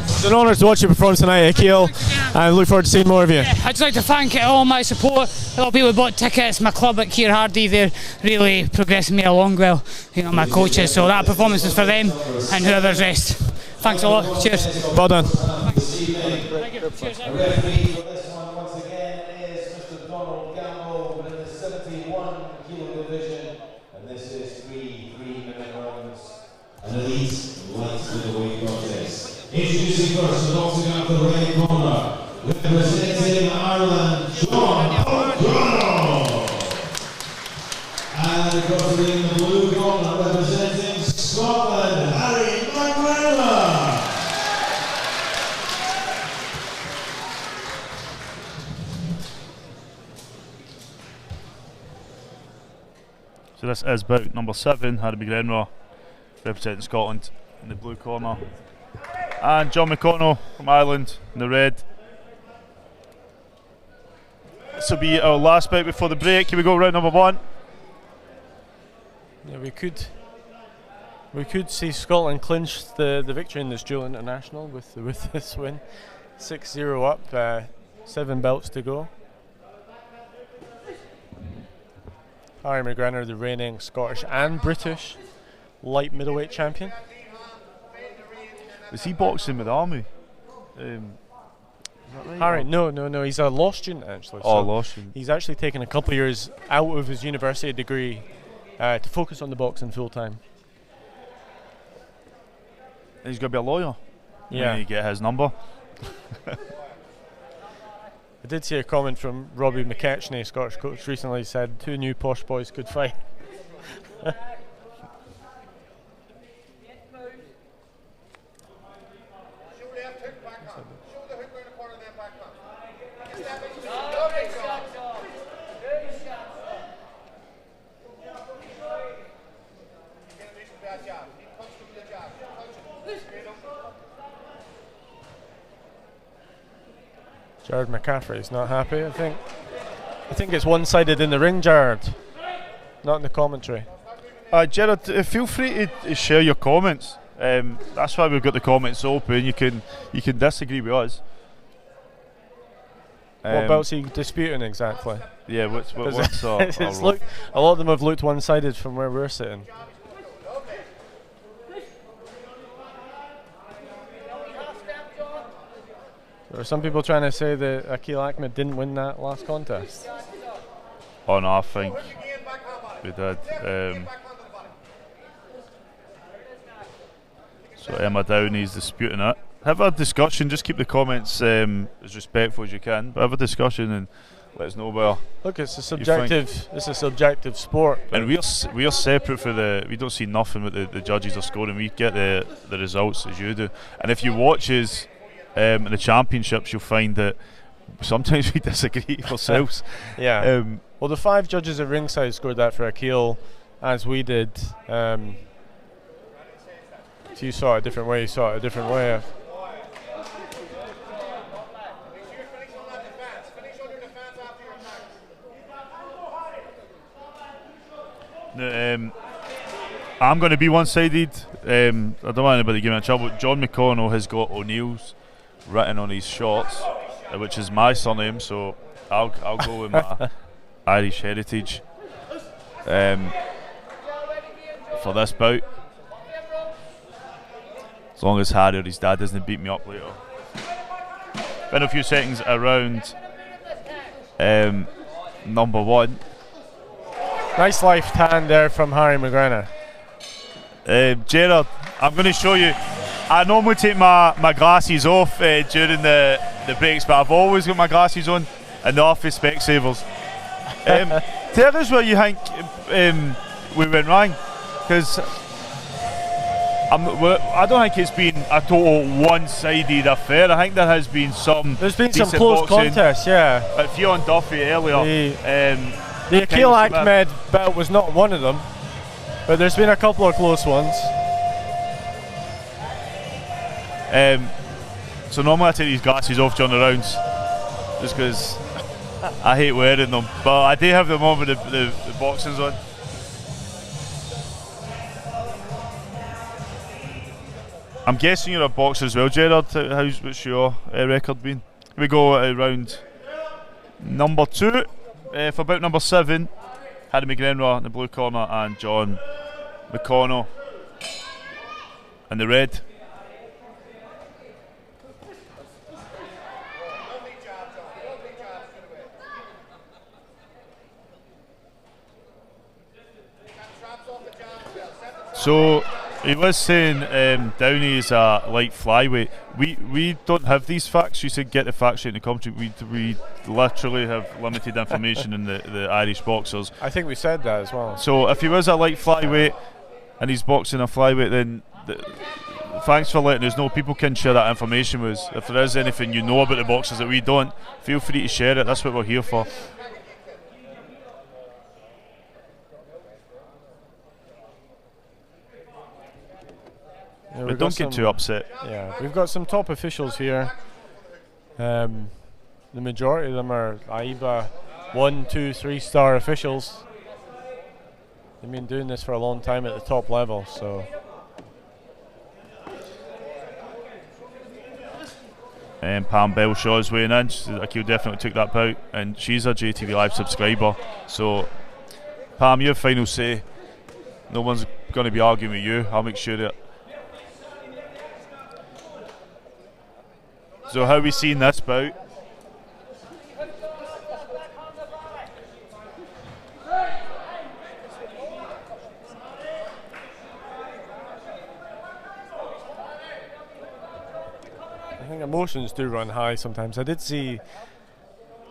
It's an honour to watch you perform tonight, Aqeel, and I look forward to seeing more of you. Yeah, I'd just like to thank all my support. A lot of people who bought tickets, my club at Kerr Hardy, they're really progressing me along well, you know, my coaches, so that performance is for them and whoever's rest. Thanks a lot, cheers. Well done. Thank you. Cheers. A referee for this one once again is Mr. Donald Gamble in the 71 kilo division, and this is 3-minute rounds. An elite light-middleweight contest. Introducing first the boxing out the right corner, representing Ireland, John McConnel. And across the ring, the blue corner, representing Scotland, McGrenra. So this is bout number 7. McGrenra representing Scotland in the blue corner, and John McConnell from Ireland in the red. This will be our last bout before the break. Here we go, round number 1. Yeah, we could We could see Scotland clinch the victory in this dual international with this win. 6-0 up, 7 belts to go. Harry McGrenra, the reigning Scottish and British light middleweight champion. Is he boxing with Army? Is that right? Harry, no, he's a law student actually. Oh, law student. He's actually taken a couple of years out of his university degree to focus on the boxing full time. He's going to be a lawyer. Yeah. You get his number. I did see a comment from Robbie McKechnie, Scottish coach, recently said 2 new posh boys could fight. Jared McCaffrey's not happy. I think it's one-sided in the ring, Jared, not in the commentary. Jared, feel free to share your comments. That's why we've got the comments open. You can disagree with us. What belt's he disputing exactly? Yeah, what's it's looked, a lot of them have looked one-sided from where we're sitting. There are some people trying to say that Aqeel Ahmed didn't win that last contest. Oh no, I think we did. So Emma Downey's disputing it. Have a discussion, just keep the comments as respectful as you can, but have a discussion and let us know where. Look, it's a subjective sport. And we are separate for we don't see nothing what the judges are scoring. We get the results as you do. And if you watch us in the championships, you'll find that sometimes we disagree ourselves. Yeah. Well, the 5 judges at ringside scored that for Aqeel, as we did. If you saw it a different way, you saw it a different way. No, I'm going to be one-sided. I don't want anybody to give me a trouble. John McConnell has got O'Neill's written on his shorts, which is my surname, so I'll go with my Irish heritage for this bout. As long as Harry or his dad doesn't beat me up later. Been a few seconds around number 1. Nice left hand there from Harry McGrenra. Gerard, I'm going to show you. I normally take my glasses off during the breaks, but I've always got my glasses on in the office, Specsavers. Tell us where you think we went wrong, because I don't think it's been a total one-sided affair. I think there has been some. There's been some close contests, yeah. Like Fionn Duffy earlier. The Aqeel Ahmed bout was not one of them, but there's been a couple of close ones. So normally I take these glasses off during the rounds, just because I hate wearing them. But I do have them on with the boxings on. I'm guessing you're a boxer as well, Gerard. What's your record been? Here we go round number 2. For bout number 7, Harry McGrenra in the blue corner and John McConnell in the red. So he was saying Downey is a light flyweight. We don't have these facts. You said get the facts in the commentary. We literally have limited information in the Irish boxers. I think we said that as well. So if he was a light flyweight and he's boxing a flyweight, then thanks for letting us know. People can share that information with us. If there is anything you know about the boxers that we don't, feel free to share it. That's what we're here for. Yeah, but don't get too upset. Yeah, we've got some top officials here. The majority of them are AIBA 1, 2, 3-star officials. They've been doing this for a long time at the top level, so Pam Belshaw's weighing in. Aqeel definitely took that bout, and she's a JTV Live subscriber. So, Pam, your final say. No one's going to be arguing with you. I'll make sure that. So, how are we seeing this bout? I think emotions do run high sometimes. I did see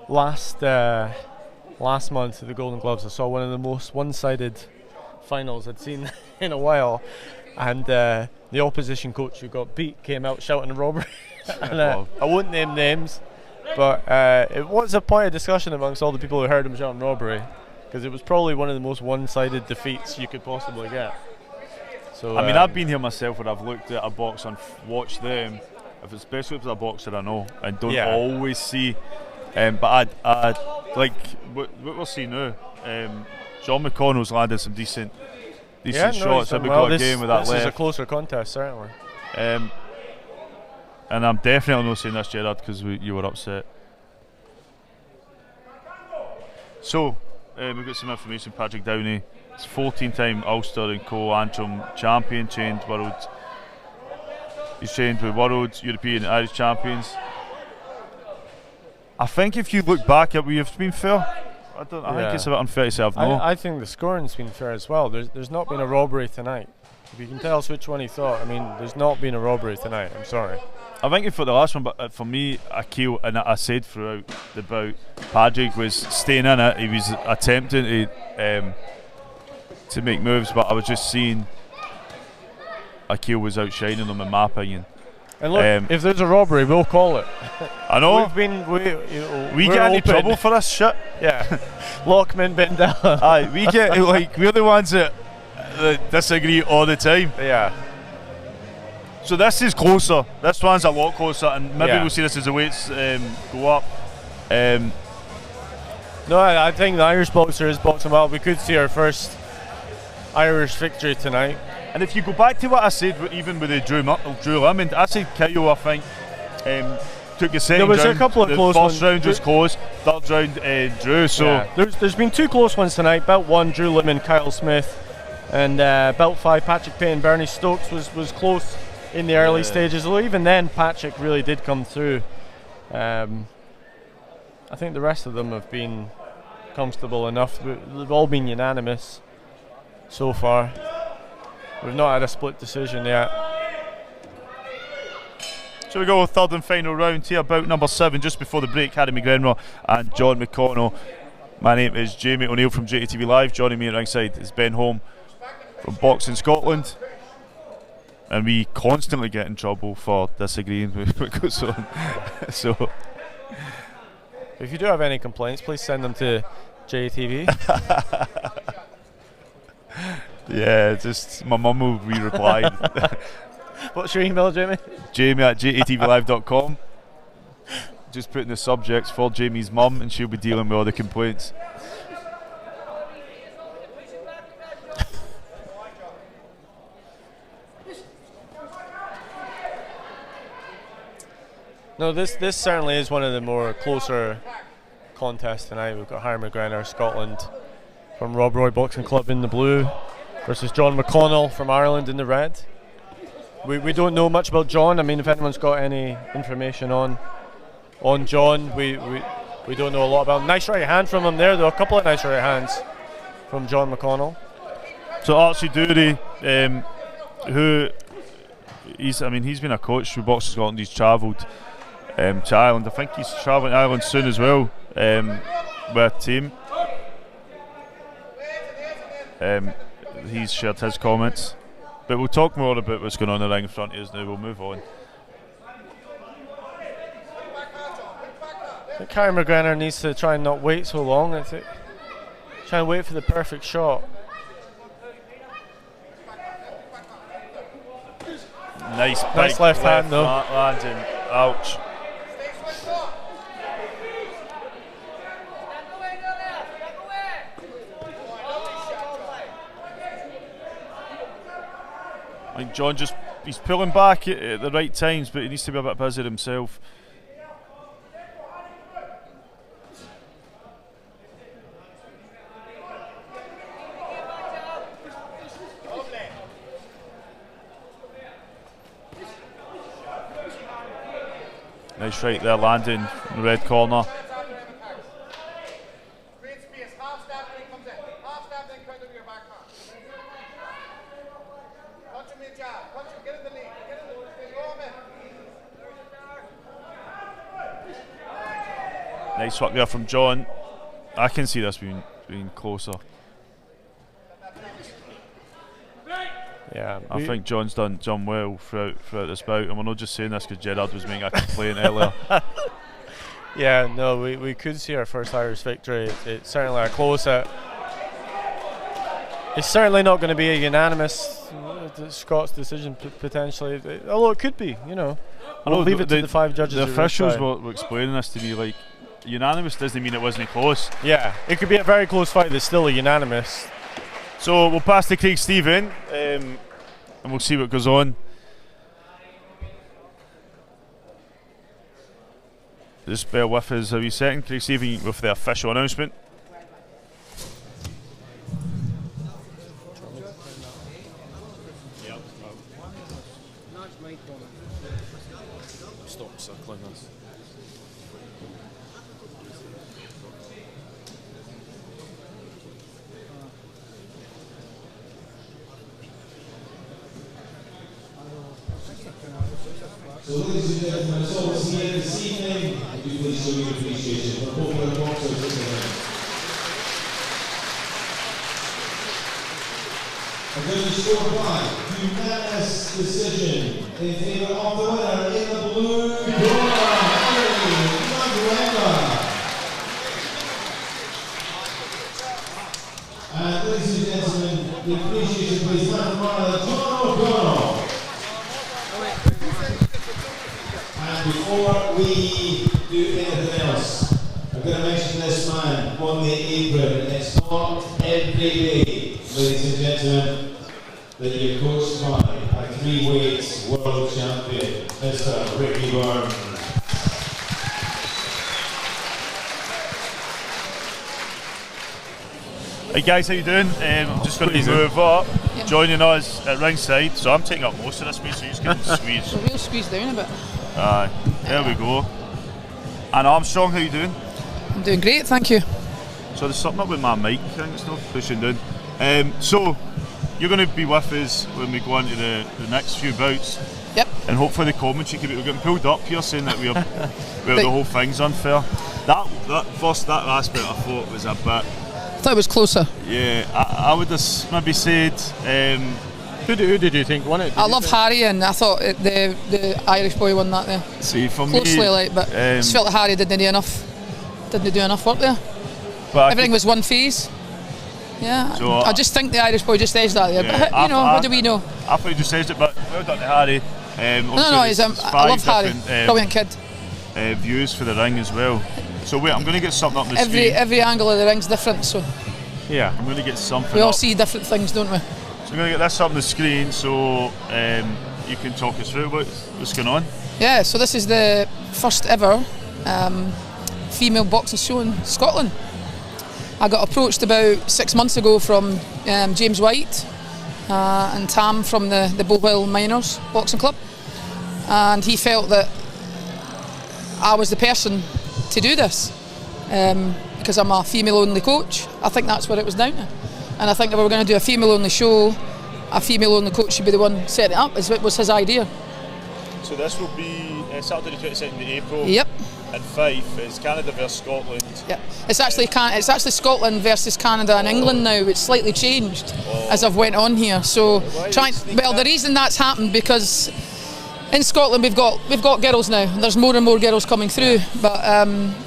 last month at the Golden Gloves, I saw one of the most one-sided finals I'd seen in a while, and the opposition coach who got beat came out shouting robbery. And, I won't name names, but it was a point of discussion amongst all the people who heard him shouting robbery, because it was probably one of the most one-sided defeats you could possibly get. So I mean, I've been here myself where I've looked at a boxer and watched them, especially if it's a boxer I know, and don't always see. But I like what we're seeing now. John McConnell's landed some decent shots. We've got a game with that left. This is a closer contest, certainly. And I'm definitely not saying this, Gerard, because you were upset. So, we've got some information. Padraig Downey, it's 14-time Ulster and Co-Antrim champion, he's trained with world, European and Irish champions. I think if you look back at where you've been fair, I think it's a bit unfair to say I've no. I think the scoring's been fair as well. There's not been a robbery tonight. If you can tell us which one he thought, I mean, there's not been a robbery tonight. I'm sorry. I think he thought the last one, but for me, Aqeel, and I said throughout the bout, Padraig was staying in it. He was attempting to make moves, but I was just seeing Aqeel was outshining them in my opinion. And look, if there's a robbery, we'll call it. I know. We get into trouble for this shit. Yeah. Lockman, Bendel. Aye, we get we're the ones that disagree all the time. Yeah. So this is closer. This one's a lot closer, and maybe we'll see this as the weights go up. No, I think the Irish boxer is boxing well. We could see our first Irish victory tonight. And if you go back to what I said, even with the Drew Limond, I said Kyle, I think, took a second round. There was a couple of close ones. First round was close, third round Drew. So there's been two close ones tonight. Bout 1, Drew Limond, Kyle Smith, and Bout 5, Patrick Paton, Bernie Stokes was close in the early stages. Although even then, Patrick really did come through. I think the rest of them have been comfortable enough. They've all been unanimous so far. We've not had a split decision yet. So we go third and final round here, bout number 7, just before the break. Harry McGrenra and John McConnell. My name is Jamie O'Neill from JTV Live. Joining me at ringside is Ben Holm from Boxing Scotland. And we constantly get in trouble for disagreeing with what goes on. So, if you do have any complaints, please send them to JTV. Yeah, just my mum will re-reply. What's your email, Jamie? Jamie@jtvlive.com. Just put in the subjects for Jamie's mum, and she'll be dealing with all the complaints. No, this certainly is one of the more closer contests tonight. We've got Harry McGrenra, Scotland, from Rob Roy Boxing Club in the blue, versus John McConnell from Ireland in the red. We don't know much about John. I mean, if anyone's got any information on John, we don't know a lot about him. Nice right hand from him there, though. A couple of nice right hands from John McConnell. So Archie Dury, who he's been a coach through Boxing Scotland. He's travelled to Ireland. I think he's travelling to Ireland soon as well with a team. He's shared his comments, but we'll talk more about what's going on in the ring in front of us now. We'll move on. I think Harry McGrenra needs to try and not wait so long. Try and wait for the perfect shot. Nice left hand though. Landing. Ouch. I think John he's pulling back at the right times, but he needs to be a bit busy himself. Nice right there, landing in the red corner. Great space. Half step, then comes in. Half step, then comes over your back hand. Punch him with jab. Punch him. Get in the knee. Get in the knee. Go on, man. Nice work there from John. I can see this being closer. Yeah, I think John's done well throughout this bout, and we're not just saying this because Gerard was making a complaint earlier. Yeah, no, we could see our first Irish victory. It's certainly a close. It's certainly not going to be a unanimous Scots decision potentially, although it could be. You know, I'll leave it to the 5 judges. The officials were explaining this to me like unanimous doesn't mean it wasn't close. Yeah, it could be a very close fight that's still a unanimous. So we'll pass to Craig Stephen, and we'll see what goes on. Just bear with us a wee second, Craig Stephen with the official announcement. Stop circling this. So ladies and gentlemen, it's all we'll see you this evening. Would you please show your appreciation for popular boxers in the ring. I'm going to score by unanimous decision in favour of the winner in the blue corner, McGrenra. And ladies and gentlemen, the appreciation please stand for Ronnan. Before we do anything else, I'm going to mention this man on the apron. It's not every day, ladies and gentlemen, that you're coached by a 3-weight world champion, Mr. Ricky Byrne. Hey guys, how you doing? I'm just going to move up. Yep. Joining us at ringside, so I'm taking up most of this space, so you can squeeze. We'll squeeze down a bit. Aye, there we go. And Armstrong, how you doing? I'm doing great, thank you. So there's something up with my mic, I think it's not pushing down. So you're going to be with us when we go into the next few bouts. Yep. And hopefully the commentary can be, we're getting pulled up here saying that we're the whole thing's unfair. That last bit I thought was a bit. I thought it was closer. Yeah, I would have maybe said. Who did you think won it? I love Harry, and I thought the Irish boy won that there. See, for closely, me, like, but I just felt like Harry didn't do enough work there. But everything was one phase. Yeah, so I just think the Irish boy just edged that there. Yeah, but what do we know? I thought he just edged it, but well done to Harry. I love Harry, brilliant kid. Views for the ring as well. So wait, I'm going to get something up on the screen. Every angle of the ring's different, so. Yeah, I'm going to get something. We all see different things, don't we? So I'm going to get this up on the screen so you can talk us through what's going on. Yeah, so this is the first ever female boxing show in Scotland. I got approached about 6 months ago from James White and Tam from the Bow Miners Boxing Club, and he felt that I was the person to do this because I'm a female-only coach. I think that's what it was down to. And I think if we were going to do a female-only show, a female-only coach should be the one setting it up. It was his idea. So this will be Saturday the 22nd of April. Yep. And Fife is Canada versus Scotland. Yeah, it's actually Scotland versus Canada and England now. It's slightly changed as I've went on here. So the reason that's happened because in Scotland we've got girls now. There's more and more girls coming through, but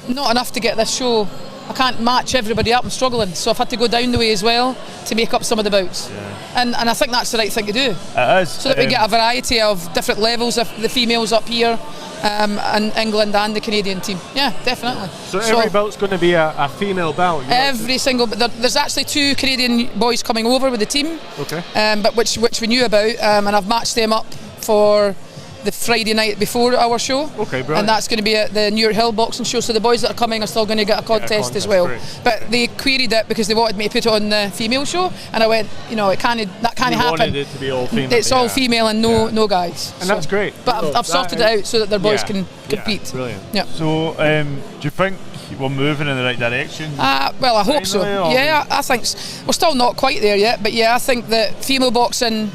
not enough to get this show. I can't match everybody up. I'm struggling, so I've had to go down the way as well to make up some of the bouts. Yeah. And I think that's the right thing to do. It is. So that we get a variety of different levels of the females up here. And England and the Canadian team. Yeah, definitely. So every bout's going to be a female bout? Every single... There's actually 2 Canadian boys coming over with the team. Okay. But which we knew about, and I've matched them up for the Friday night before our show. Okay, brilliant. And that's going to be at the New York Hill boxing show. So the boys that are coming are still going to get a contest as well. Great. But they queried it because they wanted me to put on the female show, and I went, that can't happen. Wanted it to be all female. It's all female and no guys. And that's great. But I've sorted it out so that their boys can compete. Brilliant. Yeah. So, do you think we're moving in the right direction? Well, I hope so. Yeah, I think we're still not quite there yet, but I think that female boxing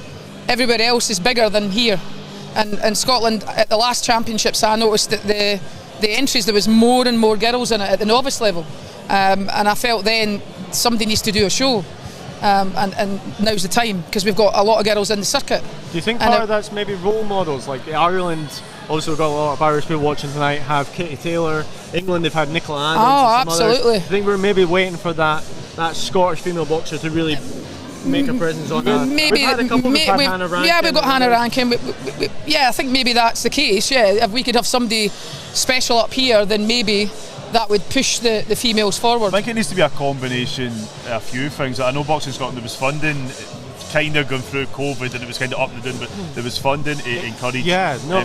everywhere else is bigger than here. And Scotland, at the last championships, I noticed that the entries, there was more and more girls in it at the novice level. And I felt then somebody needs to do a show. And now's the time, because we've got a lot of girls in the circuit. Do you think part of that's maybe role models? Like Ireland also got a lot of Irish people watching tonight, have Katie Taylor. England, they've had Nicole. Absolutely. I think we're maybe waiting for that Scottish female boxer to really make a presence on that. Maybe we've had a couple. We've had Hannah Rankin. Yeah, we've got Hannah Rankin. I think maybe that's the case. Yeah, if we could have somebody special up here, then maybe that would push the females forward. I think it needs to be a combination of a few things. I know Boxing Scotland, there was funding kind of going through COVID, and it was kind of up and down, but there was funding to encourage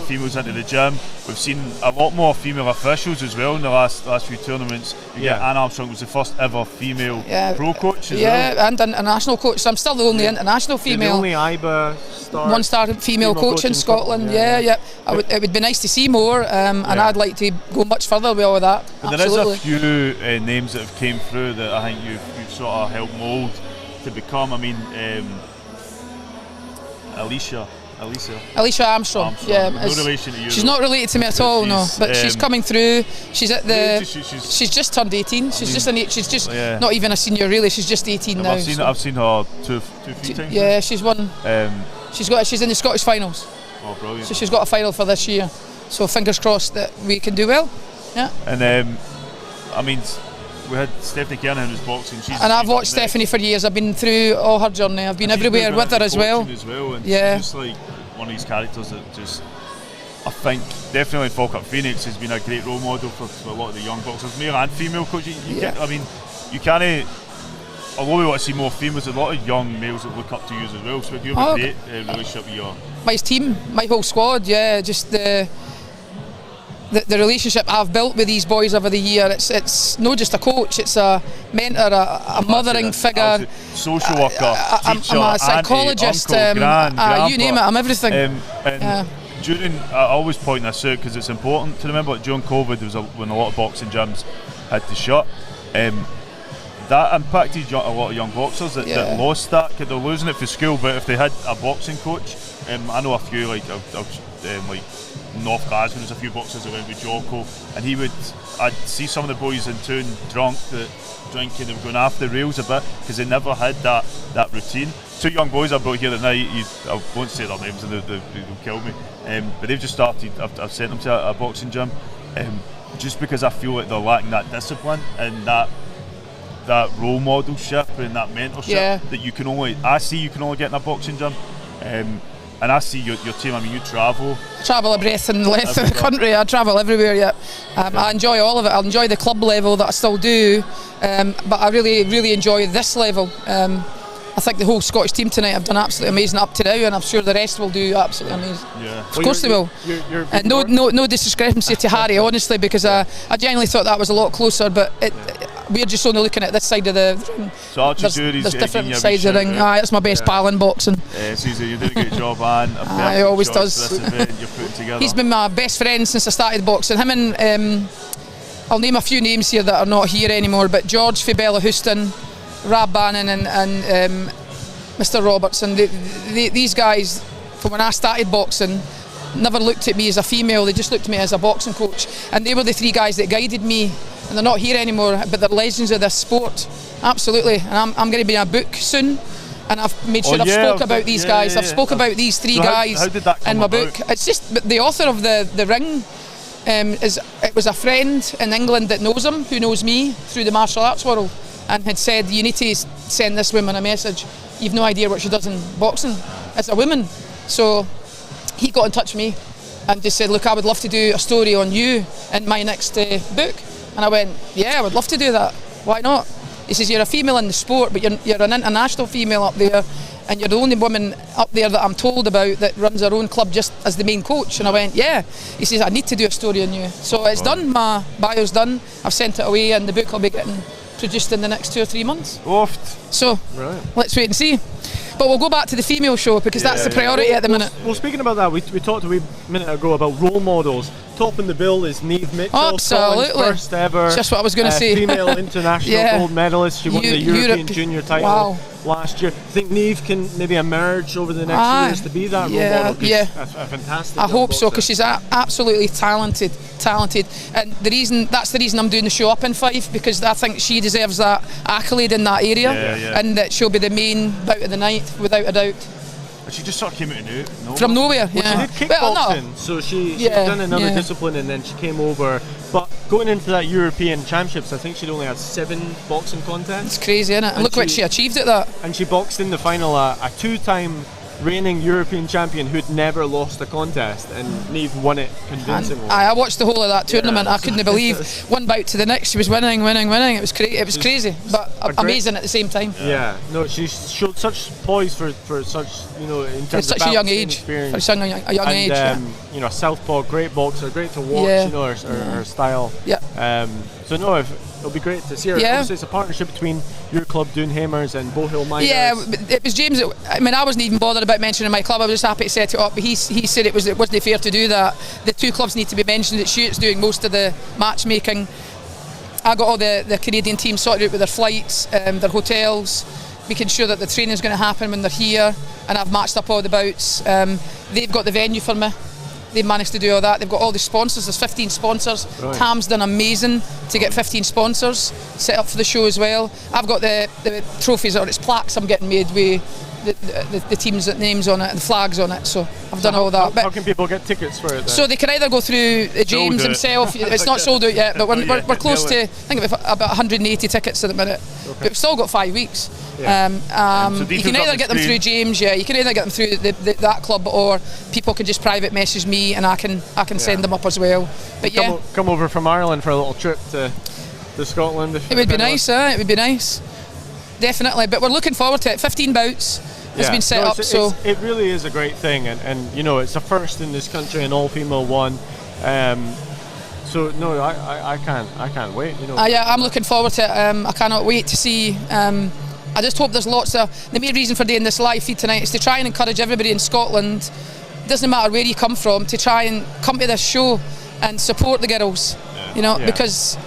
females into the gym. We've seen a lot more female officials as well in the last few tournaments. Anne Armstrong was the first ever female pro coach as well. And international coach. So I'm still the only international female. The only IBA one-star female coach in Scotland. Yeah. It would be nice to see more, and I'd like to go much further with all of that. But there is a few names that have came through that I think you've sort of helped mould to become. I mean, Alicia Armstrong. Yeah, no relation to you. She's not related to me at all, no. But she's coming through. She's at the. She's just turned 18. She's just not even a senior really. She's just 18 now. I've seen her two, 3 times. Yeah, she's won. She's in the Scottish finals. Oh, brilliant! So she's got a final for this year. So fingers crossed that we can do well. Yeah. And I mean, we had Stephanie Kernachan who's boxing. I've watched Stephanie for years. I've been through all her journey. I've been everywhere with her as well. And she's just like one of these characters that just, I think, definitely Falkirk Phoenix has been a great role model for a lot of the young boxers, male and female coaches. You can't. Although we want to see more females, a lot of young males that look up to you as well. So you have a great relationship with your. My team, my whole squad. Yeah, just the relationship I've built with these boys over the year, it's not just a coach, it's a mentor, a mothering figure, social worker, teacher, I'm a psychologist, auntie, uncle, grandpa, you name it, I'm everything. During, I always point this out because it's important to remember, during COVID there was when a lot of boxing gyms had to shut, that impacted a lot of young boxers that lost that. They're losing it for school, but if they had a boxing coach, I know a few like North Glasgow, there's a few boxers that went with Jocko, and I'd see some of the boys in town drunk, drinking, they were going after the rails a bit because they never had that routine. 2 young boys I brought here tonight, I won't say their names and they'll kill me, but they've just started, I've sent them to a boxing gym, just because I feel like they're lacking that discipline and that role modelship and that mentorship that you can only get in a boxing gym. And I see your team, I mean, you travel. I travel a breadth and length of the country, I travel everywhere, I enjoy all of it. I enjoy the club level that I still do, but I really, really enjoy this level. I think the whole Scottish team tonight have done absolutely amazing up to now, and I'm sure the rest will do absolutely amazing. Yeah. Of course they will. And no discrepancy to Harry, honestly, because I genuinely thought that was a lot closer, but we're just only looking at this side of the ring. So there's different sides of the ring. That's my best pal in boxing. Caesar, you're doing a great job, Anne. He always does. This event you're putting together. He's been my best friend since I started boxing. Him and I'll name a few names here that are not here anymore, but George Fibella Houston, Rab Bannon and Mr. Robertson. These guys, from when I started boxing, never looked at me as a female, they just looked at me as a boxing coach, and they were the 3 guys that guided me, and they're not here anymore, but they're legends of this sport, absolutely. And I'm going to be in a book soon, and I've made sure I've spoke about these guys. I've spoke about these 3 guys how did that come in my about? book. It's just the author of the ring. It was a friend in England that knows him, who knows me through the martial arts world, and had said, you need to send this woman a message. You've no idea what she does in boxing as a woman. So he got in touch with me and just said, look, I would love to do a story on you in my next book. And I went, yeah, I would love to do that. Why not? He says, you're a female in the sport, but you're an international female up there, and you're the only woman up there that I'm told about that runs her own club just as the main coach. And I went, yeah. He says, I need to do a story on you. So it's done, my bio's done, I've sent it away, and the book will be getting produced in the next 2 or 3 months. So let's wait and see. But we'll go back to the female show, because that's the priority at the minute. Well, speaking about that, we talked a wee minute ago about role models. Top in the bill is Niamh Mitchell, Scotland's first ever just what I was going to say. Female international gold medalist. She won the European Junior title last year. I think Niamh can maybe emerge over the next years to be that role model. Yeah, a fantastic. I hope so, because she's absolutely talented, and that's the reason I'm doing the show up in 5, because I think she deserves that accolade in that area, and that she'll be the main bout of the night without a doubt. And she just sort of came out of nowhere. From nowhere, She did kickboxing, so she's done another discipline, and then she came over. But going into that European Championships, I think she'd only had 7 boxing contests. It's crazy, isn't it? And look what she achieved at that. And she boxed in the final a 2-time reigning European champion who'd never lost a contest, and Niamh won it convincingly. I watched the whole of that tournament. I couldn't believe one bout to the next she was winning. It was crazy, but amazing at the same time. Yeah, no, she showed such poise for such, in terms of such a young age. Experience. For a young age. Southpaw, great boxer, great to watch. Her style. Yeah. So no, it'll be great to see her. Obviously, it's a partnership between your club, Doonhamers, and Bohill Miners. Yeah, it was James. I wasn't even bothered about mentioning my club. I was just happy to set it up. But he said it wasn't fair to do that. The 2 clubs need to be mentioned. That Shoot's doing most of the matchmaking. I got all the Canadian teams sorted out with their flights, their hotels, making sure that the training's going to happen when they're here, and I've matched up all the bouts. They've got the venue for me. They've managed to do all that. They've got all the sponsors. There's 15 sponsors. Right. Tam's done amazing to get 15 sponsors set up for the show as well. I've got the trophies, or it's plaques I'm getting made with the teams' names on it and the flags on it. So I've done all that. How can people get tickets for it then? So they can either go through James himself. It's not sold out yet, but we're close to, I think, about 180 tickets at the minute. Okay. But we've still got 5 weeks. Yeah. So you can either get them through James, you can either get them through that club, or people can just private message me and I can send them up as well. But come over from Ireland for a little trip to Scotland. It would be nice, it would be nice. Definitely, but we're looking forward to it. 15 bouts has been set up, so it really is a great thing, and it's a first in this country, an all-female one. So no, I can't wait. I'm looking forward to it. I cannot wait to see. I just hope there's lots of. The main reason for doing this live feed tonight is to try and encourage everybody in Scotland, doesn't matter where you come from, to try and come to this show and support the girls. Because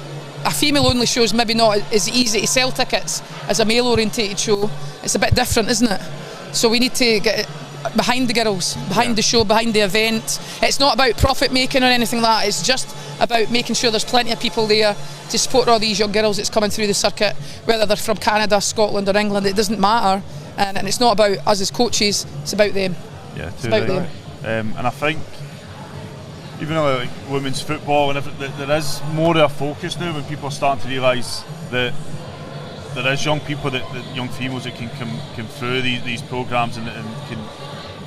a female-only show is maybe not as easy to sell tickets as a male-orientated show. It's a bit different, isn't it? So we need to get behind the girls, behind the show, behind the event. It's not about profit making or anything like that. It's just about making sure there's plenty of people there to support all these young girls that's coming through the circuit, whether they're from Canada, Scotland or England. It doesn't matter, and it's not about us as coaches, it's about them. Yeah, it's about them. And I think even though women's football and there is more of a focus now when people are starting to realise that there is young people, that young females that can come through these programmes and can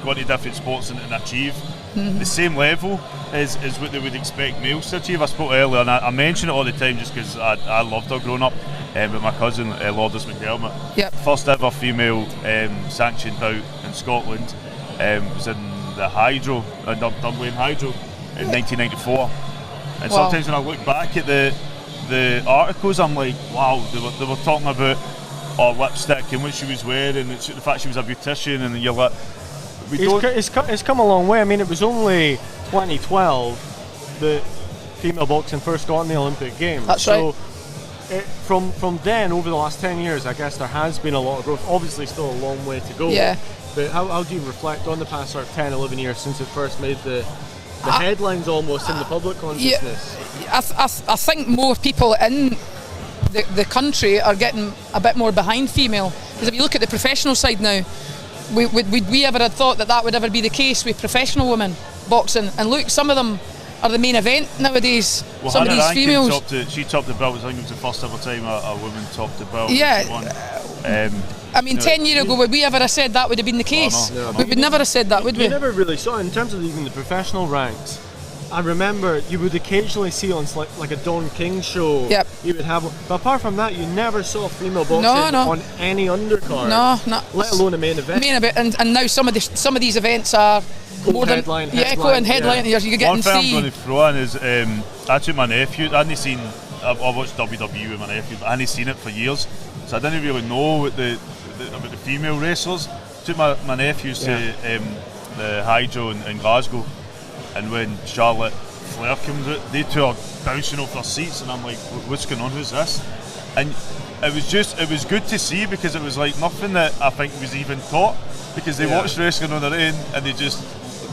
go into different sports and achieve the same level as what they would expect males to achieve. I spoke earlier, and I mention it all the time just because I loved her growing up, with my cousin Lourdes McDermott. Yep. First ever female sanctioned bout in Scotland was in the Hydro, Dublin Hydro in 1994. And sometimes when I look back at the articles, I'm like, wow, they were talking about lipstick and what she was wearing, and the fact she was a beautician, and you're like, it's come a long way. I mean, it was only 2012 that female boxing first got in the Olympic Games. That's right. From then, over the last 10 years, I guess there has been a lot of growth. Obviously still a long way to go. Yeah. But how do you reflect on the past sort of 10, 11 years since it first made the headlines almost in the public consciousness? Yeah, I think more people in the country are getting a bit more behind female. Because if you look at the professional side now, would we ever have thought that would ever be the case with professional women boxing? And look, some of them are the main event nowadays. Well, some of these females. She topped the belt. I think it was the first ever time a woman topped the belt. Yeah. 10 years ago, would we ever have said that would have been the case? No. We would never have said that, would we? You never really saw, in terms of even the professional ranks, I remember you would occasionally see on like a Don King show. Yep. You would have, but apart from that, you never saw female boxing No. on any undercard. No. Let alone a main event. And now some of these events are more than headline. headline. Yeah. You're getting One thing I'm three. going to throw in is I took my nephew. I hadn't seen. I watched WWE with my nephew, but I hadn't seen it for years, so I didn't really know what about the female wrestlers. Took my nephews to the Hydro in Glasgow, and when Charlotte Flair comes out, they two are bouncing off their seats, and I'm like, what's going on? Who's this? And it was good to see, because it was like nothing that I think was even taught, because they watched wrestling on their own, and they just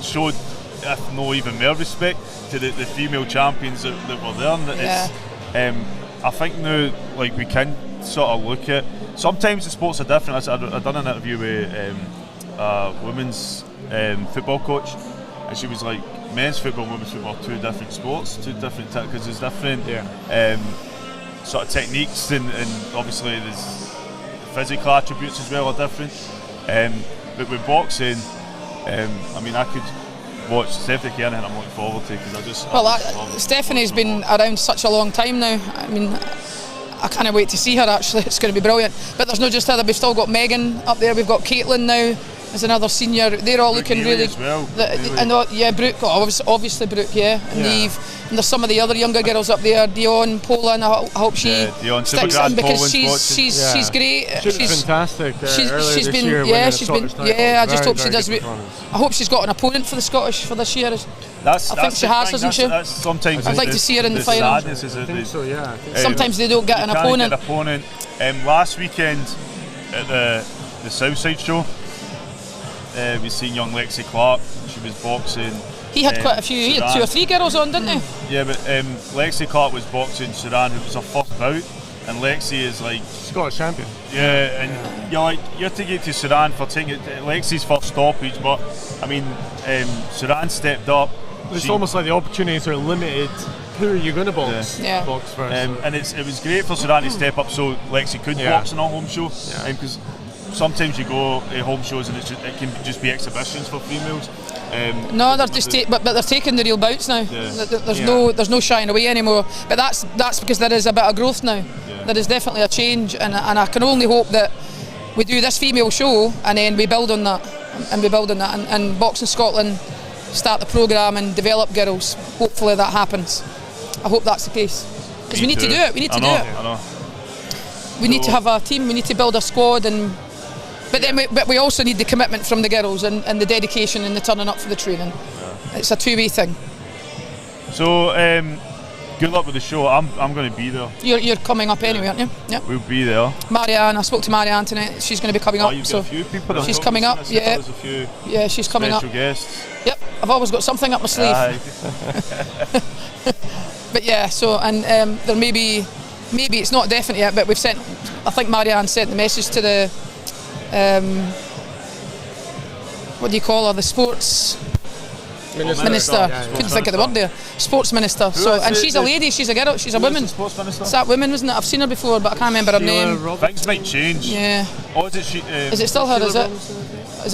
showed, if no even more respect, to the female champions that were there. And it's, I think now, like, we can sort of look at, sometimes the sports are different. I done an interview with a women's football coach, and she was like, men's football and women's football are two different sports, because there's different sort of techniques, and obviously there's physical attributes as well are different. But with boxing, I mean, I could watch Stephanie Kerr, and I'm looking forward to, because Stephanie's been around such a long time now. I mean, I can't wait to see her. Actually, it's going to be brilliant. But there's not just her. We've still got Megan up there. We've got Caitlin now as another senior. They're all looking really. As well. Brooke. Obviously Brooke. And Eve. And there's some of the other younger girls up there. Dion, Poland. I hope she sticks in, because she's great. She's fantastic. She's been. I just hope she does. I hope she's got an opponent for the Scottish for this year. I think she has, hasn't she? That's sometimes I'd like to see her in the final. I think so, yeah. Sometimes they don't get an opponent. Last weekend at the Southside show, we seen young Lexi Clark. She was boxing. He had quite a few. He had 2 or 3 girls on, didn't he? Yeah, but Lexi Clark was boxing Suran. It was her first bout, and Lexi is like Scottish champion. Yeah, and you're to get to Suran for taking Lexi's first stoppage, but I mean, Suran stepped up. It's almost like the opportunities are limited. Who are you going to box? Yeah. Box first. And it was great for Suran to step up so Lexi could box in a home show, because sometimes you go to home shows and it can just be exhibitions for females. No, they're just but they're taking the real bouts now. There's no shying away anymore. But that's because there is a bit of growth now. There is definitely a change, and I can only hope that we do this female show and then we build on that, and Boxing Scotland start the programme and develop girls. Hopefully that happens. I hope that's the case, because we need to do it. We need to do it. I know. We need to have a team. We need to build a squad, but we also need the commitment from the girls and the dedication and the turning up for the training. It's a two-way thing. So good luck with the show. I'm going to be there. You're coming up anyway, aren't you? Yeah. We'll be there. Marianne, I spoke to Marianne tonight. She's going to be coming up. You've got a few people. She's coming up. Yeah. She's coming up. Special guests. Yep. I've always got something up my sleeve. But yeah. So there maybe it's not definite yet, but we've sent. I think Marianne sent the message to the. What do you call her? The sports minister. Couldn't think of the word there. Sports minister. And she's a lady. She's a girl. She's a woman. Sports minister? It's that woman, wasn't it? I've seen her before, but I can't remember her name. Things might change. Yeah. Or is it she? Is it still her? Is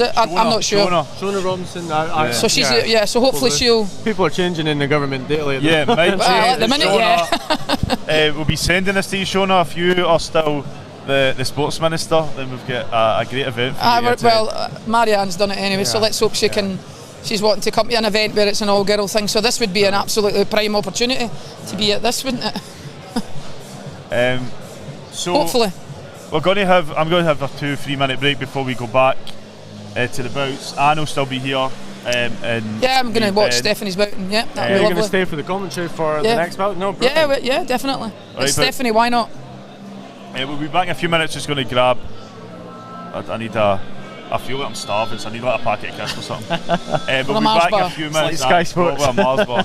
it? I'm not sure. Shona Robinson. So she's so hopefully she'll. People are changing in the government daily. Yeah, might change. At the minute, we'll be sending this to you, Shona. If you are still the sports minister, then we've got a great event for you. Marianne's done it anyway, so let's hope she can. She's wanting to come to an event where it's an all-girl thing, so this would be an absolutely prime opportunity to be at this, wouldn't it? So hopefully. I'm going to have a 2-3 minute break before we go back to the bouts. Anne will still be here. I'm going to watch Stephanie's bout. Yeah, that'll be lovely. You're going to stay for the commentary for the next bout? No, brilliant. Yeah, definitely. Right, Stephanie, why not? We'll be back in a few minutes. Just going to grab. I feel like I'm starving, so I need like a packet of crisps or something. But we'll be back in a few minutes. Sky Sports. A Mars bar.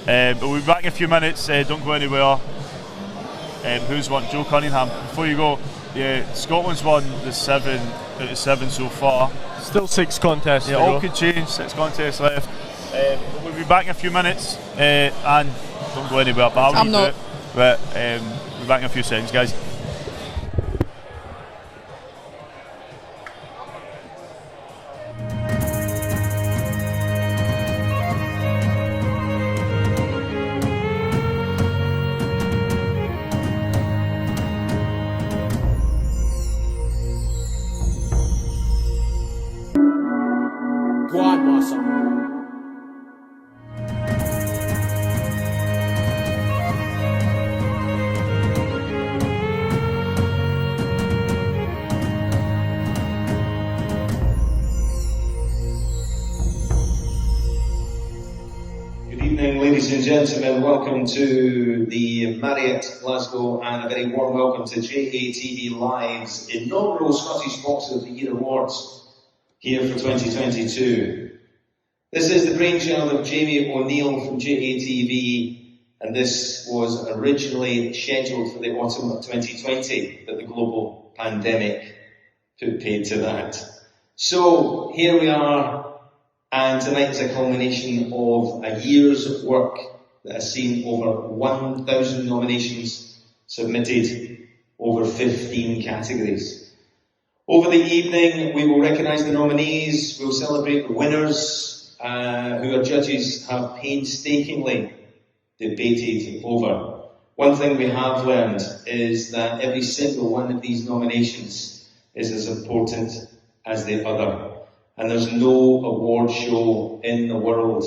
But we'll be back in a few minutes. Don't go anywhere. Who's won? Joe Cunningham. Before you go, Scotland's won the 7 out of 7 so far. Still 6 contests. Yeah, all could change. 6 contests left. We'll be back in a few minutes. And don't go anywhere. But I'm not. But we'll be back in a few seconds, guys. gentlemen, welcome to the Marriott Glasgow and a very warm welcome to JATV Live's inaugural Scottish Boxer of the Year Awards here for 2022. This is the brainchild of Jamie O'Neill from JATV, and this was originally scheduled for the autumn of 2020, but the global pandemic put paid to that. So here we are. And tonight is a culmination of a year's work that has seen over 1,000 nominations submitted over 15 categories. Over the evening, we will recognise the nominees, we'll celebrate the winners, who our judges have painstakingly debated over. One thing we have learned is that every single one of these nominations is as important as the other. And there's no award show in the world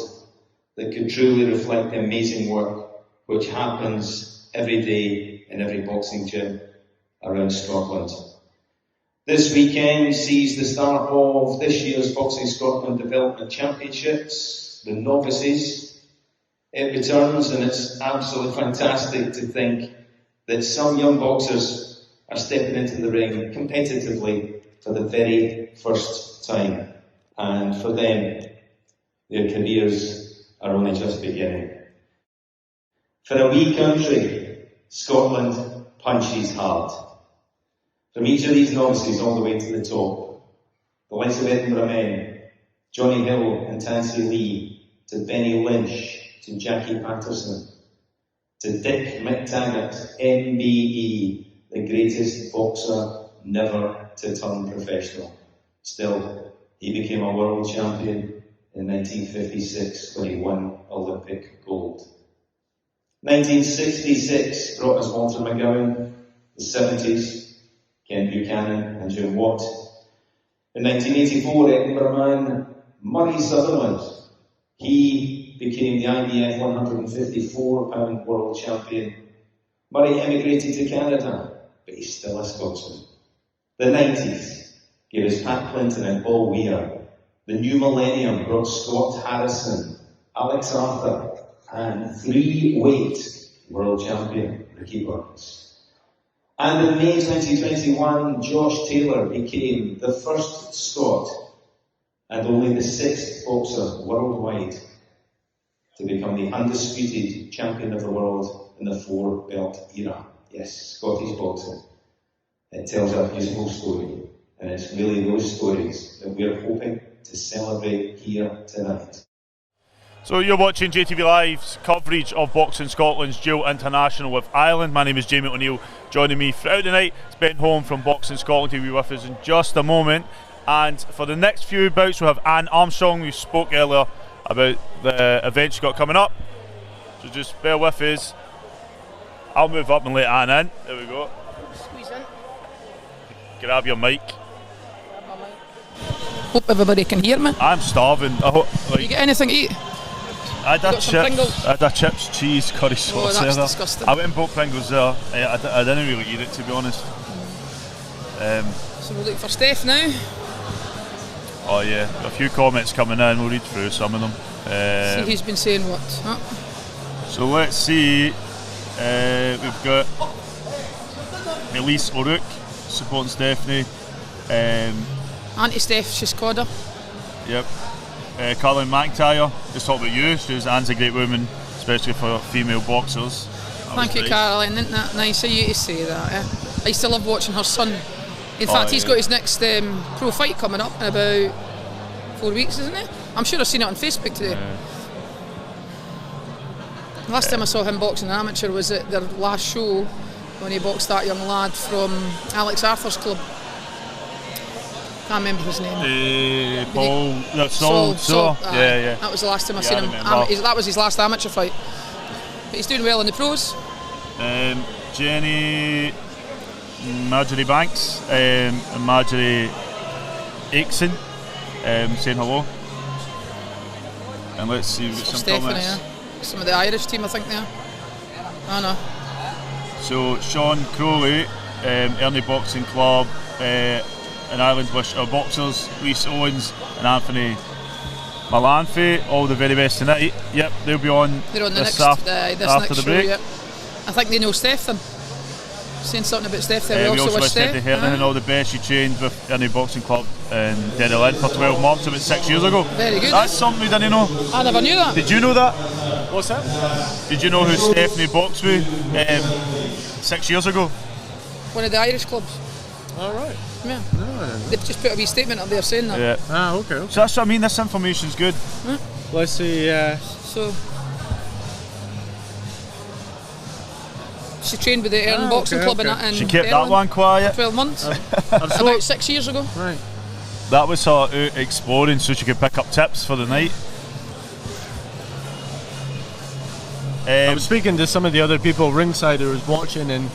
that could truly reflect the amazing work which happens every day in every boxing gym around Scotland. This weekend sees the start of this year's Boxing Scotland Development Championships, the novices. It returns, and it's absolutely fantastic to think that some young boxers are stepping into the ring competitively for the very first time. And for them, their careers are only just beginning. For a wee country, Scotland punches hard. From each of these novices all the way to the top, the likes of Edinburgh men, Johnny Hill and Tansy Lee, to Benny Lynch, to Jackie Patterson, to Dick McTaggart, MBE, the greatest boxer never to turn professional. Still, he became a world champion in 1956 when he won Olympic gold. 1966 brought us Walter McGowan, the 70s, Ken Buchanan and Jim Watt. In 1984, Edinburgh man Murray Sutherland, he became the IBF 154-pound world champion. Murray emigrated to Canada, but he's still a Scotsman. The 90s gave us Pat Clinton and Paul Weir. The new millennium brought Scott Harrison, Alex Arthur, and 3-weight world champion Ricky Burns. And in May 2021, Josh Taylor became the first Scot and only the 6th boxer worldwide to become the undisputed champion of the world in the 4-belt era. Yes, Scottish boxing. It tells a beautiful story. And it's really those stories that we're hoping to celebrate here tonight. So you're watching JTV Live's coverage of Boxing Scotland's Dual International with Ireland. My name is Jamie O'Neill. Joining me throughout the night is Ben Holm from Boxing Scotland. He'll be with us in just a moment. And for the next few bouts, we'll have Anne Armstrong, who spoke earlier about the event she's got coming up. So just bear with us. I'll move up and let Anne in. There we go. Squeeze in. Grab your mic. Hope everybody can hear me. I'm starving. You get anything to eat? I had chips, cheese, curry sauce. Oh, that's disgusting. I went and bought Pringles there. I didn't really eat it, to be honest. So we're looking for Steph now. Oh yeah, a few comments coming in. We'll read through some of them. See who's been saying what. Huh? So let's see. We've got Elise O'Rourke supporting Stephanie. Auntie Steph, she's called her. Yep. Carlin McIntyre, just talk about you. Anne's a great woman, especially for female boxers. Thank you, nice. Caroline. Isn't that nice of you to say that? Eh? I used to love watching her son. In fact, he's got his next pro fight coming up in about 4 weeks, isn't it? I'm sure I've seen it on Facebook today. Last time I saw him boxing an amateur was at their last show when he boxed that young lad from Alex Arthur's club. Can't remember his name. Saul. Yeah. That was the last time I seen him. That was his last amateur fight. But he's doing well in the pros. Jenny, Marjorie Banks, and Marjorie Aitken saying hello. And let's see, we've got some Stephanie, comments. yeah. Some of the Irish team, I think they are. I know. So Sean Crowley, Ernie Boxing Club, in Ireland wish our boxers, Rhys, Owens and Anthony Malanfe, all the very best tonight. Yep, they'll be on. They're on the this next, after next the show, break. yep. I think they know Steph then. Saying something about Steph there. We also wish Steph to Kernachan all the best. She trained with Ernie Boxing Club in Devlin for 12 months, about 6 years ago. Very good. That's something we didn't know. I never knew that. Did you know that? What's that? Did you know who Stephanie boxed with 6 years ago? One of the Irish clubs. All right. Yeah. No. They've just put a wee statement up there saying that. Yeah. Ah, okay. So that's what I mean, this information's good. Yeah. Let's see. So she trained with the Aaron Boxing Club in She kept Devlin that one quiet. 12 months. About 6 years ago. Right. That was her out exploring so she could pick up tips for the night. I was speaking to some of the other people ringside who was watching, and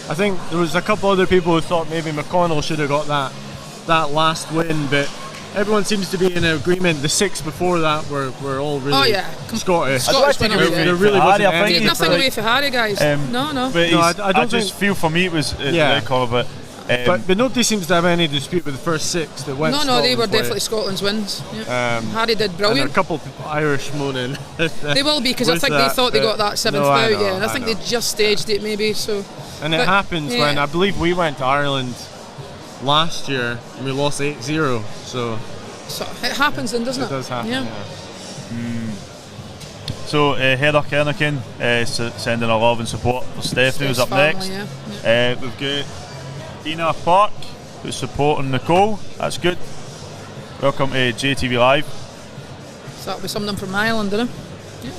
I think there was a couple other people who thought maybe McConnel should have got that last win, but everyone seems to be in agreement. The 6 before that were all really Scottish. Scottish winners, There really wasn't any. Take nothing away for Harry, guys. No. But No, I don't just think- feel for me it was Connor, but nobody seems to have any dispute with the first 6 that went. No, they were Scotland's way. definitely Scotland's wins. Yeah. Harry did And brilliant. a couple of Irish moaning. They will be, because I think they thought they got that 7th bout, and I think they just staged it maybe. So. And it happens when, I believe we went to Ireland last year and we lost 8-0, so it happens then, doesn't it? It does happen, yeah. So Heather Kernachan sending our love and support for Stephanie, who's up family, next. We've got Dina Park, who's supporting Nicole. That's good. Welcome to JTV Live. So that'll be something from Ireland, isn't it? Yeah.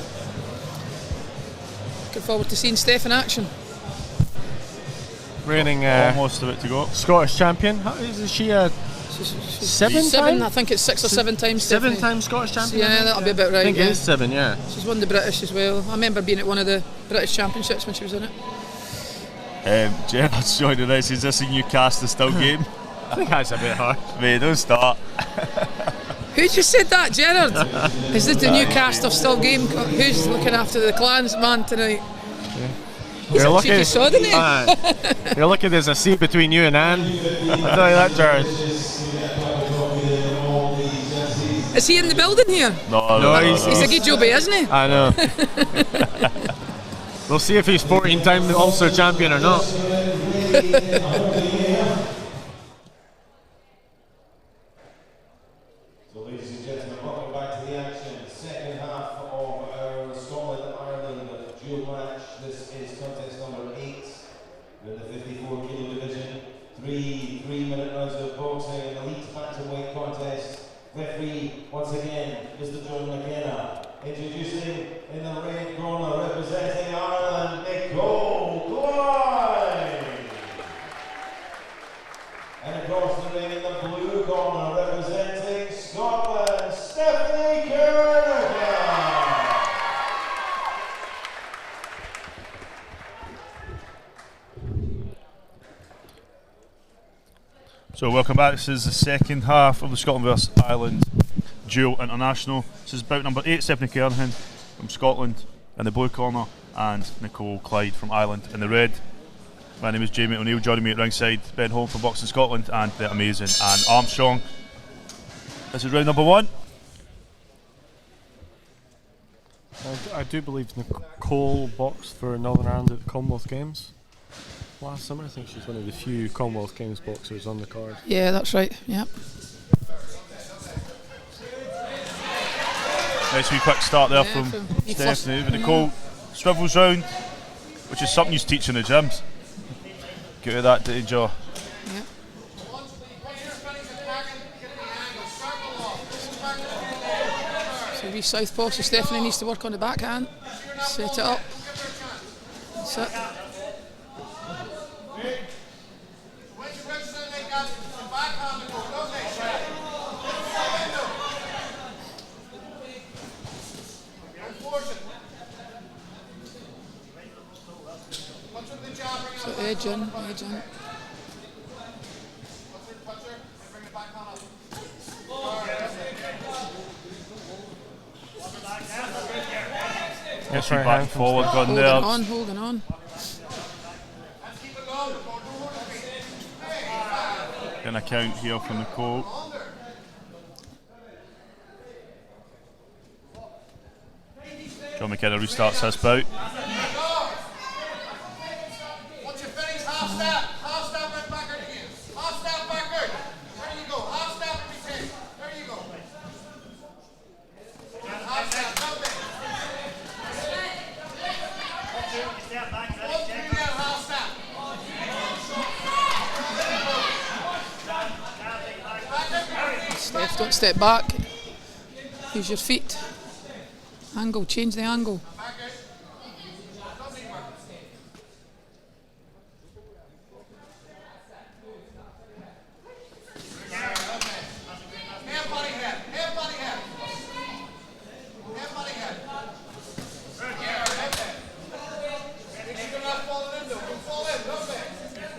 Looking forward to seeing Steph in action. Reigning almost about to go. Scottish champion. How is she a seven? I think it's 6 or 7 times. 7 times Scottish champion. Yeah, that'll be about right. I think it is 7. Yeah. She's won the British as well. I remember being at one of the British Championships when she was in it. Gerard's joining us. Is this a new cast of still game? I think that's a bit hard. Mate, don't start. Who just said that, Gerard? Is this the new cast of still game? Who's looking after the clans man tonight? He's a cheeky sod, isn't he? You're lucky there's a seat between you and Anne. I'll tell you that, Jared. Is he in the building here? No, he's a good jobby, isn't he? I know. We'll see if he's 14-time Ulster champion or not. Ladies and gentlemen, welcome back to the action. Second half of our Scotland-Ireland dual match. This is contest number 8. We're in the 54 kilo division. 3 3-minute rounds of boxing, an elite Bantamweight contest. Referee, once again, Mr. John McGrenra. Introducing in the red corner, representing Ireland, Nicole, Clyde. And across the ring in the blue corner, representing Scotland, Stephanie Kernachan. So welcome back. This is the second half of the Scotland vs Ireland dual international. This is bout number 8. Stephanie Kernachan from Scotland in the blue corner and Nicole Clyde from Ireland in the red. My name is Jamie O'Neill. Joining me at ringside, Ben Holm from Boxing Scotland and the amazing Anne Armstrong. This is round number 1. I do believe Nicole boxed for Northern Ireland at the Commonwealth Games last summer. I think she's one of the few Commonwealth Games boxers on the card. Yeah, that's right. Yep. Nice wee quick start there from Stephanie. But Nicole swivels round, which is something you teach in the gyms. Get to that danger. Yep. So wee southpaw, so Stephanie needs to work on the backhand. Set it up. That's it. So edge in. Yes, right back forward, gone there. Holding on. An account here from Nicole. Sean McKenna restarts this bout. Once you finish, half step right backward again. Half step backward. There you go. Half step and retain. There you go. And half step, jump in. 1, 2, there, half step. Steph, don't step back. Use your feet. Angle, change the angle.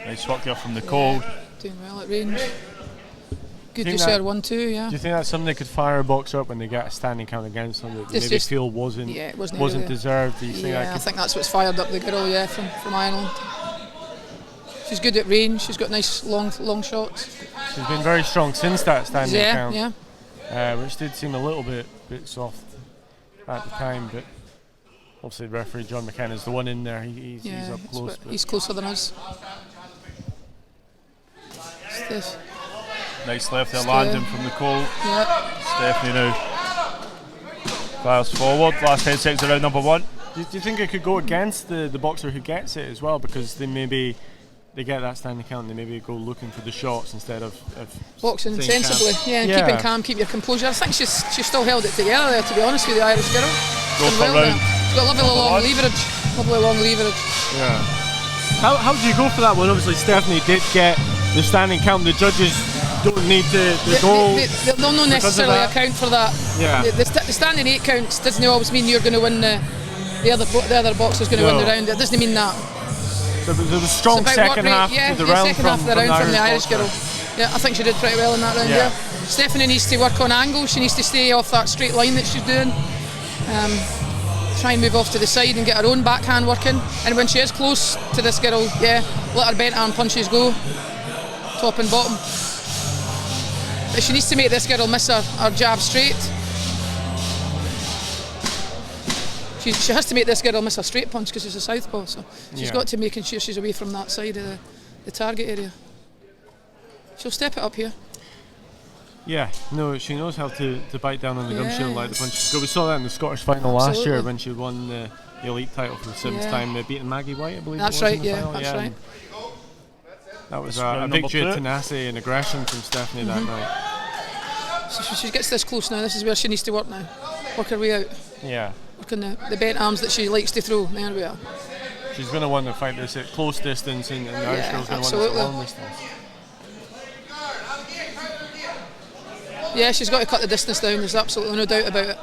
Nice work here from Nicole. Doing well at range. Good to share 1-2, yeah. Do you think that's something they could fire a box up when they get a standing count against them that they maybe feel wasn't deserved? Do you think I think that's what's fired up the girl, from Ireland. She's good at range. She's got nice long shots. She's been very strong since that standing count. Yeah. Which did seem a little bit soft at the time, but obviously the referee John McKenna's the one in there. He's up close. He's closer than us. Nice left there landing from Nicole. Yep. Stephanie now fires forward. Last 10 seconds of round number 1. Do you think it could go against the boxer who gets it as well, because they get that standing count and they maybe go looking for the shots instead of boxing sensibly, keeping calm, keep your composure. I think she's still held it together there, to be honest with the Irish girl. Go for round. She's got lovely long leverage. Yeah. How do you go for that one? Obviously Stephanie did get the standing count. The judges don't need to go. They'll not necessarily account for that. Yeah. The standing 8 counts doesn't always mean you're going to win the other boxer's going to win the round. It doesn't mean that. So there was a strong second half of the round from the Irish girl. Yeah, I think she did pretty well in that round. Yeah. Stephanie needs to work on angle. She needs to stay off that straight line that she's doing. Try and move off to the side and get her own backhand working. And when she is close to this girl, let her bent arm punches go, top and bottom. But she needs to make this girl miss her jab straight. She has to make this girl miss a straight punch because she's a southpaw, so she's got to making sure she's away from that side of the target area. She'll step it up here. Yeah, no, she knows how to bite down on the gum shield like the punches. We saw that in the Scottish final last year when she won the elite title for the 7th time, beating Maggie White, I believe. That's right, that's right. That was a victory of tenacity and aggression from Stephanie that night. So she gets this close now. This is where she needs to work now. Work her way out. Yeah. Working the bent arms that she likes to throw. There we are. She's going to want to fight this at close distance, and the Irish girl's going to want this at long distance. Yeah, she's got to cut the distance down. There's absolutely no doubt about it.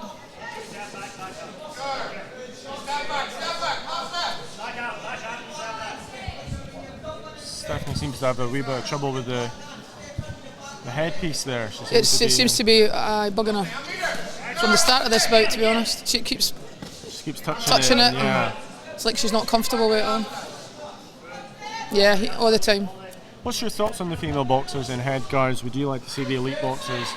Stephanie seems to have a wee bit of trouble with the headpiece there. It seems to be bugging her from the start of this bout, to be honest. She keeps touching it. Yeah. It's like she's not comfortable with it on. Yeah, all the time. What's your thoughts on the female boxers in head guards? Would you like to see the elite boxers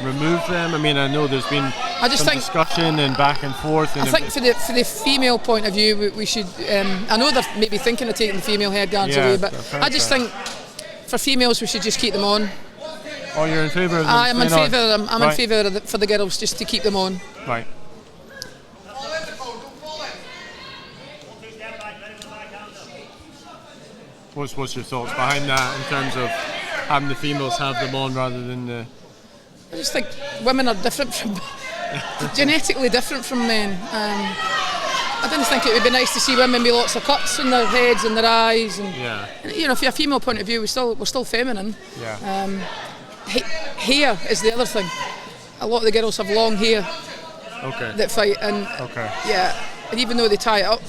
remove them? I mean, I know there's been some discussion and back and forth. I think for the female point of view, we should. I know they're maybe thinking of taking the female head guards away, but I just think for females we should just keep them on. Oh, you're in favour of them? I'm in favour of them. I'm in favour for the girls just to keep them on. Right. What's your thoughts behind that in terms of having the females have them on rather than the... I just think women are different genetically different from men. I didn't think it would be nice to see women with lots of cuts in their heads and their eyes. And, you know, from a female point of view, we're still feminine. Yeah. Hair is the other thing. A lot of the girls have long hair that fight, and and even though they tie it up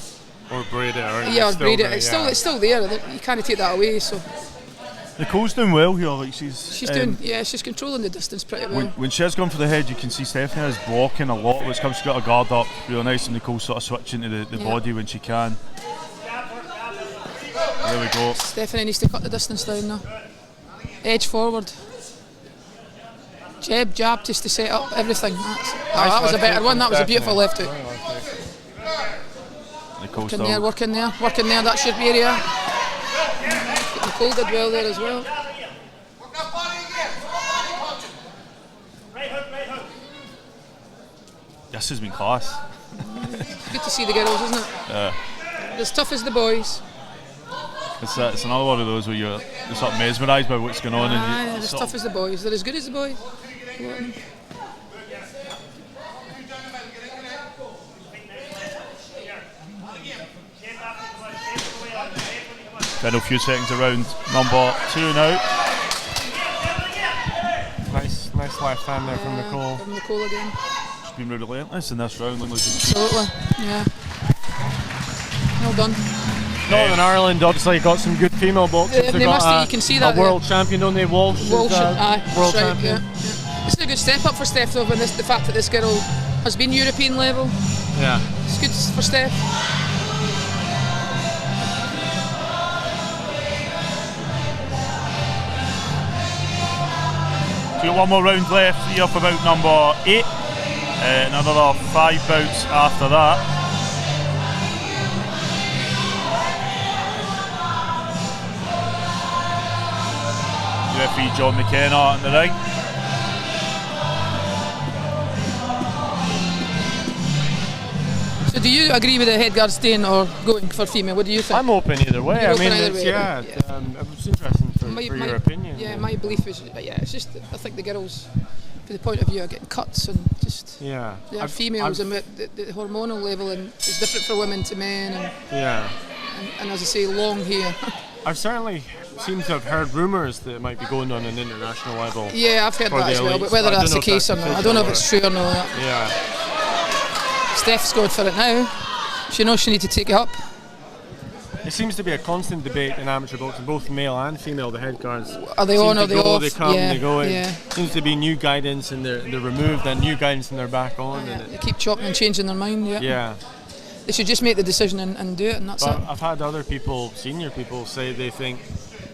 or braid it, or braid it, it's still there. You can't take that away. So Nicole's doing well here. Like she's doing, she's controlling the distance pretty well. When she has gone for the head, you can see Stephanie is blocking a lot. When it comes, she's got her guard up real nice, and Nicole's sort of switching to the body when she can. There we go. Stephanie needs to cut the distance down now. Edge forward. Jab, just to set up everything. That was a better one. That was a beautiful left hook. Nicole Working still. there, working there, working there. That's your area. Nicole did well there as well. Work that body again. Body punching. This has been class. Good to see the girls, isn't it? Yeah. As tough as the boys. It's another one of those where you're sort of mesmerised by what's going on. Aye, and they're as tough as the boys. They're as good as the boys. Final few seconds around number 2 now. Nice left hand there from Nicole. From Nicole again. She's been relentless in this round. Absolutely, yeah. Well done. Northern Ireland obviously got some good female boxers. They must have, you can see that. A world champion, don't they? Walsh. Walsh, aye, world that's right, champion. yeah. This is a good step up for Steph though, and the fact that this girl has been European level. Yeah. It's good for Steph. So we've got one more round left here for bout number 8. Another 5 bouts after that. Referee John McKenna in the ring. So do you agree with the headguard staying or going for female? What do you think? I'm open either way. You're I mean, open it's, either way, it was interesting for your opinion. Yeah, my belief is, it's just, I think the girls, from the point of view, are getting cuts and just, they're females, and the hormonal level and it's different for women to men, and as I say, long hair. I've certainly seem to have heard rumours that it might be going on an international level. Yeah, I've heard that as well, but whether that's the case or not, I don't know if it's true or not. Yeah. Steph's going for it now. She knows she needs to take it up. It seems to be a constant debate in amateur boxing, both male and female. The head guards are they on or they off? They come, they go. Yeah. Seems to be new guidance and they're removed, and new guidance and they're back on. Yeah, and they keep chopping and changing their mind. Yeah. They should just make the decision and do it, and that's it. I've had other people, senior people, say they think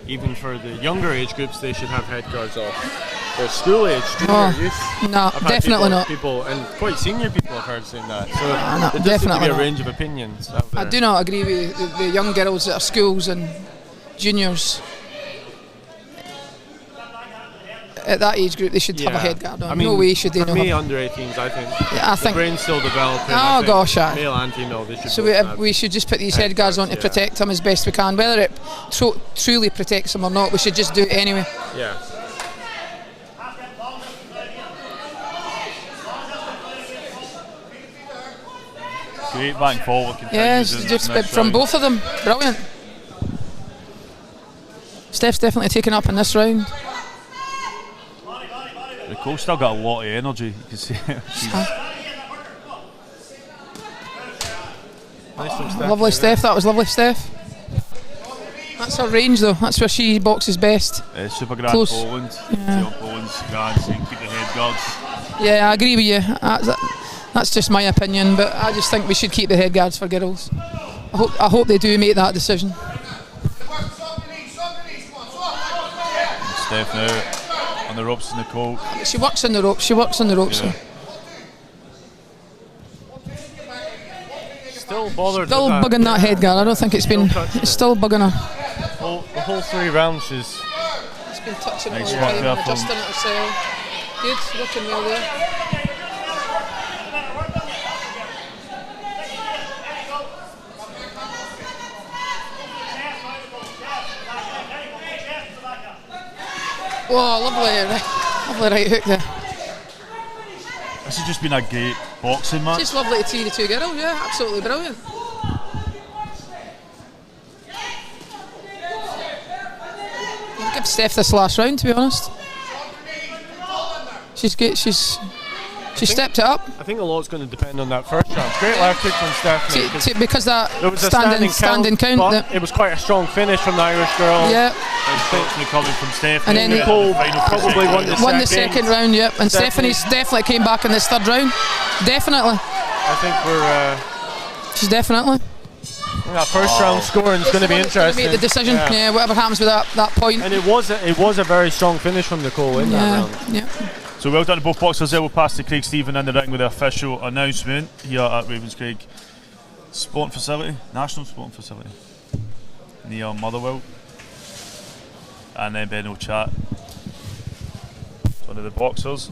even for the younger age groups they should have head guards off. For school age, junior youth. No, definitely not. People and quite senior people I've heard saying that. So no, there does seem to be a range of opinions out there. I do not agree with the young girls at our schools and juniors. At that age group, they should have a head guard on. I mean, no way should they not. For me, under 18s, I think the brain's still developing. Oh gosh, male and female, they should. So we should just put these head guards on to protect them as best we can. Whether it truly protects them or not, we should just do it anyway. Yeah. Great back and forward. Yes, just from both of them. Brilliant. Steph's definitely taken up in this round. Nicole's still got a lot of energy. You can see. Lovely Steph, that was lovely Steph. That's her range though, that's where she boxes best. Super Grand Close. Poland. Yeah. Poland's grand, so you can keep the head guards. Yeah, I agree with you. That's just my opinion, but I just think we should keep the head guards for girls. I hope they do make that decision. Steph now on the ropes, Nicole. She works on the ropes, Yeah. Still bothered. Still bugging that head guard. I don't think it's been. It's still bugging her. The whole 3 rounds she's. It's been touching nice all the time and work adjusting it herself. Good, working well there. Whoa, lovely right hook there. This has just been a great boxing match. Just lovely to see the two girls, yeah, absolutely brilliant. I'll give Steph this last round, to be honest. She's good. She stepped it up. I think a lot's going to depend on that first round. Great left hook from Stephanie. Because that there was standing count. It was quite a strong finish from the Irish girl. Yeah. Coming from Stephanie. And then Nicole probably won the second round. Yep. And Stephanie's definitely came back in this third round. Definitely. I think we're. She's definitely. That first round scoring is going to be interesting. Make the decision. Yeah. Whatever happens with that point. And it was a very strong finish from Nicole in that round. Yeah. So well done to both boxers there. We'll pass to Craig Stephen in the ring with the official announcement here at Ravenscraig sporting facility, national sporting facility, near Motherwell, and then Ben will chat. It's one of the boxers.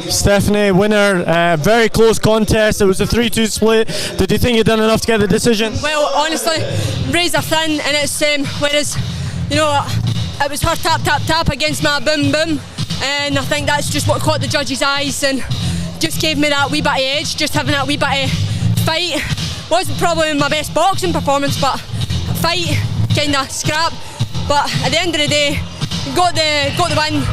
Stephanie, winner, very close contest. It was a 3-2 split. Did you think you'd done enough to get the decision? Well, honestly, Rhys are thin, and it's whereas, you know, it was her tap against my boom, and I think that's just what caught the judges' eyes and just gave me that wee bit of edge. Just having that wee bit of fight wasn't probably my best boxing performance, but fight, kind of scrap. But at the end of the day, got the win.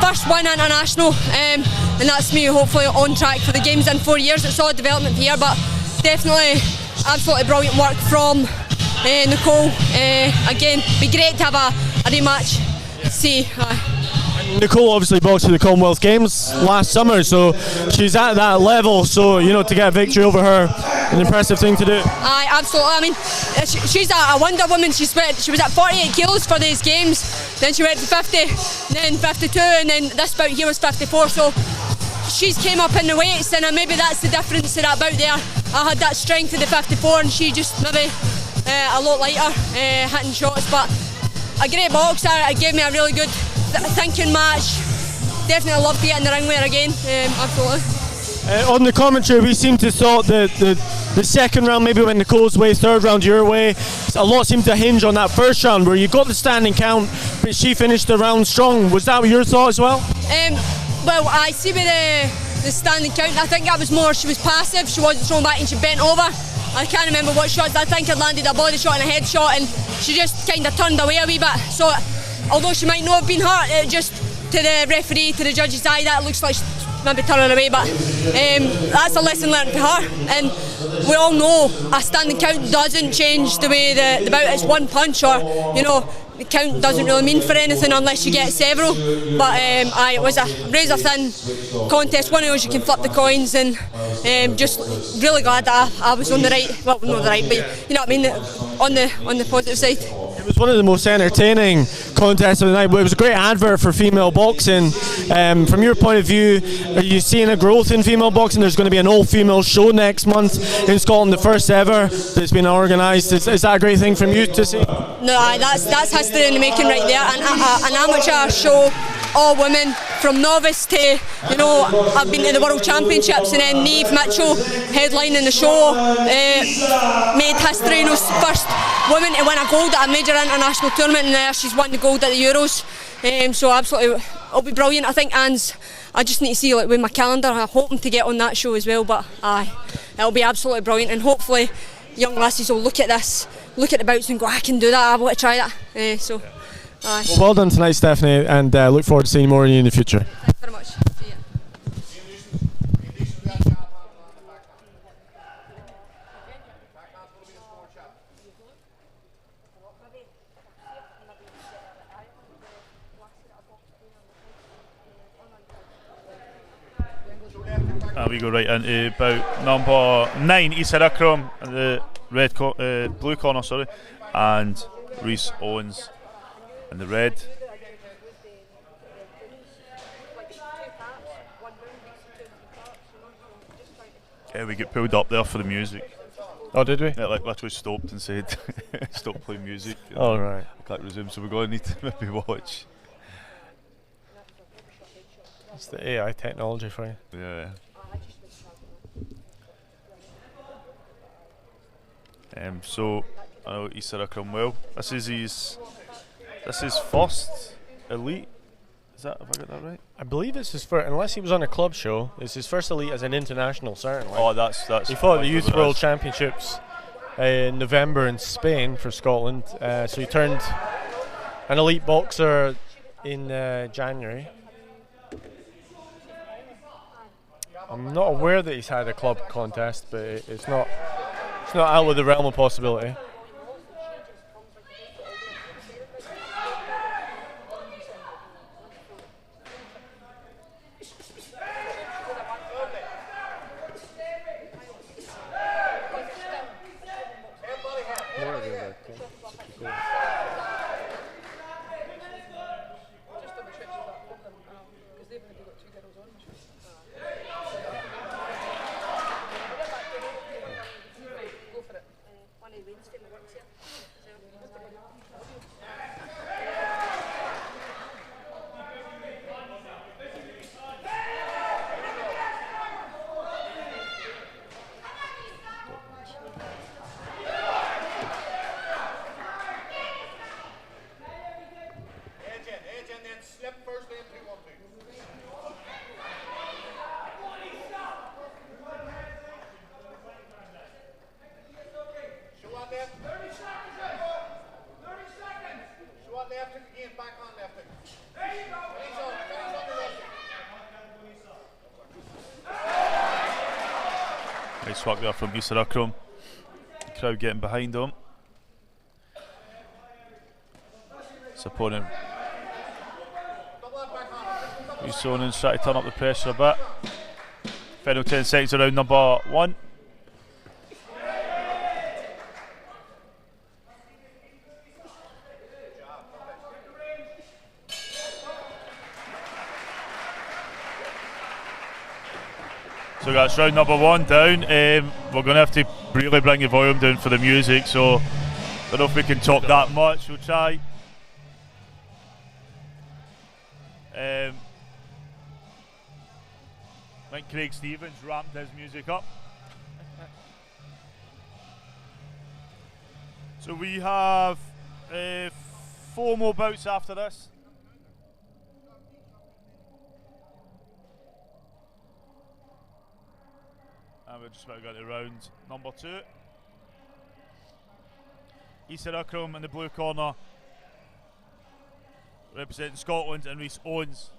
First win international, and that's me hopefully on track for the games in 4 years. It's all development here, but definitely absolutely brilliant work from Nicole. Again, be great to have a rematch. See. Nicole obviously boxed at the Commonwealth Games last summer, so she's at that level, so you know, to get a victory over her, an impressive thing to do. Aye, absolutely. I mean, she's a Wonder Woman. She was at 48 kilos for these games, then she went to 50, then 52, and then this bout here was 54, so she's came up in the weights, and maybe that's the difference to that bout there. I had that strength of the 54, and she just maybe a lot lighter, hitting shots, but a great boxer. It gave me a really good thinking match. Definitely love to get in the ring with her again. Absolutely. On the commentary, we seem to thought that the second round maybe went Nicole's way, third round your way. A lot seemed to hinge on that first round where you got the standing count, but she finished the round strong. Was that your thought as well? Well, I see with the standing count, I think that was more she was passive, she wasn't thrown back and she bent over. I can't remember what shots. I think it landed a body shot and a head shot, and she just kind of turned away a wee bit. So although she might not have been hurt, it just to the referee, to the judge's eye, that looks like she's maybe turning away, but that's a lesson learned for her. And we all know a standing count doesn't change the way the bout is one punch, or you know, the count doesn't really mean for anything unless you get several. But it was a razor thin contest, one of those you can flip the coins, and just really glad that I was on the right, well not the right, but you know what I mean, on the positive side. It was one of the most entertaining contests of the night, but it was a great advert for female boxing. From your point of view, are you seeing a growth in female boxing? There's going to be an all-female show next month in Scotland, the first ever that's been organised. Is that a great thing from you to see? No, that's history in the making right there. An amateur show, all women, from novice to, you know, I've been to the World Championships, and then Niamh Mitchell headlining the show, made history, you know, first woman to win a gold at a major international tournament, and she's won the gold at the Euros. So absolutely, it'll be brilliant. I think I just need to see like with my calendar. I'm hoping to get on that show as well, but it'll be absolutely brilliant, and hopefully young lassies will look at this, look at the bouts and go, I can do that, I want to try that. Well done tonight, Stephanie, and look forward to seeing more of you in the future. Thanks very much. See ya. We go right into bout number 9, Akram in the blue corner, and Rhys, Owens in the red. Yeah, we get pulled up there for the music. Oh, did we? Yeah, like literally stopped and said, stop playing music. Oh, right. I can't resume, so we're going to need to maybe watch. It's the AI technology for you. Yeah. So I know Issa Akram well. This is his first elite. Is that, have I got that right? I believe it's his first, unless he was on a club show, it's his first elite as an international, certainly. Oh, that's. He fought at the Youth World Championships in November in Spain for Scotland. So he turned an elite boxer in January. I'm not aware that he's had a club contest, but it's not out of the realm of possibility. Nice work there from Issa Akram. The crowd getting behind him. Supporting Rhys Owens, trying to turn up the pressure a bit. Final 10 seconds of round number 1. So that's round number 1 down. We're going to have to really bring the volume down for the music, so I don't know if we can talk that much. We'll try. I think Craig Stevens ramped his music up. So we have 4 more bouts after this. And we're just about to go to round number 2. Issa Akram in the blue corner, representing Scotland, and Rhys Owens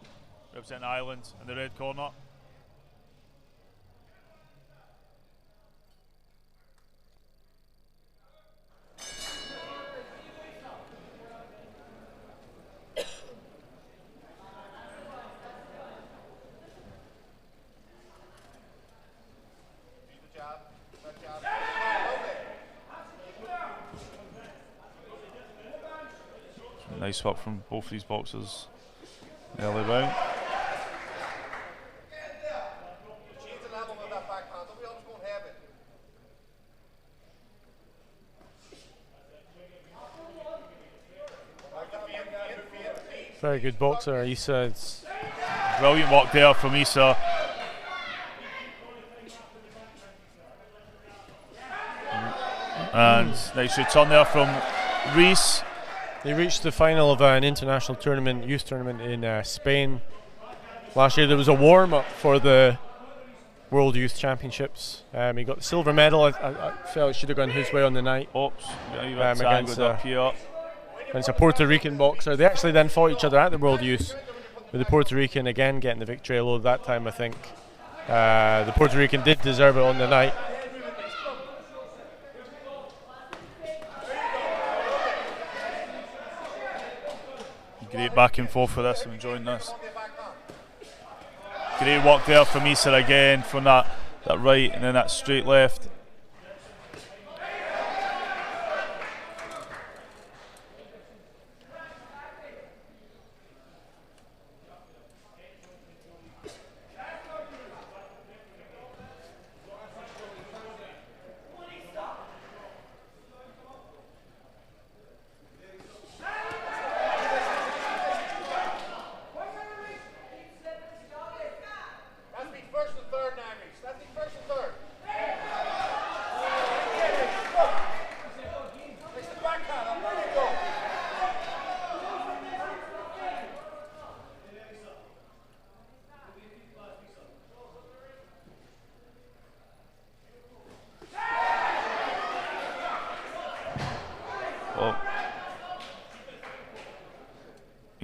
representing Ireland in the red corner. Nice work from both these boxers early round. Very good boxer, Issa. Brilliant work there from Issa. And nice return there from Rhys. He reached the final of an international tournament, youth tournament in Spain last year. There was a warm-up for the World Youth Championships. He got the silver medal. I felt it should have gone his way on the night. Oops, against a Puerto Rican boxer. They actually then fought each other at the World Youth, with the Puerto Rican again getting the victory, although that time I think the Puerto Rican did deserve it on the night. Great back and forth for this. I'm enjoying this. Great work there from Issa again, from that right and then that straight left.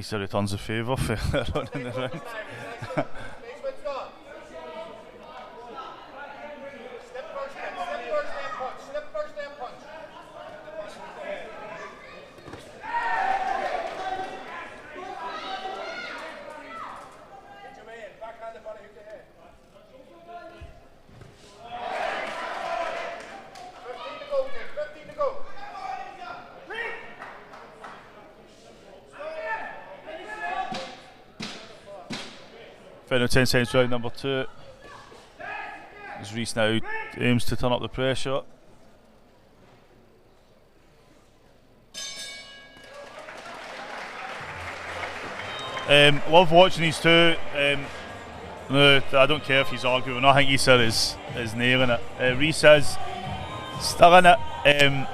Issa returns the favour for running the round. Final 10 seconds round number 2. As Rhys now aims to turn up the pressure. Love watching these two. No, I don't care if he's arguing. I think Issa is nailing it. Rhys is still in it.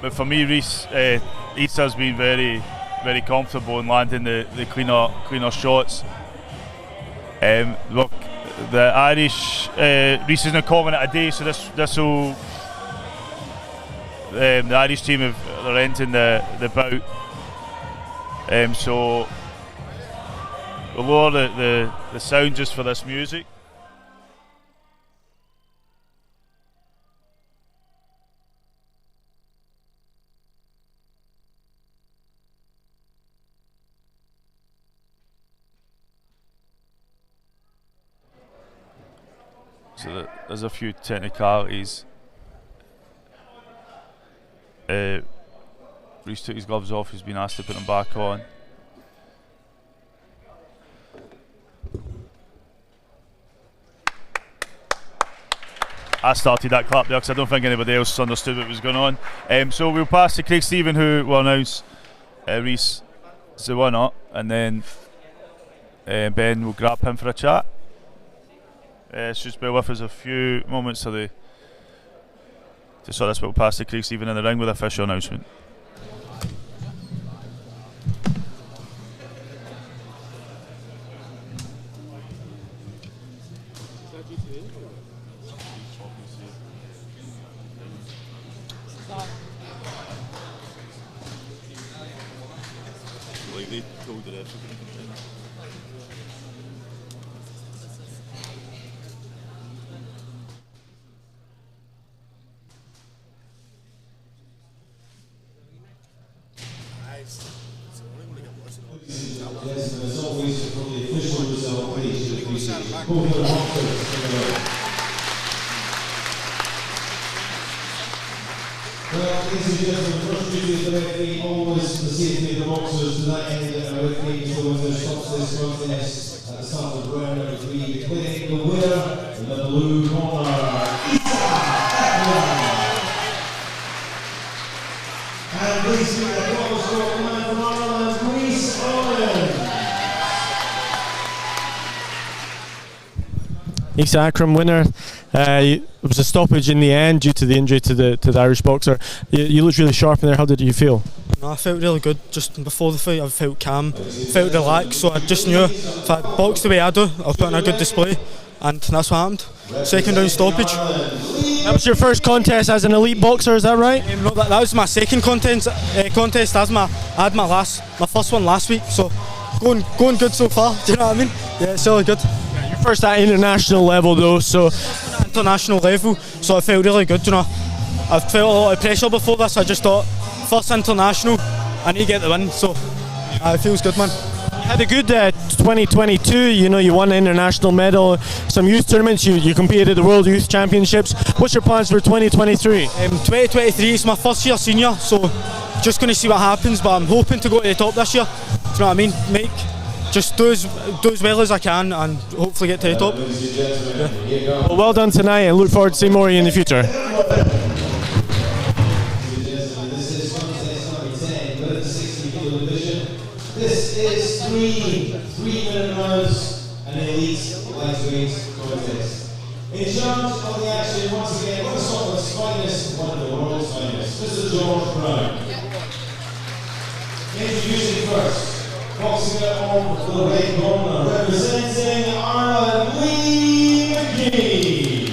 But for me, Issa's been very, very comfortable in landing the cleaner shots. Look, the Irish, Rhys is now calling it a day, so this will the Irish team are ending the bout. So we'll lower the sound just for this music. So there's a few technicalities. Rhys took his gloves off, he's been asked to put them back on. I started that clap there because I don't think anybody else understood what was going on. So we'll pass to Craig Stephen, who will announce Rhys as the winner, and then Ben will grab him for a chat. Just bear with us a few moments to sort this, but we'll pass to Craig Stephen in the ring with the official announcement. Issa Akram winner. It was a stoppage in the end due to the injury to the Irish boxer. You looked really sharp in there. How did you feel? No, I felt really good. Just before the fight I felt calm, felt relaxed, so I just knew if I boxed the way I do, I'll put in a good display, and that's what happened. Second round stoppage. That was your first contest as an elite boxer, is that right? No, that was my second contest. I had my first one last week, so going good so far. Do you know what I mean? Yeah, it's really good. Your first at international level though, so international level, so I felt really good. You know, I felt a lot of pressure before this. I just thought, first international, I need to get the win. So it feels good, man. You had a good 2022. You know, you won an international medal, some youth tournaments. You competed at the World Youth Championships. What's your plans for 2023? 2023 is my first year senior, so just going to see what happens. But I'm hoping to go to the top this year. Do you know what I mean? Just do as well as I can and hopefully get to the top. Yeah. Well done tonight and look forward to seeing more of you in the future. This is three-minute rounds and elite lightweight contest. In charge of the action, once again, one of Scotland's finest, one of the world's finest, Mr. George Brown. Introducing first, boxing out on the red corner, representing Ireland, McKee.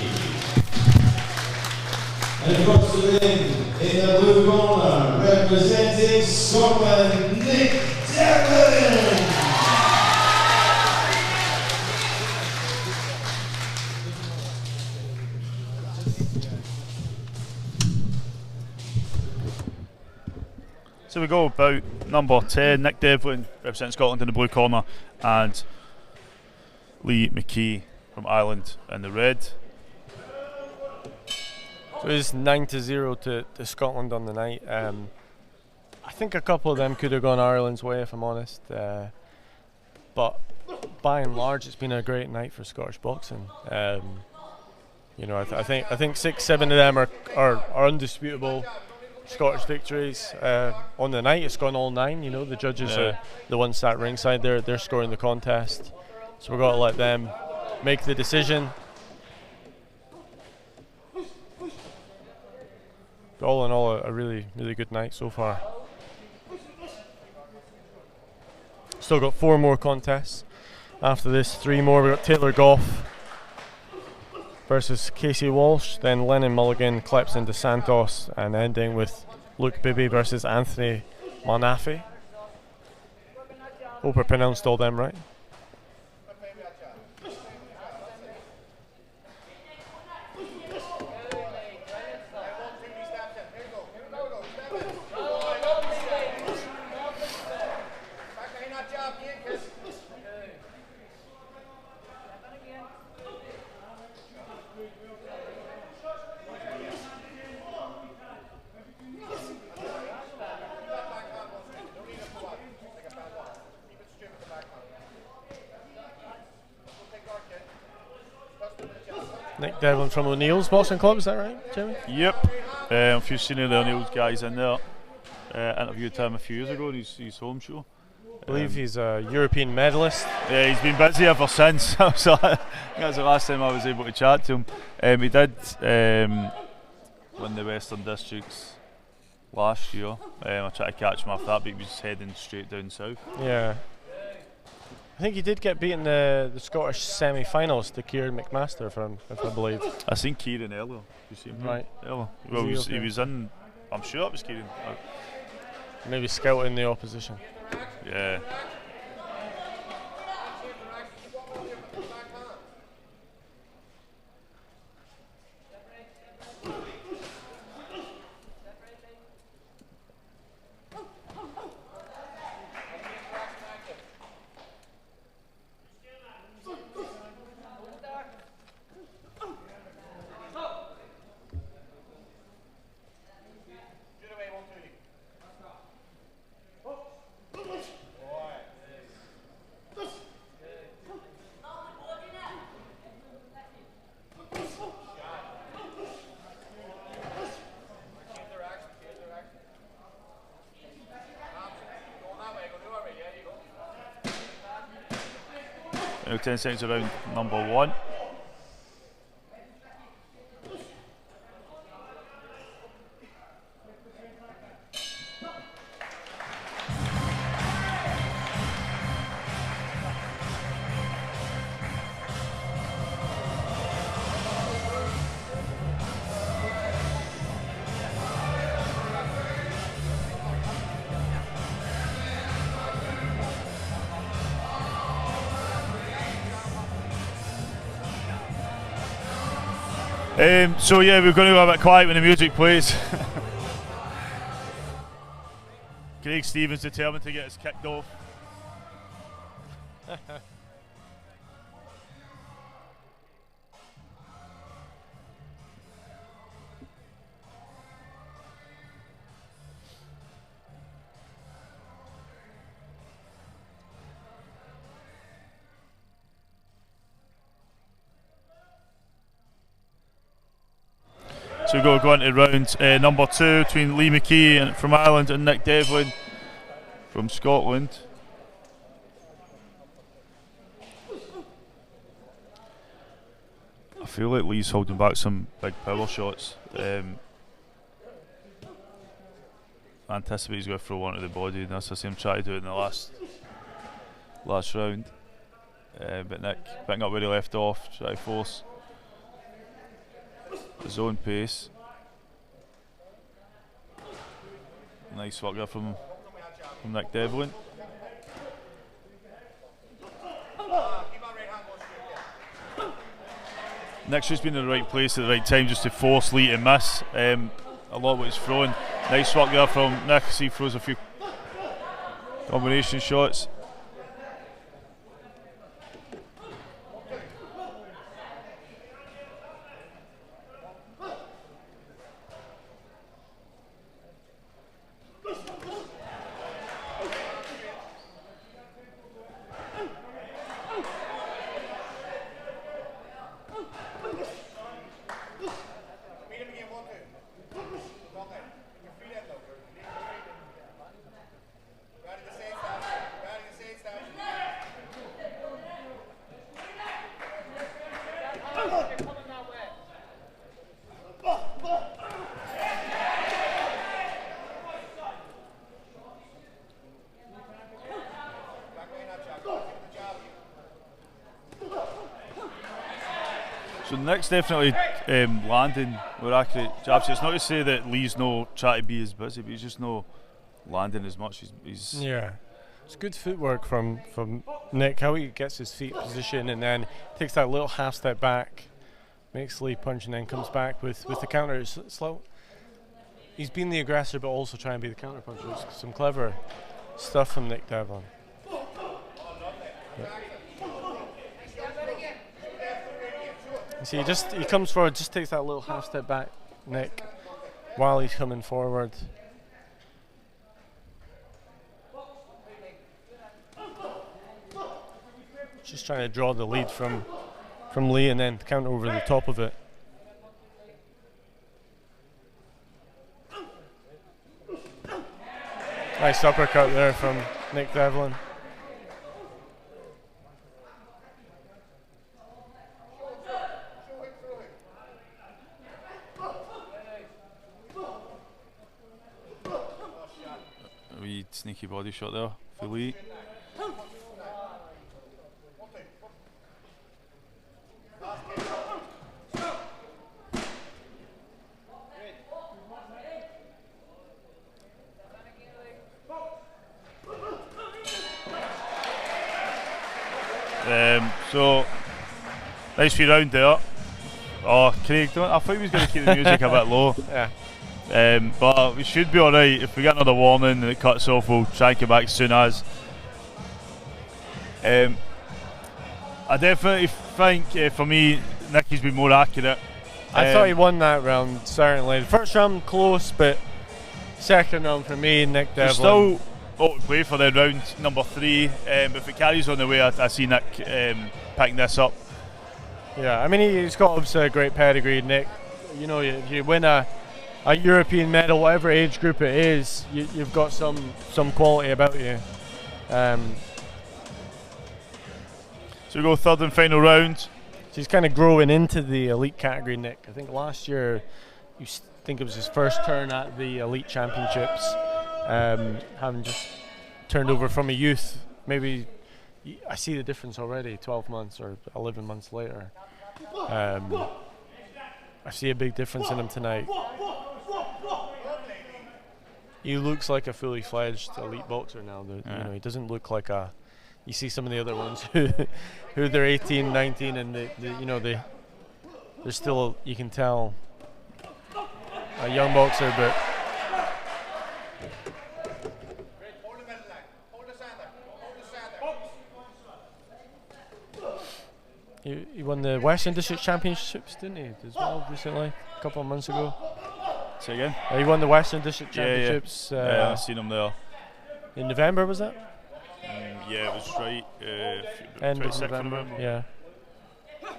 And across the ring, in the blue corner, representing Scotland, Devlin. Devlin. So we go about number 10, Nick Devlin, representing Scotland in the blue corner, and Lee McKee from Ireland in the red. So it was 9-0 to Scotland on the night. I think a couple of them could have gone Ireland's way, if I'm honest. But by and large, it's been a great night for Scottish boxing. You know, I think 6-7 of them are undisputable Scottish victories. On the night, it's gone all 9. You know, the judges are the ones sat ringside. They're scoring the contest, so we've got to let them make the decision. But all in all, a really good night so far. Still got 4 more contests after this. 3 more. We've got Taylor Goff versus Casey Walsh, then Lennon Mulligan, Clepson De Santos, and ending with Luke Bibby versus Anthony Marnafi. Hope I pronounced all them right. Nick Devlin from O'Neill's Boxing Club, is that right, Jimmy? Yep. A few senior O'Neill's guys in there. Interviewed him a few years ago on his home show. I believe he's a European medalist. Yeah, he's been busy ever since. So that's the last time I was able to chat to him. He did win the Western Districts last year. I tried to catch him after that, but he was heading straight down south. Yeah. I think he did get beaten the Scottish semi-finals to Kieran McMaster, if I believe. I seen Kieran earlier. You seen him? Right. Earlier. Well, he was in. I'm sure it was Kieran. Maybe scouting the opposition. Yeah. Now 10 seconds around number 1. So yeah, we're going to go a bit quiet when the music plays. Craig Stevens determined to get us kicked off. So we're going to round number 2 between Lee McKee from Ireland and Nick Devlin from Scotland. I feel like Lee's holding back some big power shots. I anticipate he's going to throw one to the body, and that's the same try to do it in the last round. But Nick picking up where he left off, try to force his own pace. Nice work there from Nick Devlin. Nick's just been in the right place at the right time just to force Lee to miss a lot of what he's throwing. Nice work there from Nick as he throws a few combination shots. So Nick's definitely landing with accurate jabs. It's not to say that Lee's no trying to be as busy, but he's just no landing as much. He's yeah, it's good footwork from Nick. How he gets his feet position and then takes that little half step back, makes Lee punch and then comes back with the counter. It's slow. He's been the aggressor, but also trying to be the counter puncher. It's some clever stuff from Nick Devlin. Yeah. See, he comes forward, just takes that little half step back, Nick, while he's coming forward. Just trying to draw the lead from Lee and then counter over the top of it. Nice uppercut there from Nick Devlin. Sneaky body shot there for Lee. So nice wee round there. Oh, Craig, I thought he was going to keep the music a bit low. Yeah. But we should be alright. If we get another warning and it cuts off, we'll try and get back as soon as. I definitely think, for me, Nicky's been more accurate. I thought he won that round, certainly. The first round close, but second round for me, Nick Devlin. Still ought to play for the round number 3, but if it carries on the way, I see Nick picking this up. Yeah, I mean, he's got obviously a great pedigree, Nick. You know, if you win a European medal, whatever age group it is, you've got some quality about you. So we go third and final round. So he's kind of growing into the elite category, Nick. I think last year, think it was his first turn at the elite championships, having just turned over from a youth. Maybe I see the difference already, 12 months or 11 months later. I see a big difference in him tonight. He looks like a fully fledged elite boxer now. You know, he doesn't look like a. You see some of the other ones who they're 18, 19, and they're still, you can tell, a young boxer, but. He won the Western District Championships, didn't he, as well, recently, a couple of months ago? Say again? He won the Western District Championships. Yeah, I've seen him there. In November, was that? Yeah, it was right. End of November, yeah. Can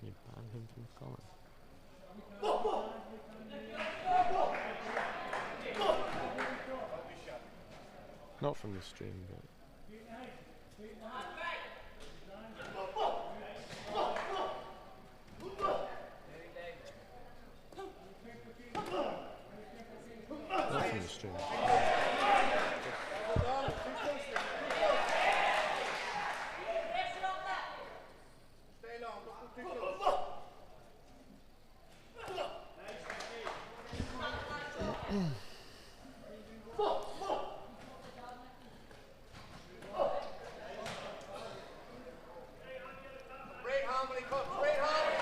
you ban him from the comment? Not from the stream, but. Not from the stream.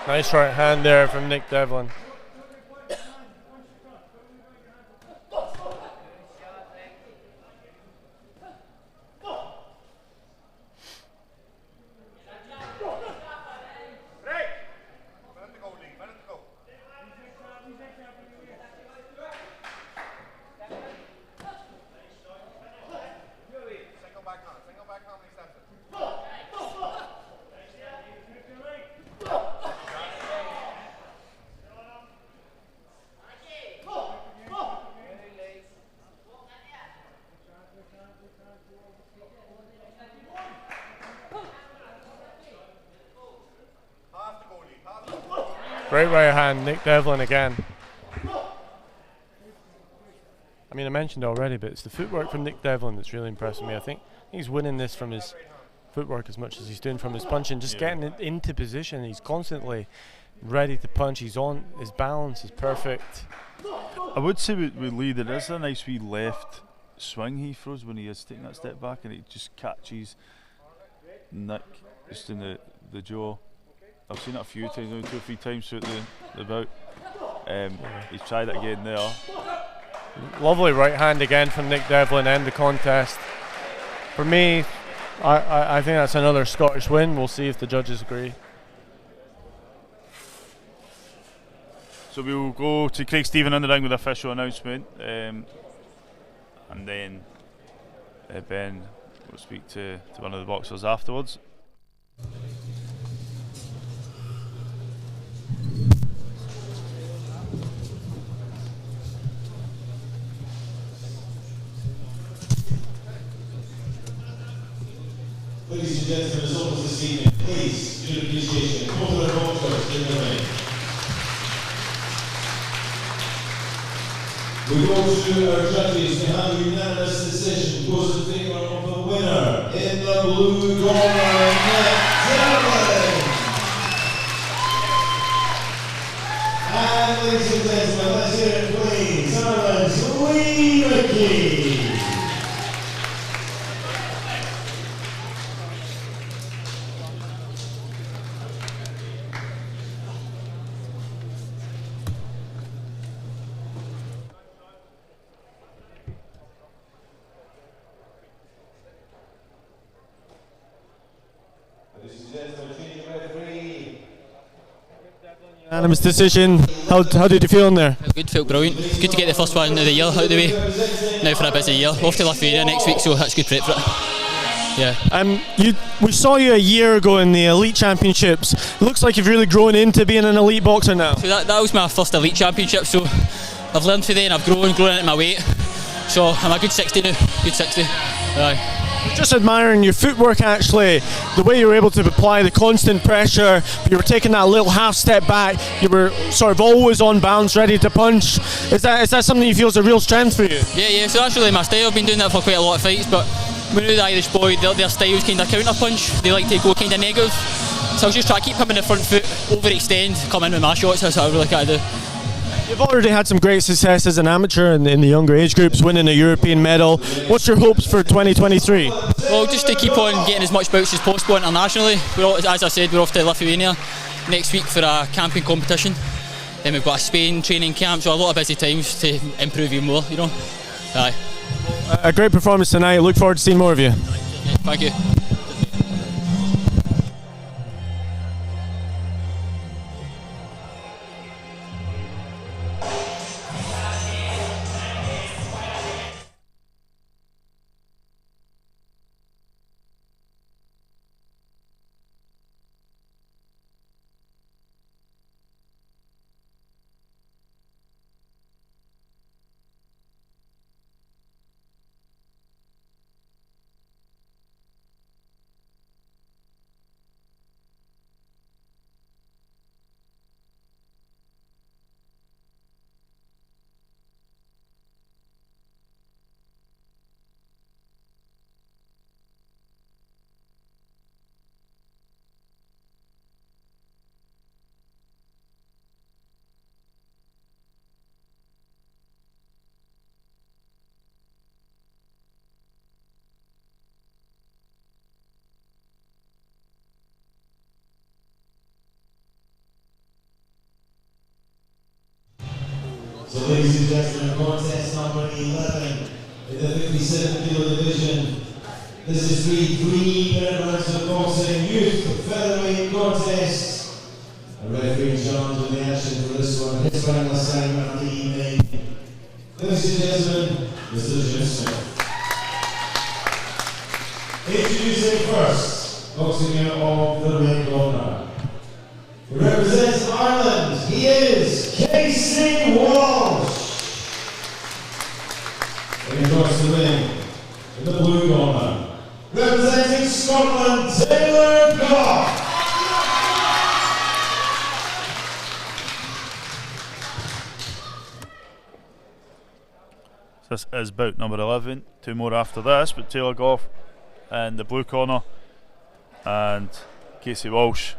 Nice right hand there from Nick Devlin. Great right hand, Nick Devlin again. I mean, I mentioned it already, but it's the footwork from Nick Devlin that's really impressing me. I think he's winning this from his footwork as much as he's doing from his punching. Just getting it into position. He's constantly ready to punch. He's on. His balance is perfect. I would say with Lee, there is a nice wee left swing he throws when he is taking that step back, and it just catches Nick just in the jaw. I've seen it a few times, maybe 2 or 3 times throughout the bout. He's tried it again there. Lovely right hand again from Nick Devlin, end the contest. For me, I think that's another Scottish win. We'll see if the judges agree. So we'll go to Craig Stephen in the ring with the official announcement, and then Ben will speak to one of the boxers afterwards. Ladies and gentlemen, as always this evening, please, due appreciation, go to the boxers in the ring. We go to our judges to have a unanimous decision. Goes in favour of the winner in the blue corner, Devlin. And ladies and gentlemen, let's hear it please, Ireland's McKee. Unanimous decision. How did you feel in there? Good, felt brilliant. Good to get the first one of the year out of the way. Now for a busy year. Off to Lithuania next week, so that's good prep for it. Yeah. We saw you a year ago in the Elite Championships. It looks like you've really grown into being an elite boxer now. So that was my first Elite Championship, so I've learned from there and I've grown into my weight. So I'm a good 60 now. Good 60. Aye. Just admiring your footwork actually, the way you were able to apply the constant pressure, you were taking that little half step back, you were sort of always on bounce, ready to punch. Is that something you feel is a real strength for you? Yeah, so that's really my style. I've been doing that for quite a lot of fights, but we knew the Irish boy, their style is kind of counter punch. They like to go kind of negative. So I was just trying to keep him in the front foot, overextend, come in with my shots. That's what I really kind of do. You've already had some great success as an amateur in the younger age groups, winning a European medal. What's your hopes for 2023? Well, just to keep on getting as much bouts as possible internationally. As I said, we're off to Lithuania next week for a camping competition. Then we've got a Spain training camp, so a lot of busy times to improve even more, you know. Aye. A great performance tonight. Look forward to seeing more of you. Thank you. ladies and gentlemen, contest number 11 in the 57 kilo division. This is the three-minute rounds of boxing youth featherweight contest. A referee in charge of the action for this one, his final assignment of the evening. Ladies and gentlemen, Mr. Jim Smith. Introducing first, boxing out of the ring corner. He represents Ireland, he is Casey Walsh. And across the ring, in the blue corner, representing Scotland, Taylor Goff. This is bout number 11. Two more after this, but Taylor Goff in the blue corner and Casey Walsh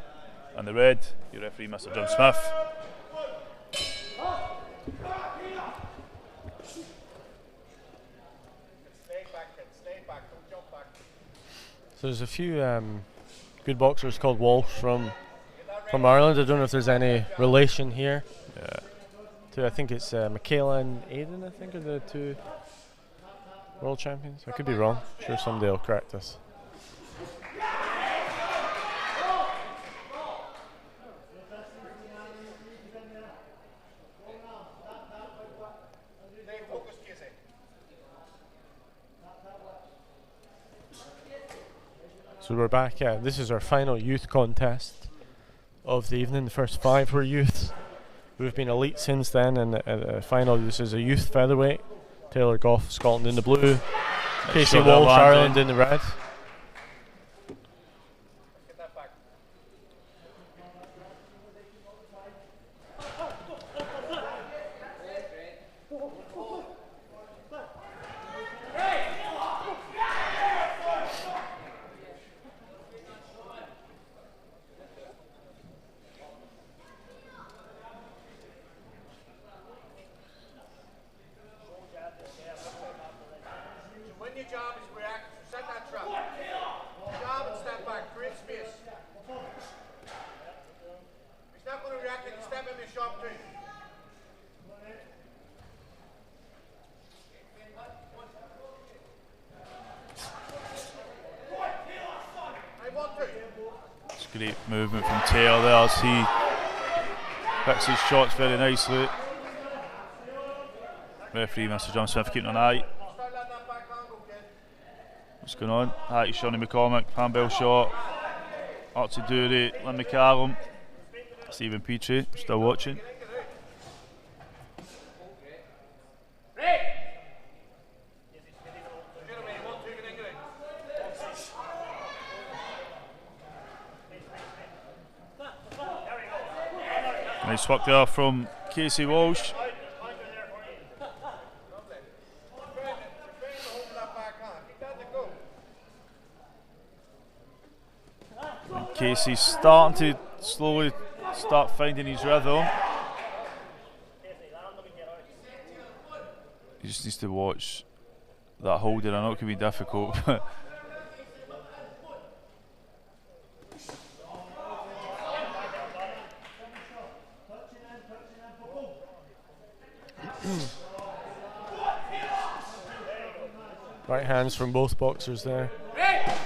in the red. Your referee, Mr. Jim Smith. So there's a few good boxers called Walsh from Ireland. I don't know if there's any relation here. Yeah. I think it's McKee and Aiden, I think, are the two world champions. I could be wrong. I'm sure somebody will correct us. So we're back. This is our final youth contest of the evening. The first 5 were youths. We've been elite since then, and the final, this is a youth featherweight. Taylor Goff, Scotland in the blue. Casey Walsh, Ireland in the red. Great movement from Taylor there as he picks his shots very nicely. Referee Mr. John Smith keeping an eye. What's going on? Hi to Sonny McCormick, handbell shot. Archie Dury, Lynn McCallum, Stephen Petrie still watching. Nice work there from Casey Walsh. And Casey's starting to slowly start finding his rhythm. He just needs to watch that holding. I know it can be difficult, but right hands from both boxers there.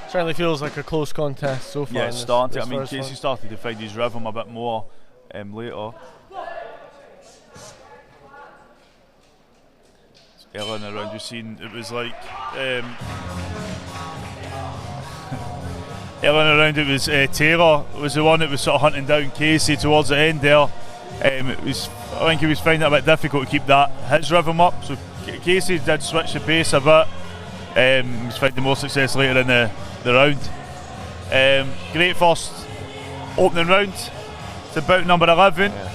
Certainly feels like a close contest so far. yeah, it's starting to. I mean, Casey started to find his rhythm a bit more later. Earlier in the round, you've seen it was like earlier in the round it was Taylor was the one that was sort of hunting down Casey towards the end there. It was, I think he was finding it a bit difficult to keep his rhythm up. So Casey did switch the pace a bit. He was finding more success later in the round. Great first opening round to bout number 11. Yeah.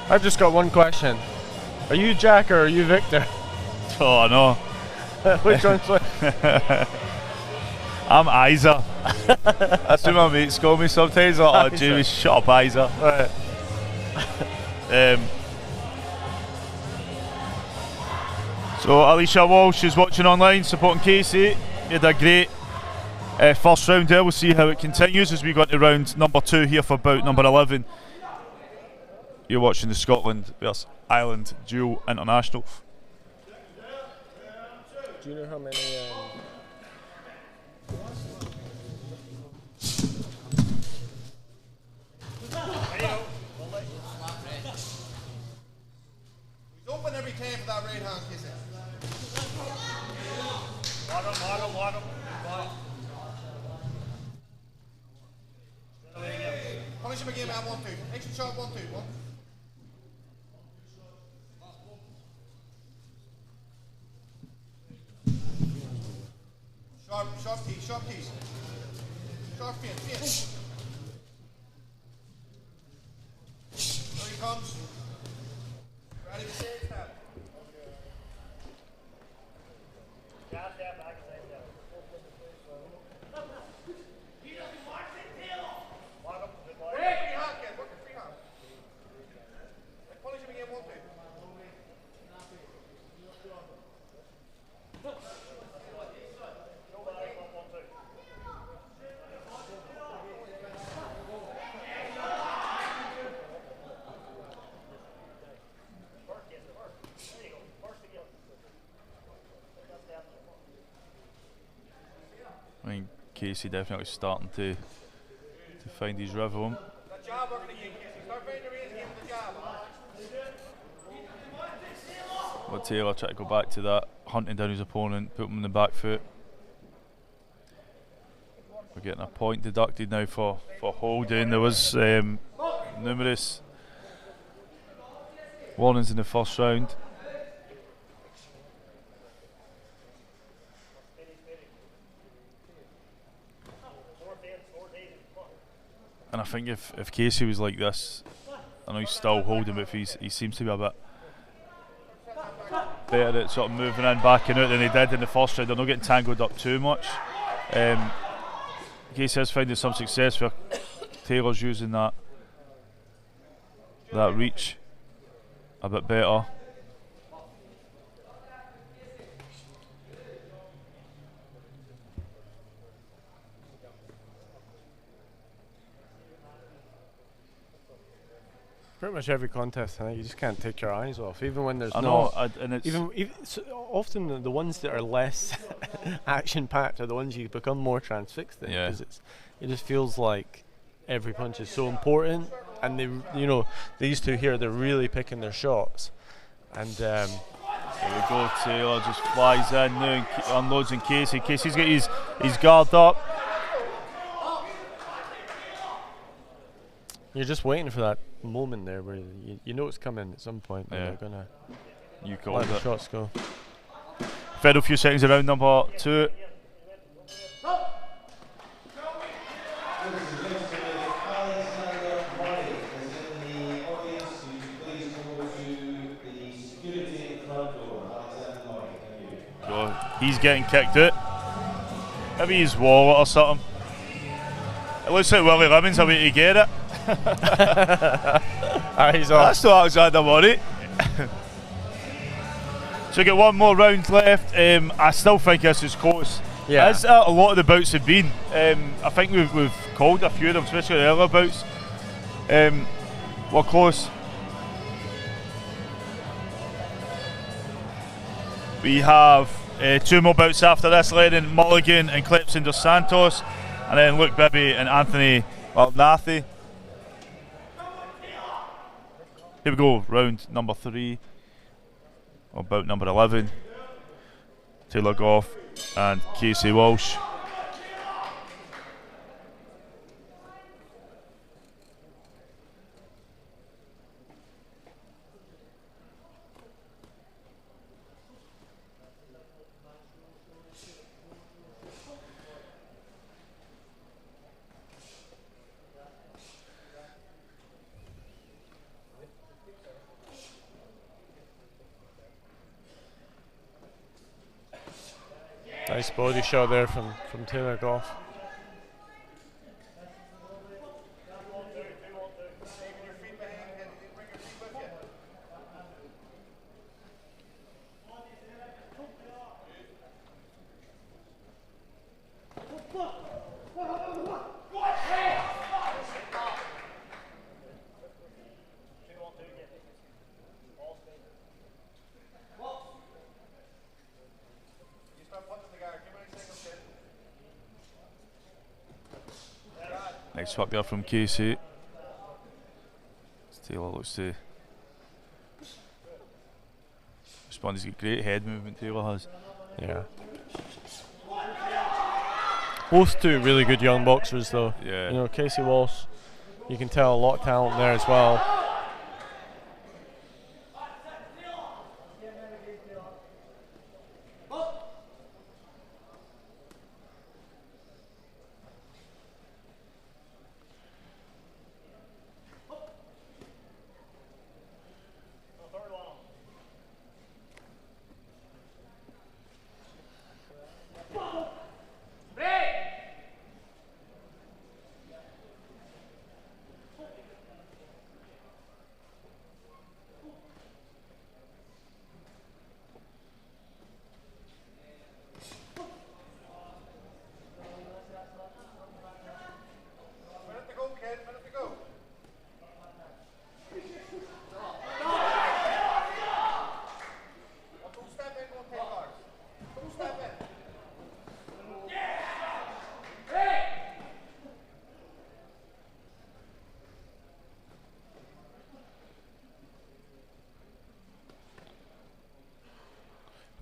I've just got one question. Are you Jack or are you Victor? Oh, I know. Which one's which? I'm Isa. That's what my mates call me sometimes. Like, oh, Jamie, shut up, Isa. Right. So Alicia Walsh is watching online, supporting Casey. He had a great first round there. We'll see how it continues as we go into round number 2 here for bout number 11. You're watching the Scotland vs Ireland Dual International. Do you know how many? He's open every time for that right hand kissing. Lock him. Punish him again, man. 1-2. Extra shot, 1-2. Sharp keys. Sharp Fionn. Here he comes. Ready to save that. I mean, Casey definitely starting to find his rhythm. But Taylor trying to go back to that, hunting down his opponent, put him in the back foot. We're getting a point deducted now for holding. There was numerous warnings in the first round. And I think if Casey was like this, I know he's still holding, but if he seems to be a bit better at sort of moving in, backing out than he did in the first round. They're not getting tangled up too much. Casey is finding some success where Taylor's using that reach a bit better. Pretty much every contest, I think you just can't take your eyes off, even when there's and it's even so often the ones that are less action-packed are the ones you become more transfixed in, because it just feels like every punch is so important, and these two here, they're really picking their shots, and there we go. Taylor just flies in now and unloads in Casey. Casey's got his guard up. You're just waiting for that moment there where you know it's coming at some point. Yeah. They're gonna let the shots go. Final few seconds of round number 2. So he's getting kicked out. Maybe his wallet or something. It looks like Willie Limon's a way to get it. He's off. That's not Alexander Murray. So we get one more round left. I still think this is close. Yeah. As a lot of the bouts have been. I think we've called a few of them, especially the earlier bouts. We're close. We have 2 more bouts after this, Lennon, Mulligan and Clepson dos Santos, and then Luke Bibby and Anthony Nathi. Here we go, round number 3, or bout number 11. Taylor Goff and Casey Walsh. Nice body shot there from Taylor Goff. Nice work there from Casey. Taylor looks to respond. He's got great head movement, Taylor has. Yeah. Both two really good young boxers though. Yeah. You know, Casey Walsh, you can tell a lot of talent there as well.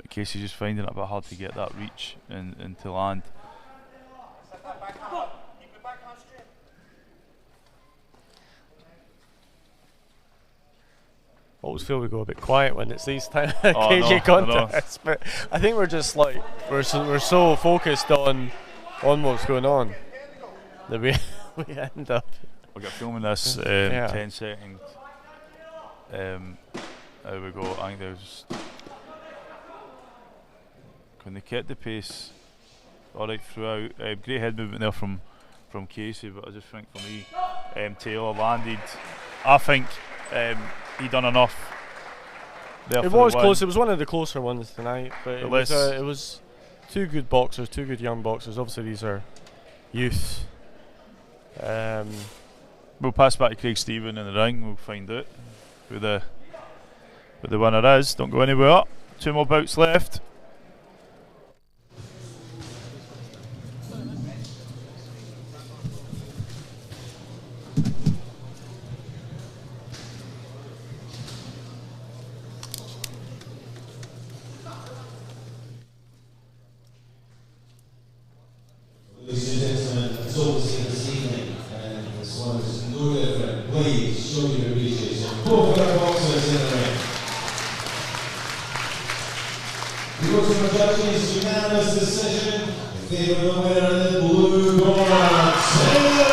Casey's just finding it a bit hard to get that reach and to land. Always feel we go a bit quiet when it's these kind of Oh, KJ no, contests, but I think we're just like we're so focused on what's going on that we end up. We'll get filming this 10 seconds. There we go. I think there's. Can they keep the pace all right throughout? Great head movement there from Casey, but I just think for me, Taylor landed. I think he done enough. There It for was the close. win. It was one of the closer ones tonight, but it was two good boxers, two good young boxers. Obviously, these are youth. We'll pass back to Craig Stephen in the ring. We'll find out who the winner is. Don't go anywhere. 2 more bouts left. Ladies and gentlemen, it's obviously this evening, and this one is no different. Please show your appreciation. Both of our boxers in the ring. We go to the judges' unanimous decision in favour of the winner in the blue corner, Taylor.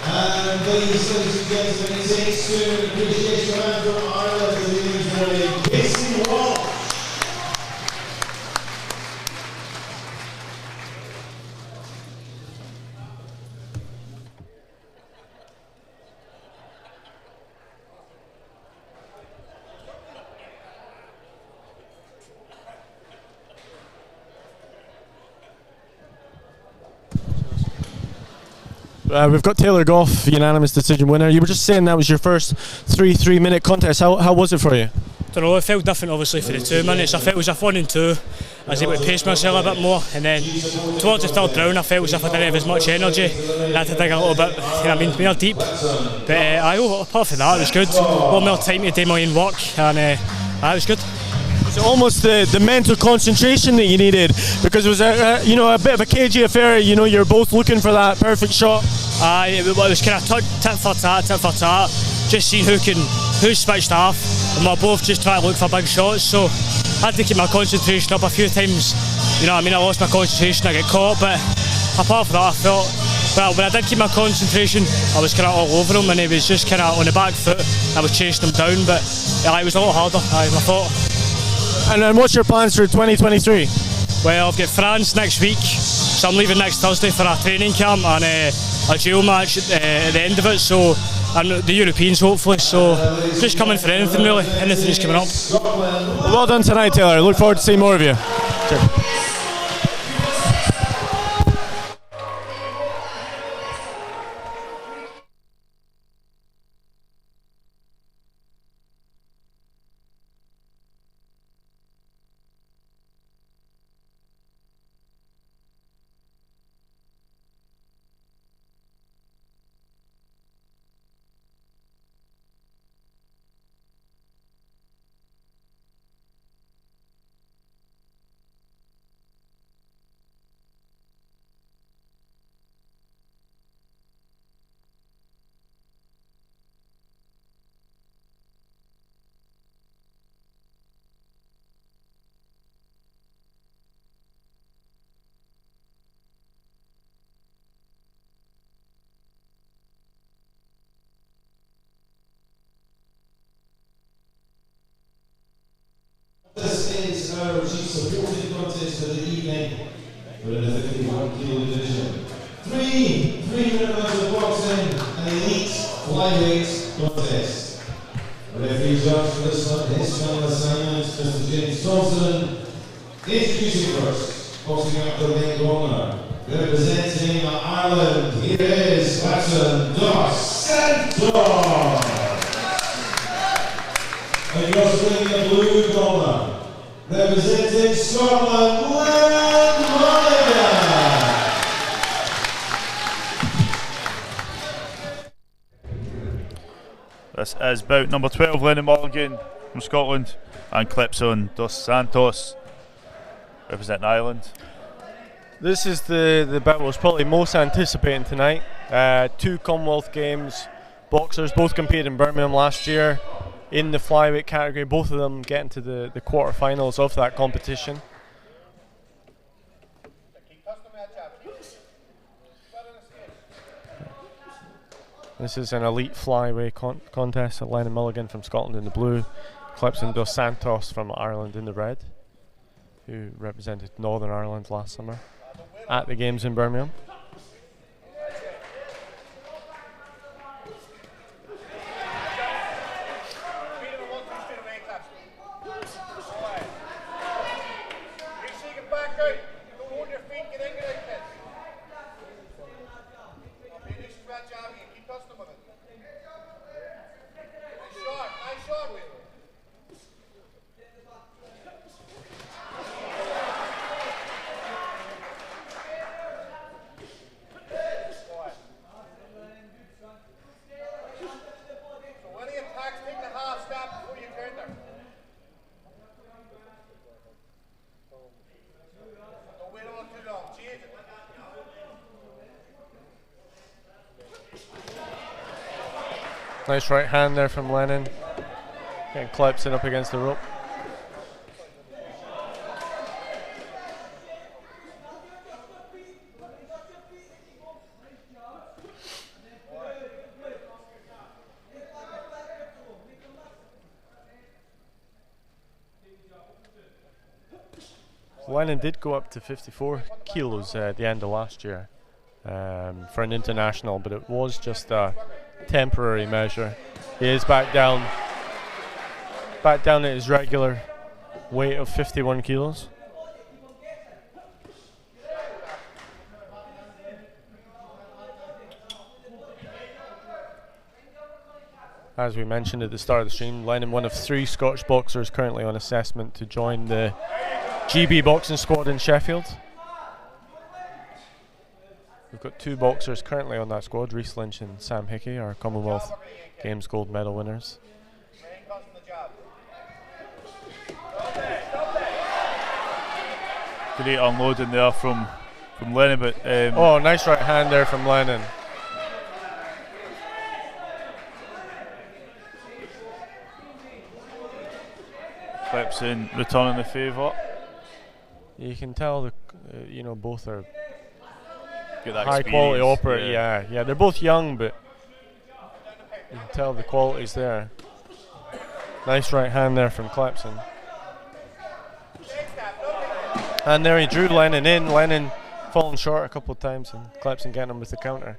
And ladies and gentlemen, it takes to appreciation round from Ireland as it is for Casey Walsh. We've got Taylor Goff, unanimous decision winner. You were just saying that was your first 3-minute contest. How was it for you? I don't know, it felt different obviously for the 2 minutes. I felt it was a 1 and 2. I was able to pace myself a bit more, and then towards the third round I felt as if I didn't have as much energy. I had to dig a little bit, you know what I mean, more deep. But apart from that, it was good. A lot more time to do my own work, and it was good. Was it almost the mental concentration that you needed? Because it was a bit of a cagey affair. You know, you're both looking for that perfect shot. It was kind of tit for tat, just seeing who's switched off, and we're both just trying to look for big shots. So I had to keep my concentration up a few times. You know what I mean? I lost my concentration, I get caught, but apart from that, I felt, well, when I did keep my concentration, I was kind of all over him, and he was just kind of on the back foot. I was chasing him down, but it was a lot harder, I thought. And then what's your plans for 2023? Well, I've got France next week, so I'm leaving next Thursday for a training camp and a dual match at the end of it, so and the Europeans hopefully, so just coming for anything really, anything's coming up. Well done tonight, Taylor. Look forward to seeing more of you. Cheers. This is our chief supporting contest for the evening. We're in the 51 kilo division. Three-minute rounds of boxing, an elite flyweight contest. The referee judge for this one, his final assignment, Mr. James Thompson. Introducing first, boxing out the ring corner, representing Ireland, here is Paton dos Santos. And you're bringing the blue corner, representing Scotland, Mullen. This is bout number 12, Lennon Mulligan from Scotland, and Clipson dos Santos representing Ireland. This is the bout was probably most anticipating tonight. 2 Commonwealth Games boxers, both competed in Birmingham last year in the flyweight category, both of them getting to the quarterfinals of that competition. This is an elite flyweight contest. Lennon Mulligan from Scotland in the blue, Clipson dos Santos from Ireland in the red, who represented Northern Ireland last summer at the games in Birmingham. Nice right hand there from Lennon. Getting Clipson up against the rope. Lennon did go up to 54 kilos at the end of last year for an international, but it was just a temporary measure. He is back down at his regular weight of 51 kilos. As we mentioned at the start of the stream, Lennon, one of 3 Scottish boxers currently on assessment to join the GB boxing squad in Sheffield. We've got 2 boxers currently on that squad, Rhys Lynch and Sam Hickey, our Commonwealth Games gold medal winners. Great unloading there from Lennon, but oh, nice right hand there from Lennon. Clipson returning the favour. You can tell both are high quality operators. Yeah, they're both young, but you can tell the quality's there. Nice right hand there from Clipson. And there he drew Lennon in. Lennon falling short a couple of times, and Clipson getting him with the counter.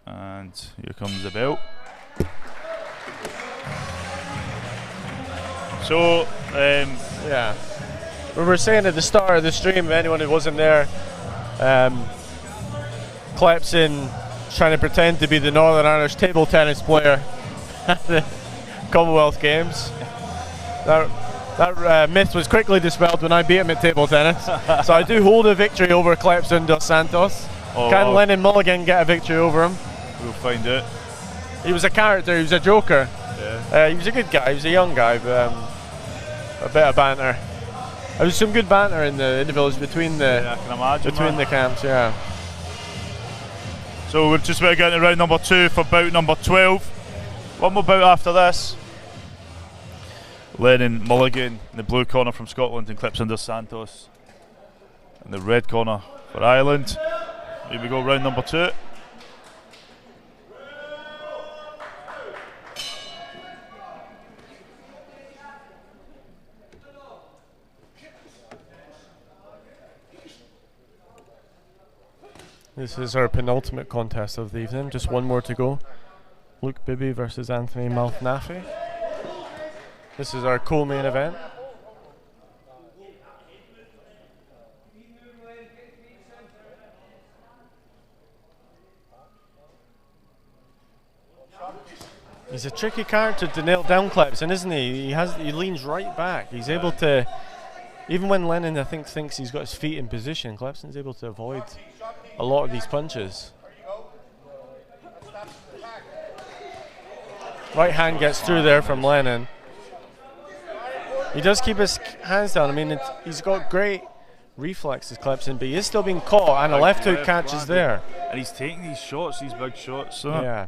And here comes the belt. So, yeah. We were saying at the start of the stream, if anyone who wasn't there, Clipson trying to pretend to be the Northern Irish table tennis player at the Commonwealth Games. That myth was quickly dispelled when I beat him at table tennis. So I do hold a victory over Clipson dos Santos. Can Lennon Mulligan get a victory over him? We'll find out. He was a character, he was a joker. Yeah. He was a good guy, he was a young guy, but a bit of banter. There was some good banter in the village between the camps, yeah. So we're just about to get into round number 2 for bout number 12. One more bout after this. Lennon Mulligan in the blue corner from Scotland and Clipson dos Santos in the red corner for Ireland. Here we go, round number 2. This is our penultimate contest of the evening. Just one more to go. Luke Bibby versus Anthony Malnafi. This is our co-main event. He's a tricky character to nail down, Clepson, isn't he? He leans right back. He's able to, even when Lennon I think thinks he's got his feet in position, Clepson's able to avoid a lot of these punches. Right hand gets through there from Lennon. He does keep his hands down. I mean, he's got great reflexes, Clepson, but he is still being caught, and a left hook catches there. And he's taking these shots, these big shots. So. Yeah.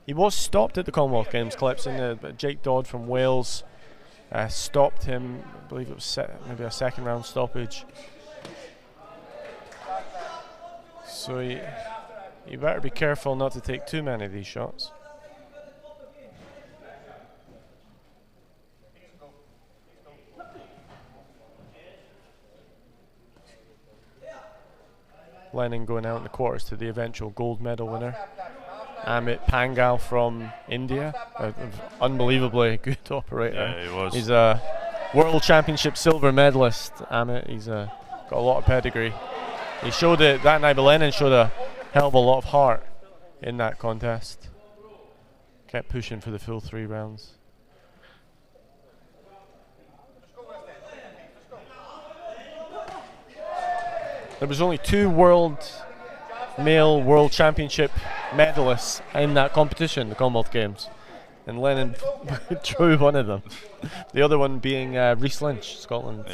He was stopped at the Commonwealth Games, Clepson. But Jake Dodd from Wales stopped him. I believe it was maybe a second round stoppage. So you better be careful not to take too many of these shots. Lennon going out in the quarters to the eventual gold medal winner, Amit Pangal from India, unbelievably good operator. Yeah, he was. He's a World Championship silver medalist, Amit. He's got a lot of pedigree. He showed it that night, but Lennon showed a hell of a lot of heart in that contest. Kept pushing for the full 3 rounds. There was only 2 male World Championship medalists in that competition, the Commonwealth Games, and Lennon drew one of them. The other one being Rhys Lynch, Scotland's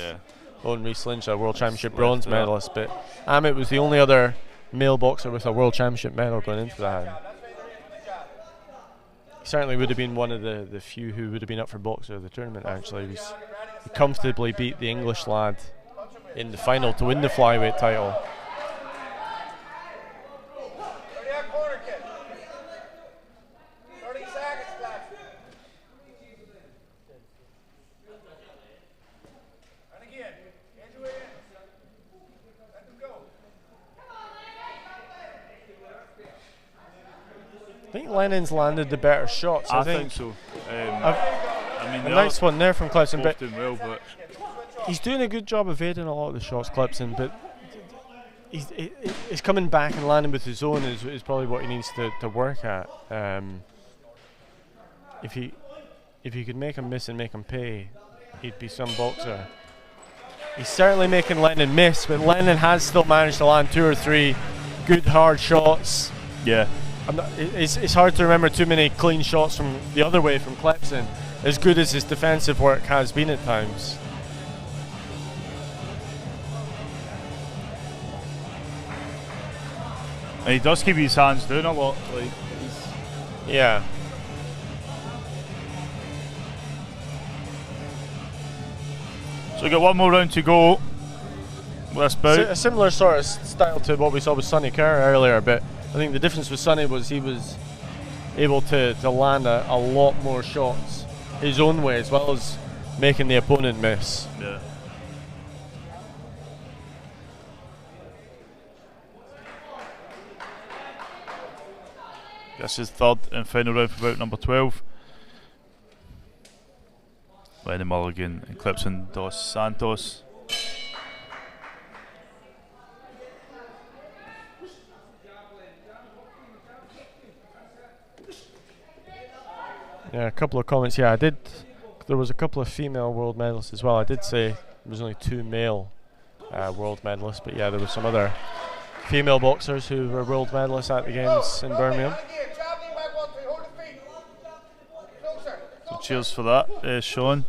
own Rhys Lynch, a World Championship bronze medalist. But Ahmed was the only other male boxer with a World Championship medal going into that. He certainly would have been one of the few who would have been up for boxer of the tournament. Actually, he comfortably beat the English lad in the final to win the flyweight title. I think Lennon's landed the better shots. I think so. I mean, a nice one there from Clepson, but well, but he's doing a good job evading a lot of the shots, Clepson, but he's coming back and landing with his own is probably what he needs to work at. If he could make him miss and make him pay, he'd be some boxer. He's certainly making Lennon miss, but Lennon has still managed to land 2 or 3 good hard shots. Yeah. It's hard to remember too many clean shots from the other way from Clepson, as good as his defensive work has been at times. And he does keep his hands down a lot. Yeah. So we got one more round to go. This bout. A similar sort of style to what we saw with Sonny Kerr earlier, but I think the difference with Sonny was he was able to land a lot more shots his own way, as well as making the opponent miss. Yeah. This is third and final round for bout number 12. Lennon Mulligan and Clepson dos Santos. Yeah, a couple of comments. Yeah, there was a couple of female world medalists as well. I did say there was only 2 male world medalists, but yeah, there were some other female boxers who were world medalists at the games in Birmingham. So cheers for that, Sean.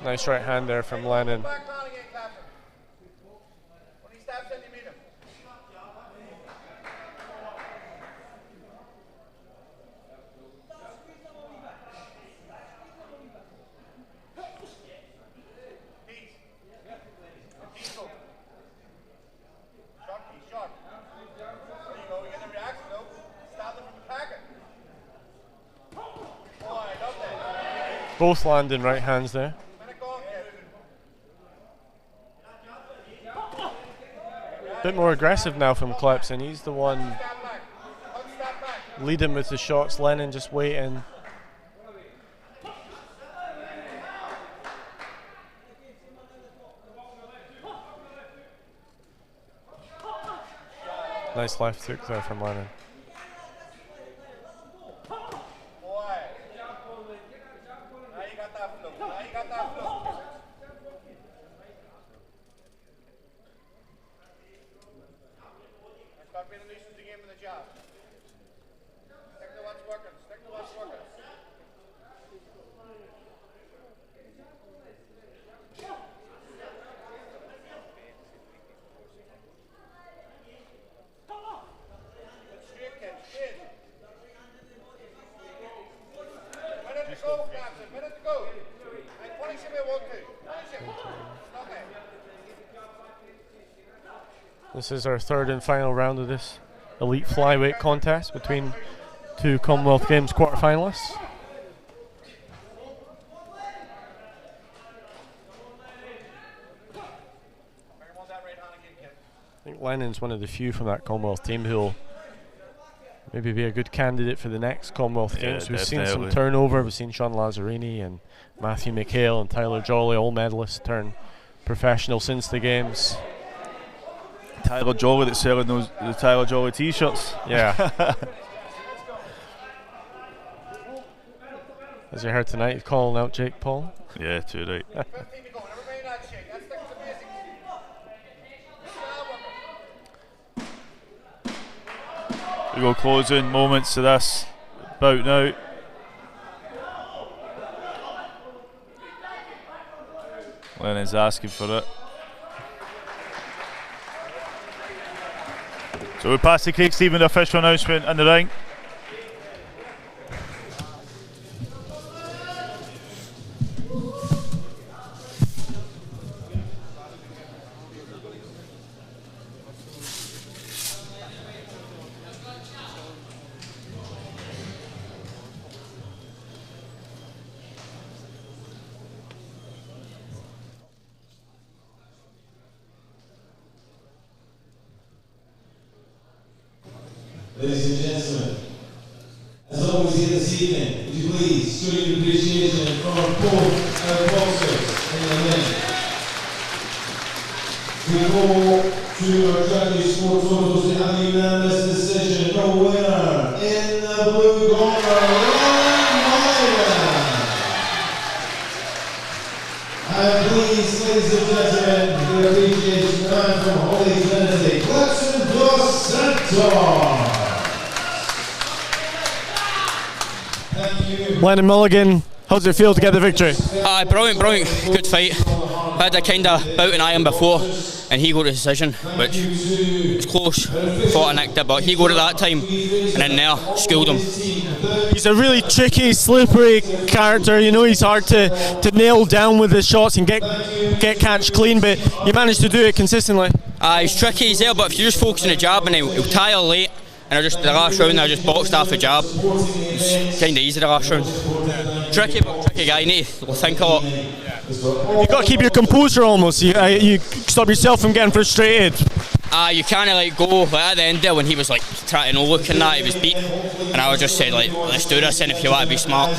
Nice right hand there from Lennon. Both landing right hands there. bit more aggressive now from Clepson. He's the one leading with the shots. Lennon just waiting. Nice left hook there from Lennon. This is our third and final round of this elite flyweight contest between two Commonwealth Games quarterfinalists. I think Lennon's one of the few from that Commonwealth team who'll maybe be a good candidate for the next Commonwealth Games. We've seen some turnover. We've seen Sean Lazzarini and Matthew McHale and Tyler Jolly, all medalists, turn professional since the Games. Tyler Jolly that's selling the Tyler Jolly t-shirts. Yeah. As you heard tonight, he's calling out Jake Paul. Yeah, too right. We go closing moments to this bout now. Lennon's asking for it. So we pass to Craig Stephen, the official announcement in the ring. Ladies and gentlemen, as always here this evening, would you please show your appreciation for both our boxers in the ring. We go to our judges' score totals to have a unanimous decision. The winner in the blue corner, Light-Welterweight. And please, ladies and gentlemen, the appreciation man from Holy Trinity, Clepson dos Santos. Lennon Mulligan, how does it feel to get the victory? Brilliant, good fight. I had a kind of bout in iron before, and he got a decision, which was close. Thought I nicked it, but he got it that time, and then there, schooled him. He's a really tricky, slippery character. You know, he's hard to nail down with his shots and get catch clean, but you managed to do it consistently. He's tricky, he's there, but if you just focus on the jab, and he'll tire late. And the last round I just boxed off a jab. It's kind of easy the last round. Tricky, but tricky guy, you need to think a lot. You've got to keep your composure almost. You stop yourself from getting frustrated. You can't go at the end there when he was trying to no look and that, he was beat. And I would just say let's do this, and if you want to be smart.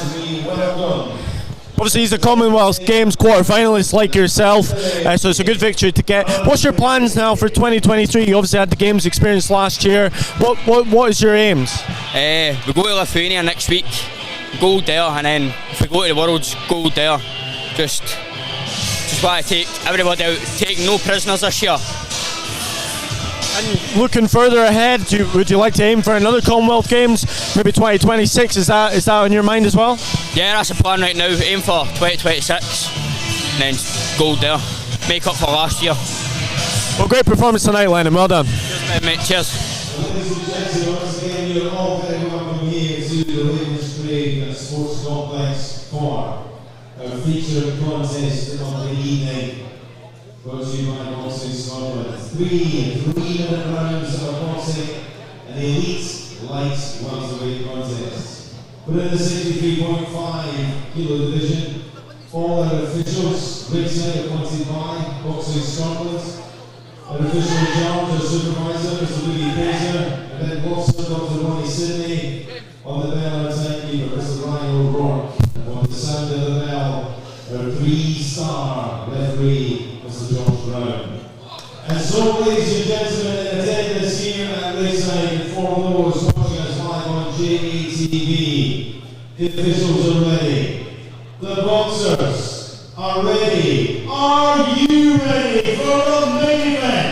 Obviously he's a Commonwealth Games quarter-finalist like yourself, so it's a good victory to get. What's your plans now for 2023? You obviously had the Games experience last year. What is your aims? We go to Lithuania next week, gold there, and then if we go to the Worlds, gold there. Just want to take everybody out, take no prisoners this year. And looking further ahead, would you like to aim for another Commonwealth Games, maybe 2026? Is that on your mind as well? Yeah, that's the plan right now. Aim for 2026, and then gold there. Make up for last year. Well, great performance tonight, Lennon. Well done. Cheers, mate. Cheers. Ladies and gentlemen, once again, you're all very welcome here to the Limond Sports Complex for our feature contest of the evening. Brought to you by Boxing Scotland. 3 3-minute rounds of boxing and the elite light-welterweight contest. Within the 63.5 kilo division, all our officials, ringside appointed by Boxing Scotland. Official charge of supervisor, Mr. Louis Fraser, event boxer, Dr. Ronnie Sidney, on the bell, timekeeper, Mr. Ryan O'Rourke, on the sound of the bell, our 3-star referee, Mr. George Brown. And so, ladies and gentlemen, in attendance here at Lakeside, for those watching us live on JETV, the officials are ready. The boxers are ready. Are you ready for the main event?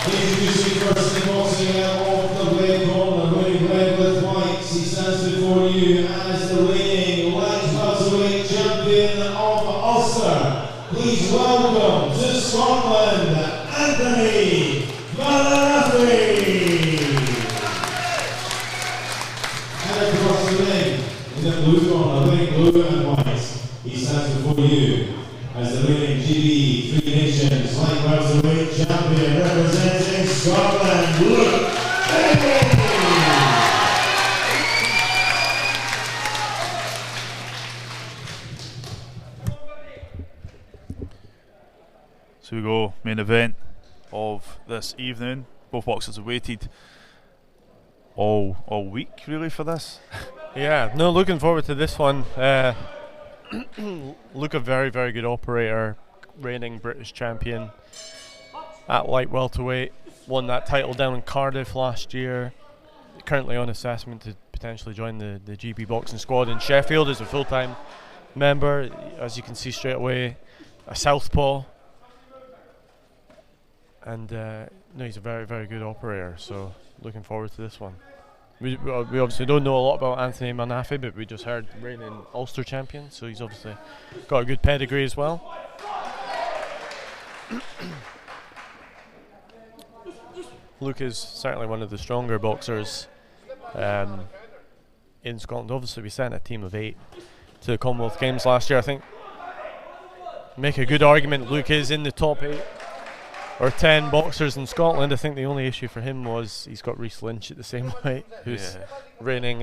Introducing first in boxing off the red corner, wearing red with white, he stands before you as the reigning Light-Welterweight champion of Ulster. Please welcome to Scotland, Anthony Duffy. And across the ring, in the blue corner, wearing blue and white, he stands before you as the reigning GB Three Nations Light-Welterweight champion representing Scotland, Luke Bailey. So we go, main event of this evening. Both boxers have waited all week really for this. Yeah, no, looking forward to this one. Luke, a very, very good operator, reigning British champion at light welterweight, won that title down in Cardiff last year, currently on assessment to potentially join the GB boxing squad in Sheffield as a full-time member. As you can see straight away, a southpaw, and no, he's a very, very good operator, so looking forward to this one. We obviously don't know a lot about Anthony Manafi, but we just heard reigning Ulster champion, so he's obviously got a good pedigree as well. Luke is certainly one of the stronger boxers in Scotland. Obviously, we sent a team of 8 to the Commonwealth Games last year. I think make a good argument Luke is in the top 8 or 10 boxers in Scotland. I think the only issue for him was he's got Rhys Lynch at the same weight, who's reigning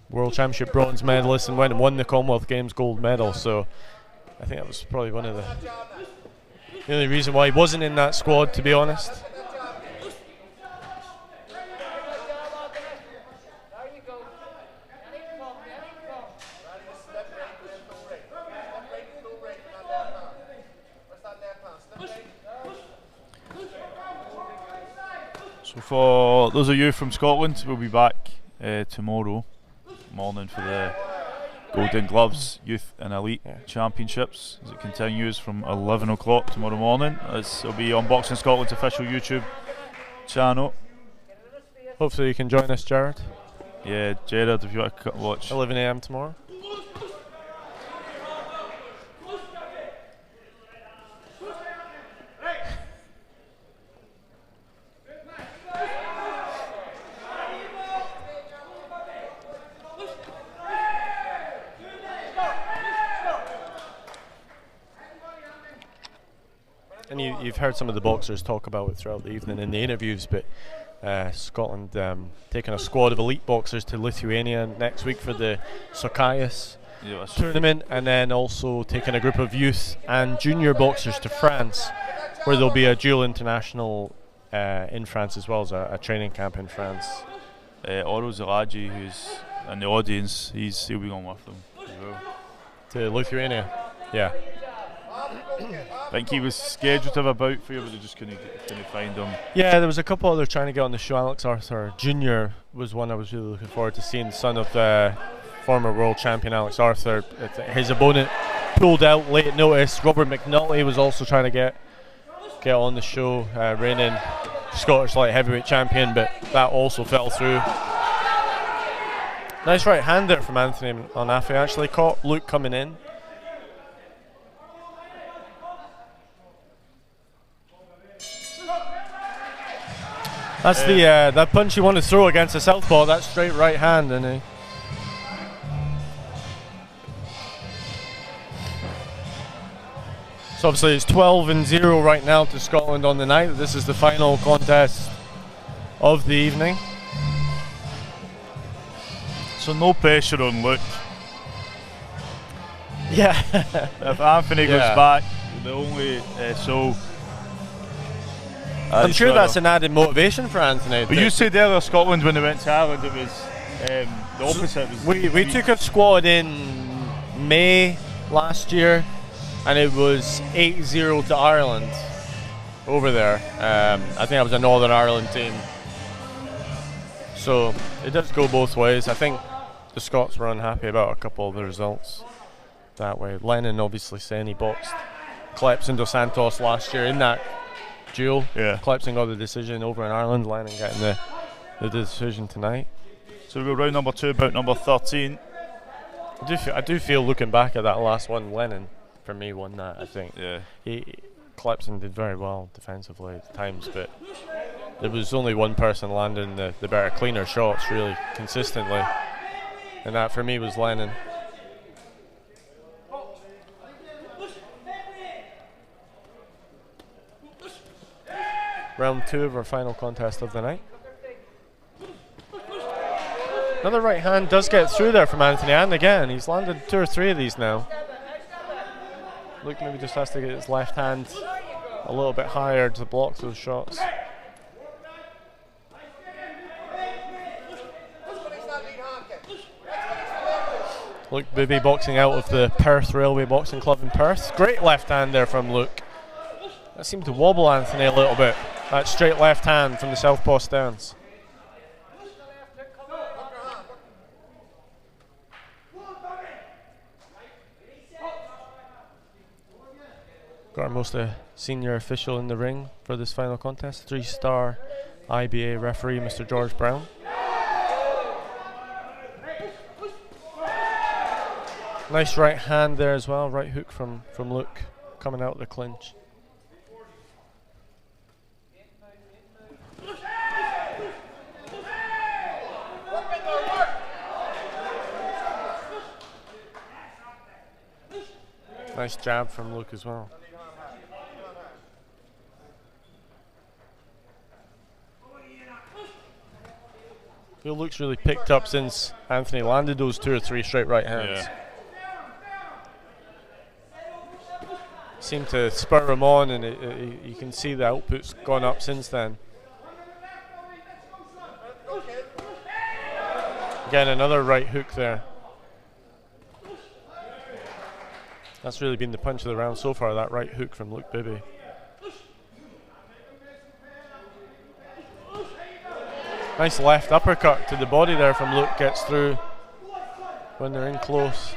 World Championship bronze medalist and went and won the Commonwealth Games gold medal. So I think that was probably one of the only reason why he wasn't in that squad, to be honest. So for those of you from Scotland, we'll be back tomorrow morning for the Golden Gloves Youth and Elite Championships as it continues from 11 o'clock tomorrow morning. It'll be on Boxing Scotland's official YouTube channel. Hopefully you can join us, Jared. Yeah, Jared, if you want to watch. 11 AM tomorrow. And you've heard some of the boxers talk about it throughout the evening in the interviews, but Scotland taking a squad of elite boxers to Lithuania next week for the Sokaias tournament, and then also taking a group of youth and junior boxers to France, where there'll be a dual international in France as well as a training camp in France. Oro Zalaji, who's in the audience, he'll be going with them as well. To Lithuania, yeah. I think he was scheduled to have a bout for you, but they just couldn't find him. Yeah, there was a couple other trying to get on the show. Alex Arthur Jr. was one I was really looking forward to seeing, son of the former world champion Alex Arthur. His opponent pulled out late notice. Robert McNulty was also trying to get on the show, reigning Scottish light heavyweight champion, but that also fell through. Nice right hand there from Anthony Manafi. Actually caught Luke coming in. That's that punch you want to throw against a southpaw, that straight right hand, and so obviously it's 12-0 right now to Scotland on the night. This is the final contest of the evening. So no pressure on Luke. Yeah. If Anthony goes back, the only I'm sure that's an added motivation for Anthony. But you said earlier Scotland when they went to Ireland, it was the opposite. We took a squad in May last year, and it was 8-0 to Ireland over there. I think that was a Northern Ireland team. So it does go both ways. I think the Scots were unhappy about a couple of the results that way. Lennon obviously saying he boxed Clepson dos Santos last year in that duel. Yeah. Clepson got the decision over in Ireland, Lennon getting the decision tonight. So we go round number 2, bout number 13. I do feel looking back at that last one, Lennon for me won that, I think. Yeah. Clepson did very well defensively at times, but there was only one person landing the better, cleaner shots really consistently, and that for me was Lennon. Round 2 of our final contest of the night. Another right hand does get through there from Anthony, and again he's landed 2 or 3 of these now. Luke maybe just has to get his left hand a little bit higher to block those shots. Luke Bibby boxing out of the Perth Railway Boxing Club in Perth. Great left hand there from Luke. That seemed to wobble Anthony a little bit. That straight left hand from the southpaw stance. Got our most senior official in the ring for this final contest, 3-star IBA referee, Mr. George Brown. Nice right hand there as well, right hook from Luke coming out of the clinch. Nice jab from Luke as well. Luke's really picked up since Anthony landed those 2 or 3 straight right hands. Yeah. Seemed to spur him on, and you can see the output's gone up since then. Again, another right hook there. That's really been the punch of the round so far, that right hook from Luke Bibby. Nice left uppercut to the body there from Luke, gets through when they're in close.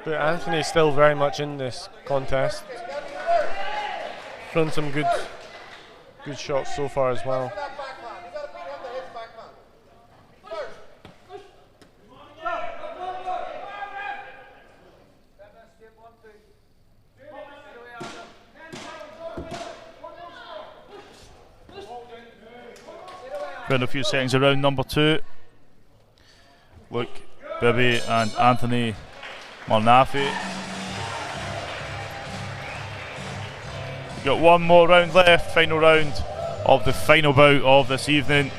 But Anthony's still very much in this contest. Thrown some good shots so far as well. Around a few seconds around number 2. Luke Bibby and Anthony Mullen. Got one more round left, final round of the final bout of this evening.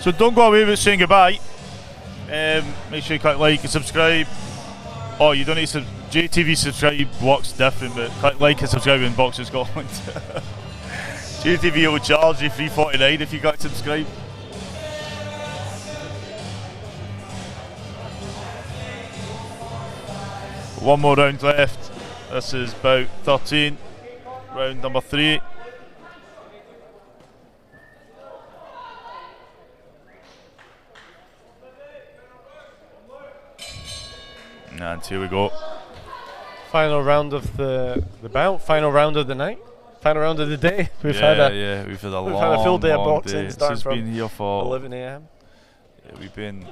So don't go away without saying goodbye. Make sure you click like and subscribe. Oh, you don't need to JTV subscribe works different, but click like and subscribe in Boxing Scotland. JTV will charge you $3.49 if you click subscribe. One more round left. This is bout 13, round number 3. And here we go. Final round of the bout, final round of the night, final round of the day. We've had a full day of boxing. This has been here for 11 a.m. Yeah, we've been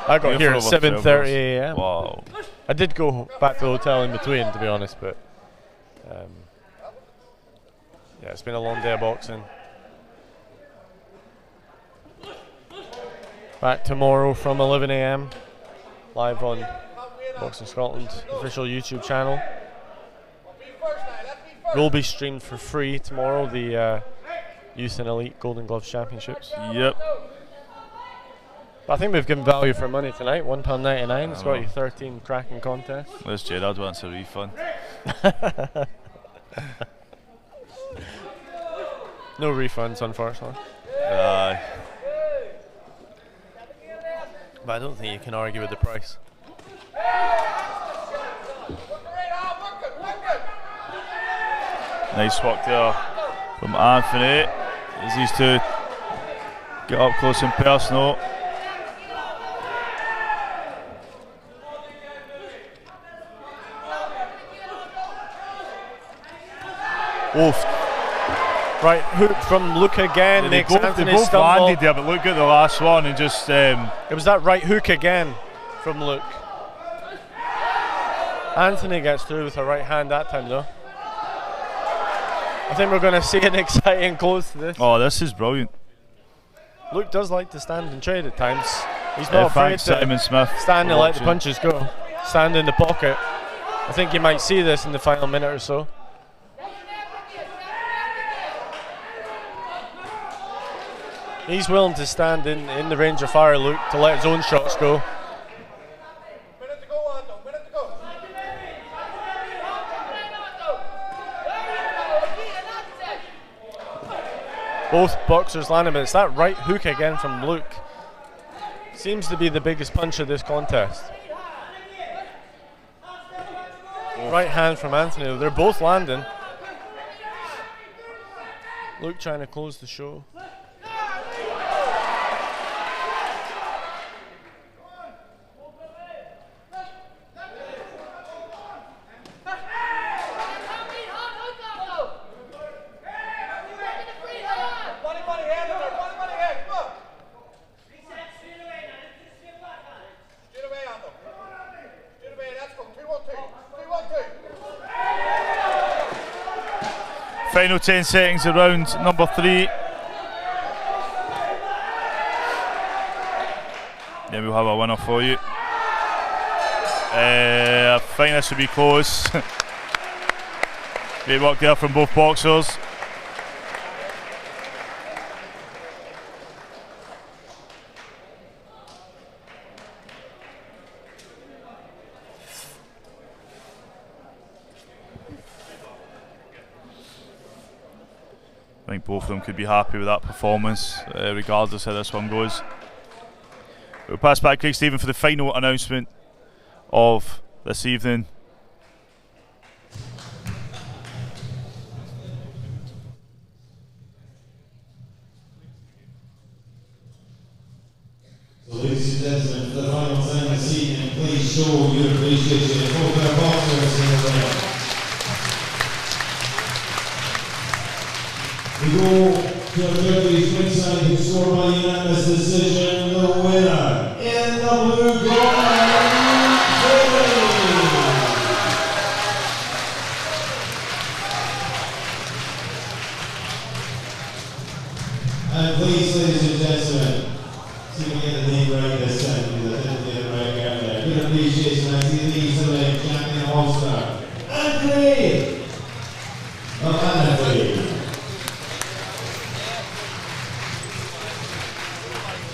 I got here at 7:30 a.m. Wow. I did go back to the hotel in between, to be honest, but yeah, it's been a long day of boxing. Back tomorrow from 11 a.m. live on Boxing Scotland official YouTube channel. Will be streamed for free tomorrow, the Youth and Elite Golden Gloves Championships. Yep. I think we've given value for money tonight, £1.99. It's got you 13 cracking contests. Where's Gerard wants a refund? No refunds, unfortunately. Aye. But I don't think you can argue with the price. Nice work there from Anthony as these two get up close and personal. Wolf. Right hook from Luke again. They both landed there, but look at the last one and just... it was that right hook again from Luke. Anthony gets through with a right hand that time though. I think we're going to see an exciting close to this. Oh, this is brilliant. Luke does like to stand and trade at times. He's not afraid to Simon Smith stand and let the punches go. Stand in the pocket. I think you might see this in the final minute or so. He's willing to stand in the range of fire, Luke, to let his own shots go. Both boxers landing, but it's that right hook again from Luke. Seems to be the biggest punch of this contest. Right hand from Anthony. They're both landing. Luke trying to close the show. Final 10 seconds of round number 3. Then we'll have a winner for you. I think this will be close. Great work there from both boxers. I think both of them could be happy with that performance, regardless how this one goes. We'll pass back Craig Stephen for the final announcement of this evening. So ladies and gentlemen, for the final time this evening, please show your appreciation to both our boxers in the ring. We go to our judges ringside who score by unanimous decision, the winner in the blue corner, and please, ladies and gentlemen, see if we get the name right this time, because I didn't get it right out there. Good appreciation, I see the leads of the champion all-star, Anthony!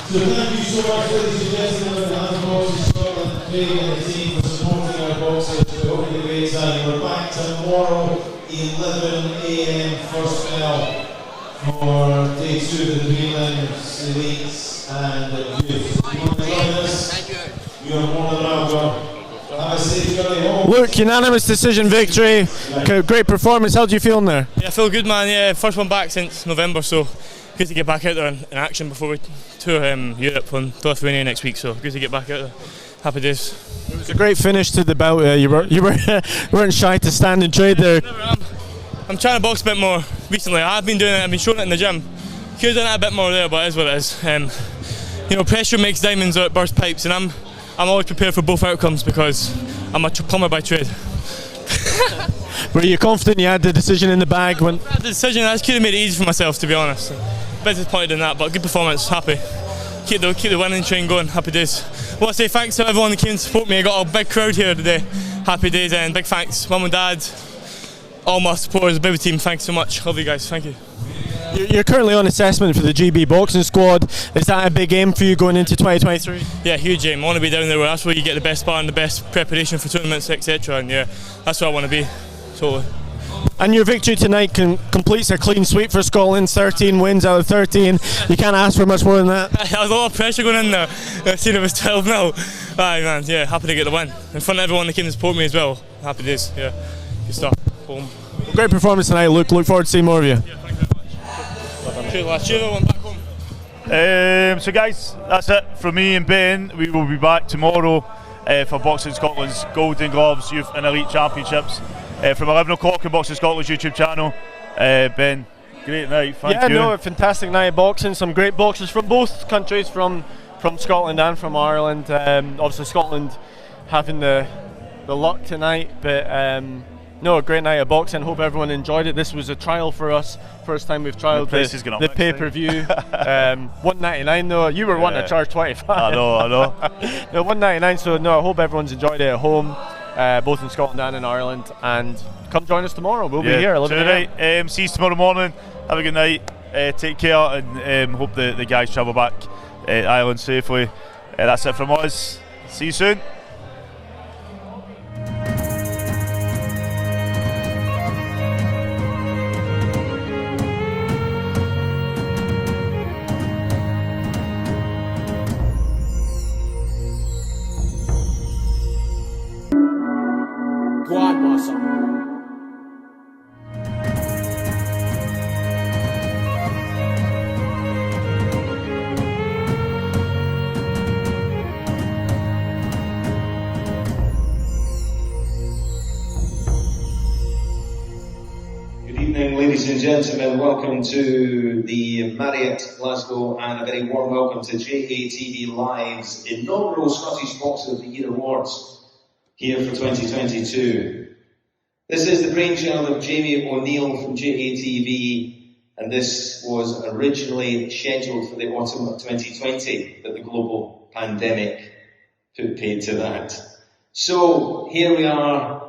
So thank you so much, ladies and gentlemen, of the Hands Boxing Scotland, Craig and the team for supporting our boxers. We hope you have a great time. We're back tomorrow, 11 a.m. first bell for day 2 of the prelims, elites and youth. If you want to join us, you're more than welcome. Have a safe journey home. Luke, unanimous decision victory. Great performance. How do you feel in there? Yeah, I feel good, man. Yeah, first one back since November, so good to get back out there in action before we tour Europe on Lithuania next week. So good to get back out there. Happy days. It was a great finish to the bout. You weren't shy to stand and trade there. I'm trying to box a bit more recently. I've been doing it. I've been showing it in the gym. Could have done it a bit more there, but it is what it is. you know, pressure makes diamonds or it bursts pipes, and I'm always prepared for both outcomes because I'm a plumber by trade. Were you confident you had the decision in the bag when? The decision, I just could have made it easy for myself, to be honest. A bit disappointed in that, but good performance, happy. Keep the winning train going, happy days. I want to say thanks to everyone that came to support me. I got a big crowd here today, happy days, and big thanks, Mum and Dad, all my supporters, the baby team, thanks so much, love you guys, thank you. You're currently on assessment for the GB boxing squad. Is that a big aim for you going into 2023? Yeah, huge aim. I want to be down there where that's where you get the best sparring, the best preparation for tournaments, etc. And yeah, that's where I want to be, totally. And your victory tonight completes a clean sweep for Scotland, 13 wins out of 13. You can't ask for much more than that. There was a lot of pressure going in there. I seen it was 12-0. Aye man, yeah, happy to get the win. In front of everyone that came to support me as well. Happy days, yeah. Good stuff. Boom. Great performance tonight, Luke. Look forward to seeing more of you. Yeah, thank you very much. Cheers, everyone, back home. So guys, that's it from me and Ben. We will be back tomorrow for Boxing Scotland's Golden Gloves Youth and Elite Championships from 11 o'clock on Boxing Scotland's YouTube channel. Ben, great night, thank you. A fantastic night of boxing. Some great boxers from both countries, from Scotland and from Ireland. Obviously Scotland having the luck tonight, but a great night of boxing. Hope everyone enjoyed it. This was a trial for us. First time we've trialled the pay-per-view. $1.99 though. You were wanting to charge $25. I know. No, $1.99. So I hope everyone's enjoyed it at home, both in Scotland and in Ireland. And come join us tomorrow. We'll be here. Tonight. See you tomorrow morning. Have a good night. Take care, and hope the guys travel back Ireland safely. That's it from us. See you soon. Ladies and gentlemen, welcome to the Marriott Glasgow, and a very warm welcome to JATV Live's inaugural Scottish Boxer of the Year Awards here for 2022. This is the brainchild of Jamie O'Neill from JATV, and this was originally scheduled for the autumn of 2020, but the global pandemic put paid to that. So here we are.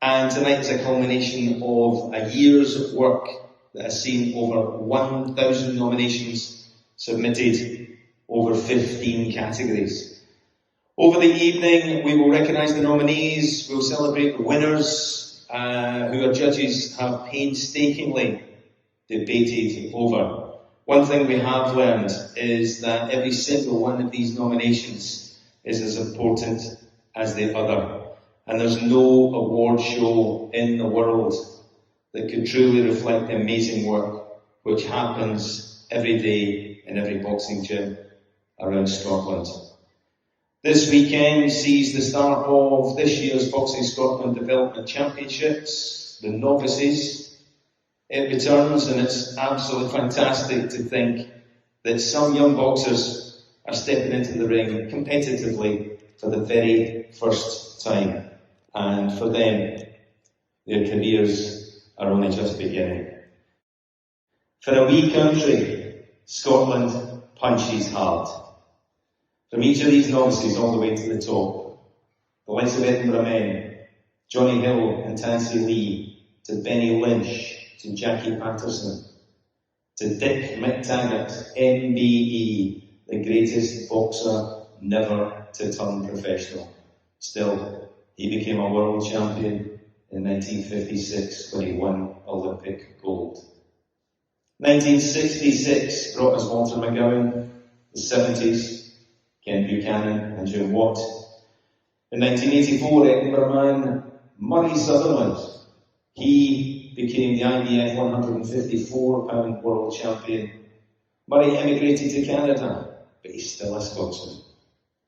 And tonight is a culmination of a year's work that has seen over 1,000 nominations submitted, over 15 categories. Over the evening, we will recognise the nominees, we'll celebrate the winners, who our judges have painstakingly debated over. One thing we have learned is that every single one of these nominations is as important as the other. And there's no award show in the world that could truly reflect the amazing work which happens every day in every boxing gym around Scotland. This weekend sees the start of this year's Boxing Scotland Development Championships, the novices. It returns, and it's absolutely fantastic to think that some young boxers are stepping into the ring competitively for the very first time. And for them, their careers are only just beginning. For a wee country, Scotland punches hard. From each of these novices all the way to the top, the likes of Edinburgh Men, Johnny Hill and Tansy Lee, to Benny Lynch, to Jackie Patterson, to Dick McTaggart, MBE, the greatest boxer never to turn professional. Still, he became a world champion in 1956 when he won Olympic gold. 1966 brought us Walter McGowan. The 70s, Ken Buchanan and Jim Watt. In 1984, Edinburgh Man Murray Sutherland. He became the IBF 154-pound world champion. Murray emigrated to Canada, but he's still a Scotsman.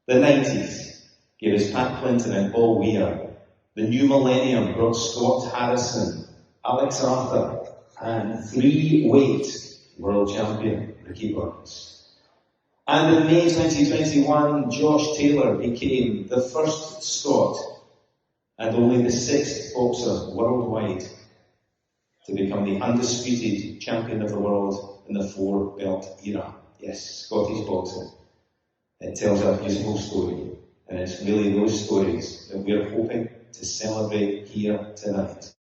The 90s gave us Pat Clinton and Paul Weir. The new millennium brought Scott Harrison, Alex Arthur, and 3-weight world champion Ricky Burns. And in May 2021, Josh Taylor became the first Scot and only the 6th boxer worldwide to become the undisputed champion of the world in the 4-belt era. Yes, Scottish boxing. It tells a beautiful story, and it's really those stories that we're hoping to celebrate here tonight.